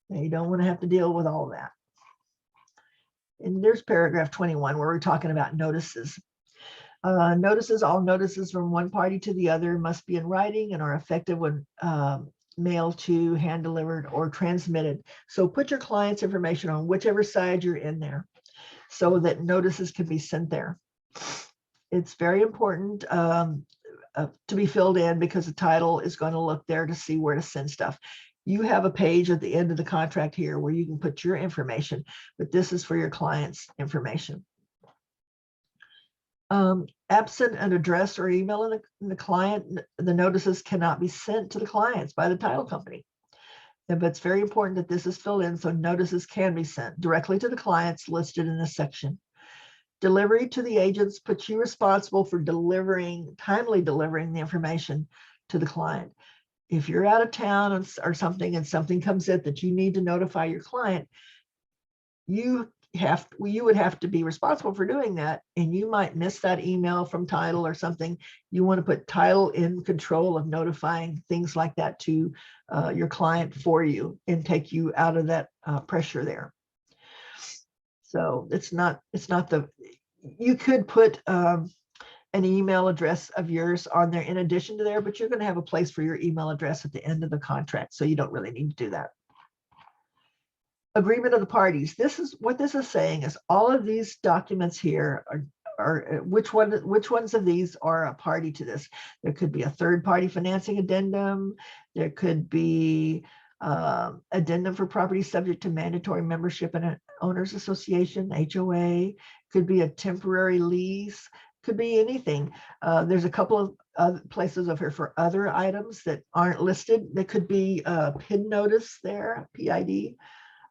They don't want to have to deal with all of that. And there's paragraph 21 where we're talking about notices. Notices, all notices from one party to the other must be in writing and are effective when mailed to, hand delivered, or transmitted. So put your client's information on whichever side you're in there so that notices can be sent there. It's very important to be filled in because the title is going to look there to see where to send stuff. You have a page at the end of the contract here where you can put your information, but this is for your client's information. Absent an address or email in the client, the notices cannot be sent to the clients by the title company. But it's very important that this is filled in so notices can be sent directly to the clients listed in this section. Delivery to the agents puts you responsible for timely delivering the information to the client. If you're out of town or something and something comes in that you need to notify your client, you would have to be responsible for doing that, and you might miss that email from title or something. You want to put title in control of notifying things like that to your client for you and take you out of that pressure there. So you could put an email address of yours on there in addition to there, but you're going to have a place for your email address at the end of the contract. So you don't really need to do that. Agreement of the parties. This is what this is saying is all of these documents here which ones of these are a party to this? There could be a third-party financing addendum. There could be addendum for property subject to mandatory membership in an owners association, HOA. Could be a temporary lease. Could be anything. There's a couple of other places over here for other items that aren't listed. There could be a PID notice there, PID.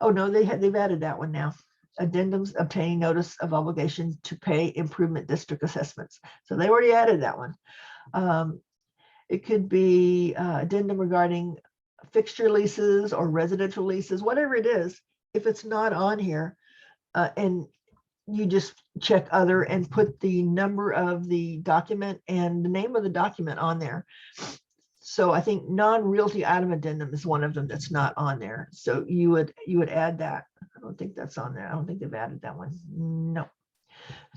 Oh no, they've added that one now. Addendums obtaining notice of obligation to pay improvement district assessments. So they already added that one. It could be addendum regarding fixture leases or residential leases, whatever it is. If it's not on here, and you just check other and put the number of the document and the name of the document on there. So I think non-realty item addendum is one of them that's not on there. So you would add that. I don't think that's on there. I don't think they've added that one. No.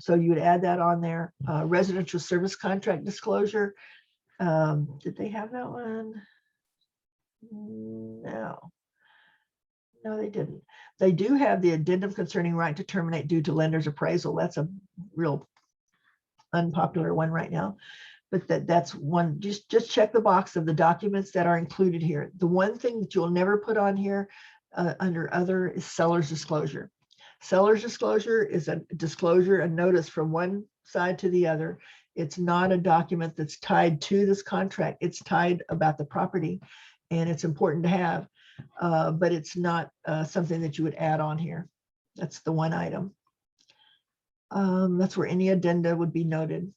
So you would add that on there. Residential service contract disclosure. Did they have that one? No. No, they didn't. They do have the addendum concerning right to terminate due to lender's appraisal. That's a real unpopular one right now. But that's one, just check the box of the documents that are included here. The one thing that you'll never put on here under other is seller's disclosure. Seller's disclosure is a disclosure, a notice from one side to the other. It's not a document that's tied to this contract. It's tied about the property, and it's important to have, but it's not something that you would add on here. That's the one item. That's where any addenda would be noted.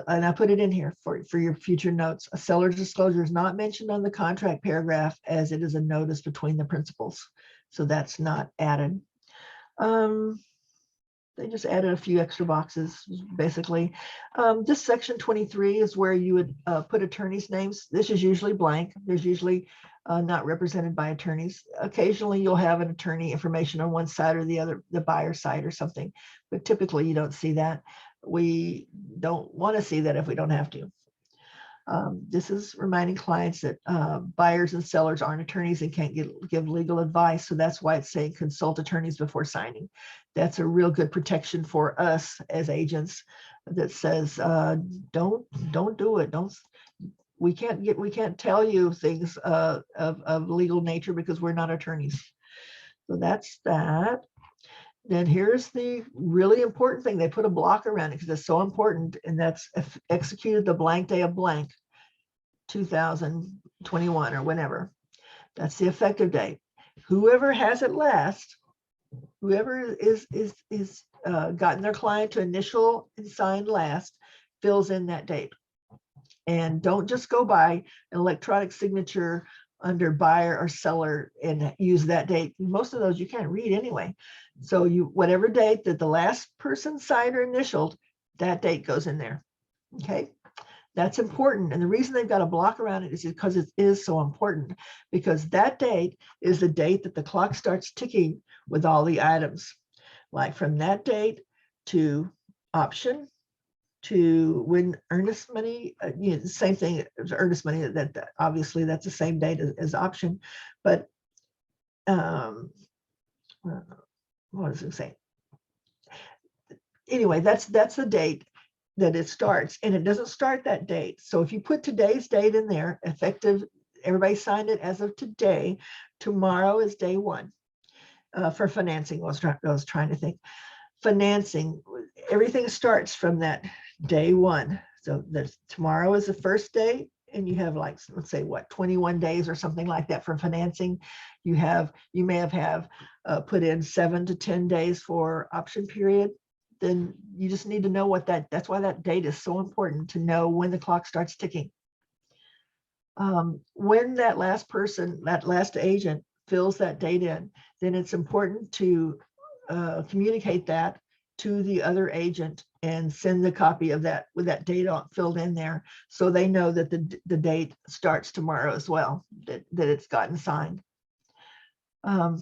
And I put it in here for your future notes. A seller's disclosure is not mentioned on the contract paragraph as it is a notice between the principals. So that's not added. They just added a few extra boxes, basically. This section 23 is where you would put attorneys' names. This is usually blank. There's usually not represented by attorneys. Occasionally you'll have an attorney information on one side or the other, the buyer side or something, but typically you don't see that. We don't want to see that if we don't have to. This is reminding clients that buyers and sellers aren't attorneys and can't give legal advice. So that's why it's saying consult attorneys before signing. That's a real good protection for us as agents that says, don't do it. We can't tell you things of legal nature because we're not attorneys. So that's that. Then here's the really important thing. They put a block around it because it's so important, and that's executed the blank day of blank 2021 or whenever. That's the effective date. Whoever has it last, whoever is gotten their client to initial and sign last, fills in that date. And don't just go by an electronic signature under buyer or seller and use that date. Most of those you can't read anyway. So whatever date that the last person signed or initialed, that date goes in there. Okay, that's important. And the reason they've got a block around it is because it is so important, because that date is the date that the clock starts ticking with all the items. Like from that date to option, to when earnest money, the same thing as earnest money, that obviously that's the same date as option, but what does it say? Anyway, that's the date that it starts, and it doesn't start that date. So if you put today's date in there, effective, everybody signed it as of today, tomorrow is day one. For financing, I was trying to think. Financing, everything starts from that day one. So tomorrow is the first day, and you have like, let's say 21 days or something like that for financing. You may have put in 7 to 10 days for option period. Then you just need to know that's why that date is so important, to know when the clock starts ticking. When that last person, that last agent fills that date in, then it's important to communicate that to the other agent and send the copy of that with that date filled in there, so they know that the date starts tomorrow as well, that it's gotten signed.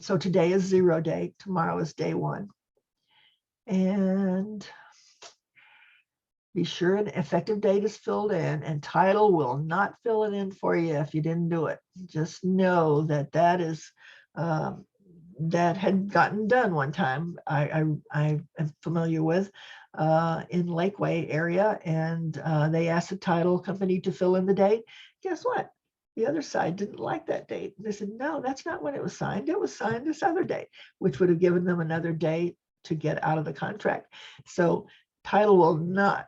So today is 0 day, tomorrow is day 1. And be sure an effective date is filled in, and title will not fill it in for you if you didn't do it. Just know that is that had gotten done one time. I am familiar with in Lakeway area, and they asked the title company to fill in the date. Guess what? The other side didn't like that date. They said, no, that's not when it was signed. It was signed this other date, which would have given them another day to get out of the contract. So title will not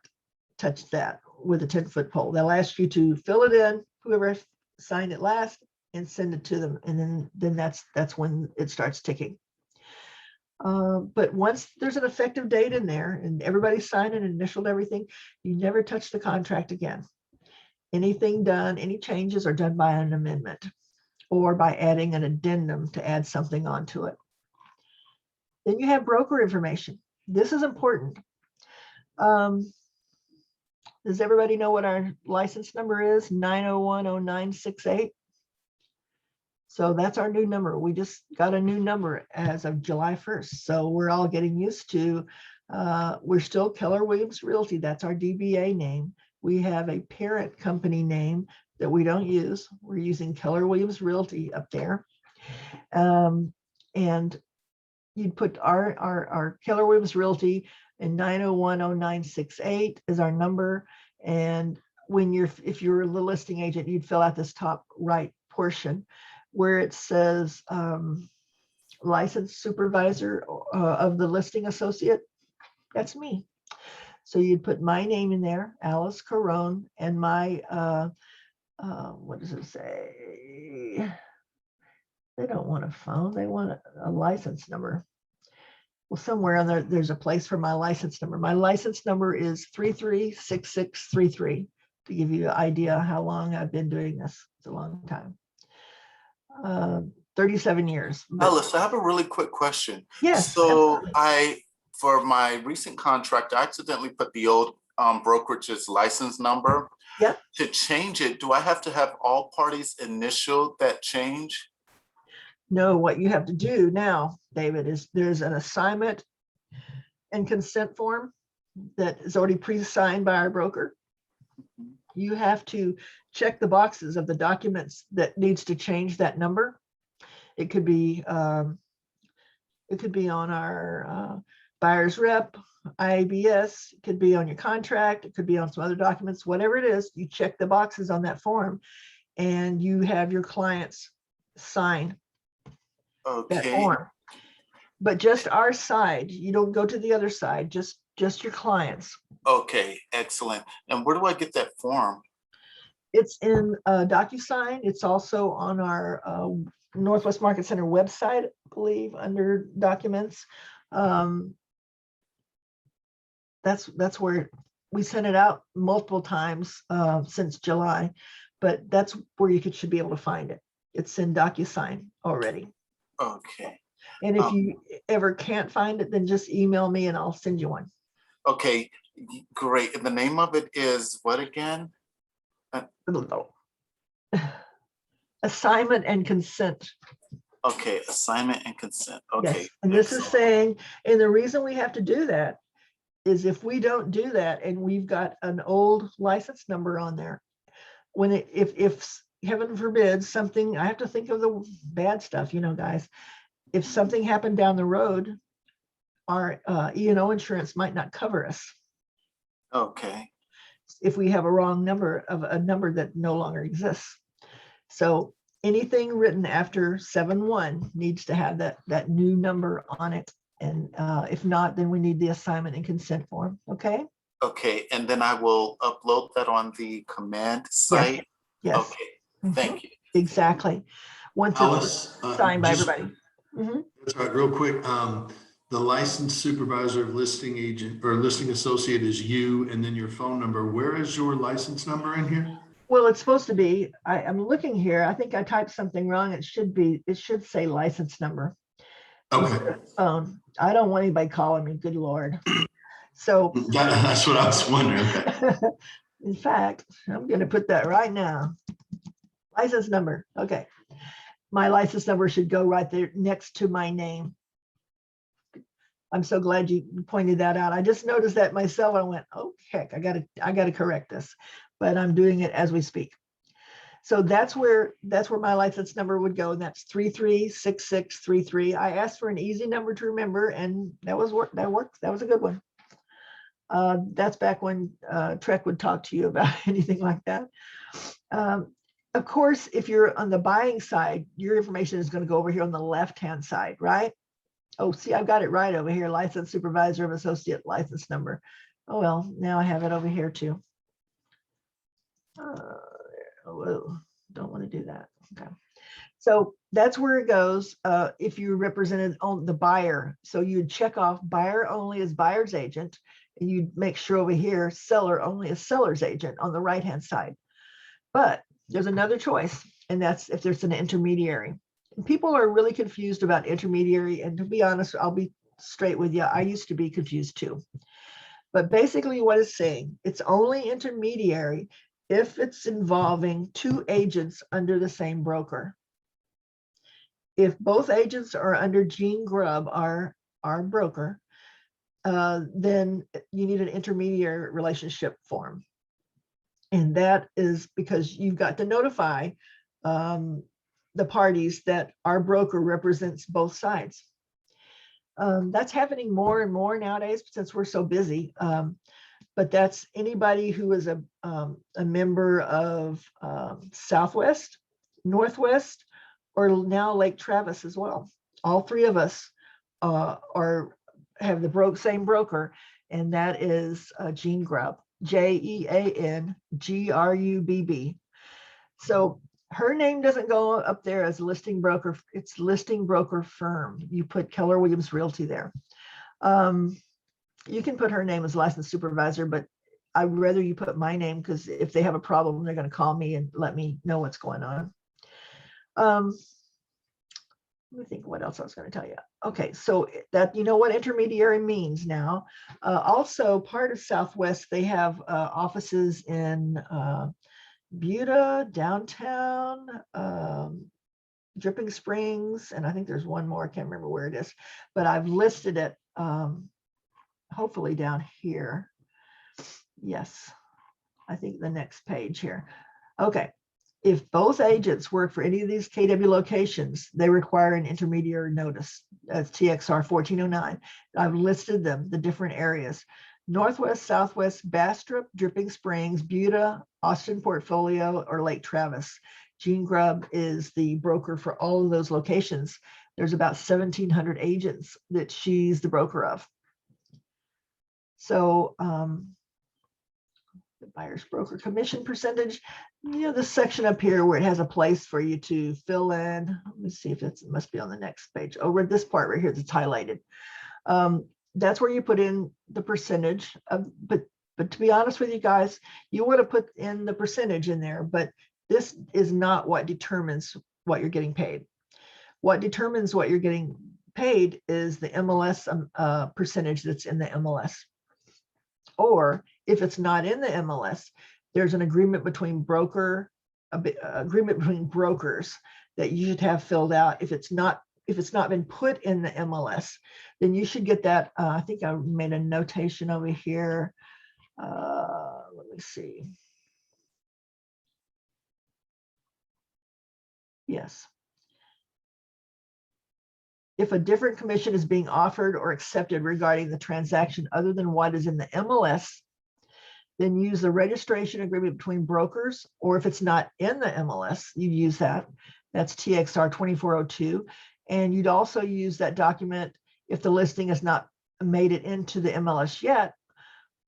touch that with a 10-foot pole. They'll ask you to fill it in, whoever signed it last, and send it to them. And then that's when it starts ticking. But once there's an effective date in there and everybody signed and initialed everything, you never touch the contract again. Anything done, any changes are done by an amendment or by adding an addendum to add something onto it. Then you have broker information. This is important. Does everybody know what our license number is? 9010968. So that's our new number. We just got a new number as of July 1st. So we're all getting used to, we're still Keller Williams Realty. That's our DBA name. We have a parent company name that we don't use. We're using Keller Williams Realty up there. And you'd put our Keller Williams Realty and 9010968 is our number. And when if you're the listing agent, you'd fill out this top right portion where it says licensed supervisor of the listing associate. That's me. So you'd put my name in there, Alice Carone, and my, what does it say? They don't want a phone, they want a license number. Well, somewhere on there, there's a place for my license number. My license number is 336633, to give you an idea how long I've been doing this. It's a long time. 37 years. Alice, I have a really quick question. Yes. So absolutely. for my recent contract, I accidentally put the old brokerage's license number. Yep. To change it, do I have to have all parties initial that change? No, what you have to do now, David, is there's an assignment and consent form that is already pre-signed by our broker. You have to check the boxes of the documents that needs to change that number. It could be on our buyer's rep, IABS, it could be on your contract, it could be on some other documents, whatever it is, you check the boxes on that form and you have your clients sign that Okay. form. But just our side, you don't go to the other side, just your clients. Okay, excellent. And where do I get that form? It's in DocuSign. It's also on our Northwest Market Center website, I believe, under documents. That's where we sent it out multiple times since July, but that's where you should be able to find it. It's in DocuSign already. Okay. And if you ever can't find it, then just email me and I'll send you one. Okay, great. And the name of it is what again? Assignment and consent. Okay, assignment and consent. Okay. Yes. And this is excellent. saying, and the reason we have to do that is if we don't do that and we've got an old license number on there, when if heaven forbid something, I have to think of the bad stuff, you know, guys, if something happened down the road, our E&O insurance might not cover us. Okay. If we have a wrong number of a number that no longer exists. So anything written after 7/1 needs to have that new number on it. And if not, then we need the assignment and consent form. Okay. Okay, and then I will upload that on the command site. Yes. Okay, thank you. Exactly. Once Alice, it's signed by just- everybody. Mhm. That's right, real quick. The licensed supervisor of listing agent or listing associate is you, and then your phone number. Where is your license number in here? Well, it's supposed to be, I'm looking here. I think I typed something wrong. It should say license number. Okay. Phone. I don't want anybody calling me, good Lord. So That's what I was wondering. in fact, I'm going to put that right now. License number. Okay. My license number should go right there next to my name. I'm so glad you pointed that out. I just noticed that myself. I went, oh heck, I gotta correct this, but I'm doing it as we speak. So that's where my license number would go, and that's 336633. I asked for an easy number to remember, and that worked. That was a good one. That's back when Trek would talk to you about anything like that. Of course, if you're on the buying side, your information is going to go over here on the left-hand side, right? Oh, see, I've got it right over here, license supervisor of associate license number. Oh, well, now I have it over here too. Whoa, don't want to do that. Okay. So that's where it goes if you represented on the buyer. So you'd check off buyer only as buyer's agent, and you'd make sure over here seller only as seller's agent on the right-hand side. But there's another choice, and that's if there's an intermediary. And people are really confused about intermediary, and to be honest, I'll be straight with you, I used to be confused too. But basically what it's saying, it's only intermediary if it's involving two agents under the same broker. If both agents are under Gene Grubb, our broker, then you need an intermediary relationship form. And that is because you've got to notify the parties that our broker represents both sides. That's happening more and more nowadays since we're so busy. But that's anybody who is a member of Southwest, Northwest, or now Lake Travis as well. All three of us have the same broker, and that is Gene Grubb, JEANGRUBB. So her name doesn't go up there as listing broker, it's listing broker firm. You put Keller Williams Realty there. You can put her name as licensed supervisor, but I'd rather you put my name, because if they have a problem, they're going to call me and let me know what's going on. Let me think what else I was going to tell you. Okay, so that you know what intermediary means now. Also, part of Southwest, they have offices in Buda, downtown, Dripping Springs, and I think there's one more. I can't remember where it is, but I've listed it hopefully down here. Yes, I think the next page here. Okay. If both agents work for any of these KW locations, they require an intermediary notice as TXR 1409. I've listed them, the different areas: Northwest, Southwest, Bastrop, Dripping Springs, Buda, Austin Portfolio, or Lake Travis. Gene Grubb is the broker for all of those locations. There's about 1,700 agents that she's the broker of. So the buyer's broker commission percentage, you know, this section up here where it has a place for you to fill in. Let me see if it must be on the next page. Over this part right here that's highlighted. That's where you put in the percentage of, but to be honest with you guys, you want to put in the percentage in there, but this is not what determines what you're getting paid. What determines what you're getting paid is the MLS percentage that's in the MLS. Or if it's not in the MLS, there's an agreement between brokers that you should have filled out. If it's not been put in the MLS, then you should get that. I think I made a notation over here. Let me see. Yes. If a different commission is being offered or accepted regarding the transaction other than what is in the MLS, then use the registration agreement between brokers, or if it's not in the MLS, you use that. That's TXR 2402. And you'd also use that document if the listing has not made it into the MLS yet,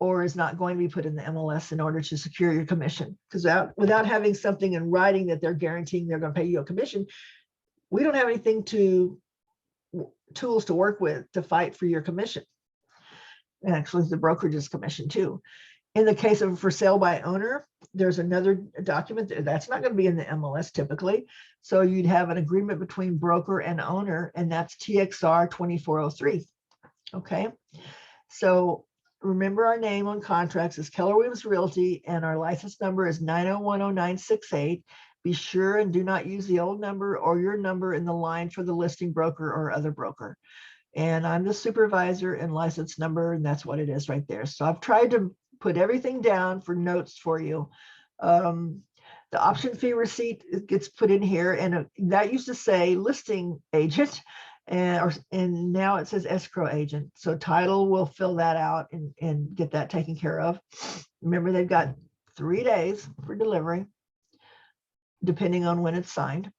or is not going to be put in the MLS in order to secure your commission. Because without having something in writing that they're guaranteeing they're going to pay you a commission, we don't have anything tools to work with to fight for your commission. And actually the brokerage's commission too. In the case of for sale by owner, there's another document that's not going to be in the MLS typically. So you'd have an agreement between broker and owner, and that's TXR 2403. Okay. So remember, our name on contracts is Keller Williams Realty, and our license number is 9010968. Be sure and do not use the old number or your number in the line for the listing broker or other broker. And I'm the supervisor and license number, and that's what it is right there. So I've tried to put everything down for notes for you. The option fee receipt gets put in here, and that used to say listing agent, and now it says escrow agent. So title will fill that out and get that taken care of. Remember, they've got 3 days for delivery, depending on when it's signed.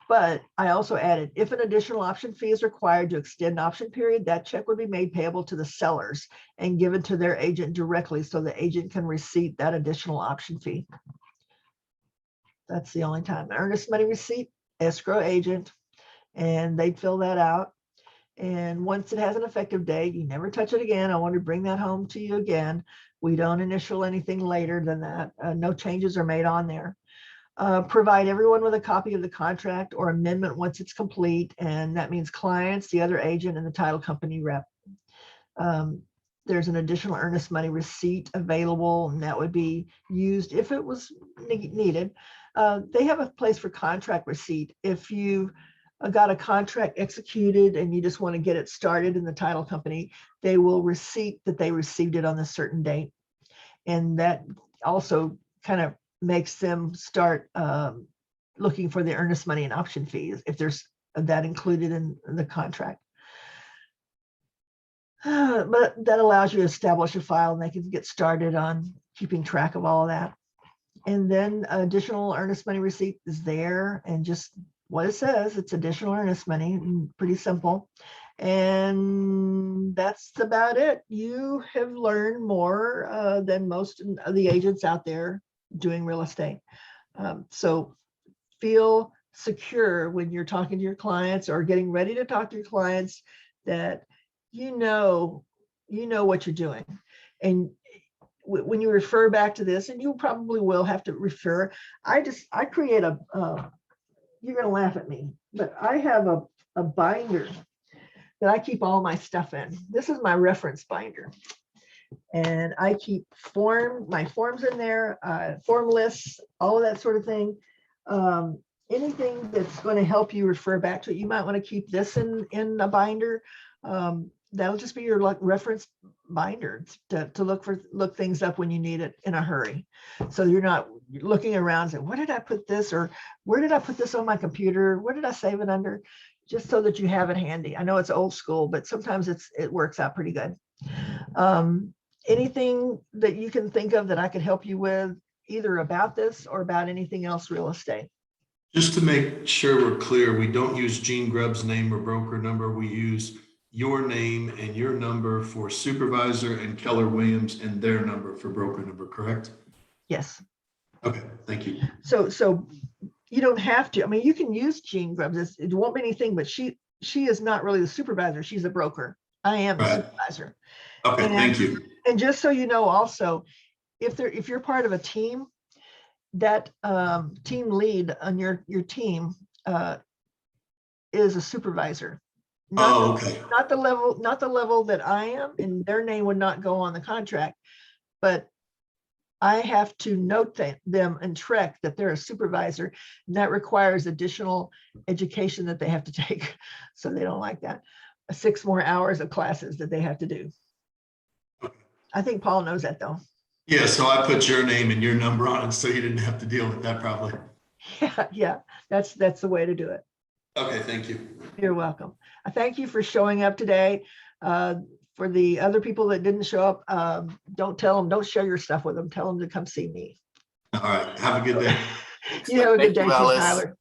But I also added, if an additional option fee is required to extend option period, that check would be made payable to the sellers and given to their agent directly, so the agent can receipt that additional option fee. That's the only time. Earnest money receipt, escrow agent, and they'd fill that out. And once it has an effective date, you never touch it again. I want to bring that home to you again. We don't initial anything later than that. No changes are made on there. Provide everyone with a copy of the contract or amendment once it's complete, and that means clients, the other agent, and the title company rep. There's an additional earnest money receipt available, and that would be used if it was needed. They have a place for contract receipt. If you got a contract executed and you just want to get it started in the title company, they will receipt that they received it on a certain date. And that also kind of makes them start looking for the earnest money and option fees if there's that included in the contract. But that allows you to establish a file, and they can get started on keeping track of all of that. And then additional earnest money receipt is there, and just what it says, it's additional earnest money, pretty simple. And that's about it. You have learned more than most of the agents out there doing real estate. So feel secure when you're talking to your clients or getting ready to talk to your clients that you know what you're doing. And when you refer back to this, and you probably will have to refer, I create a, you're gonna laugh at me, but I have a binder that I keep all my stuff in. This is my reference binder. And I keep my forms in there, form lists, all of that sort of thing. Anything that's going to help you refer back to it, you might want to keep this in a binder. That'll just be your reference binder to look things up when you need it in a hurry. So you're not looking around and saying, where did I put this? Or where did I put this on my computer? Where did I save it under? Just so that you have it handy. I know it's old school, but sometimes it works out pretty good. Anything that you can think of that I could help you with, either about this or about anything else real estate? Just to make sure we're clear, we don't use Gene Grubb's name or broker number. We use your name and your number for supervisor, and Keller Williams and their number for broker number, correct? Yes. Okay, thank you. So you don't have to. I mean, you can use Gene Grubbs. It won't be anything, but she is not really the supervisor. She's a broker. I am the supervisor. Okay, thank you. And just so you know, also, if you're part of a team, that team lead on your team is a supervisor. Okay. Not the level that I am, and their name would not go on the contract, but I have to note them and track that they're a supervisor, and that requires additional education that they have to take. So they don't like that. 6 more hours of classes that they have to do. I think Paul knows that though. Yeah, so I put your name and your number on it so you didn't have to deal with that probably. Yeah, that's the way to do it. Okay, thank you. You're welcome. I thank you for showing up today. For the other people that didn't show up, don't share your stuff with them. Tell them to come see me. All right, have a good day. You have a good day too, Alice. Tyler.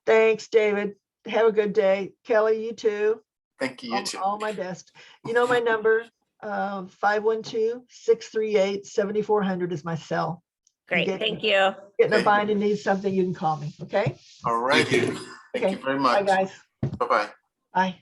Thanks, David. Have a good day. Kelly, you too. Thank you, you too. All my best. You know my number, 512-638-7400 is my cell. Great, thank you. Get in a bind and need something, you can call me, okay? All right. Thank you. Thank you very Bye, much. guys. Bye-bye. Bye.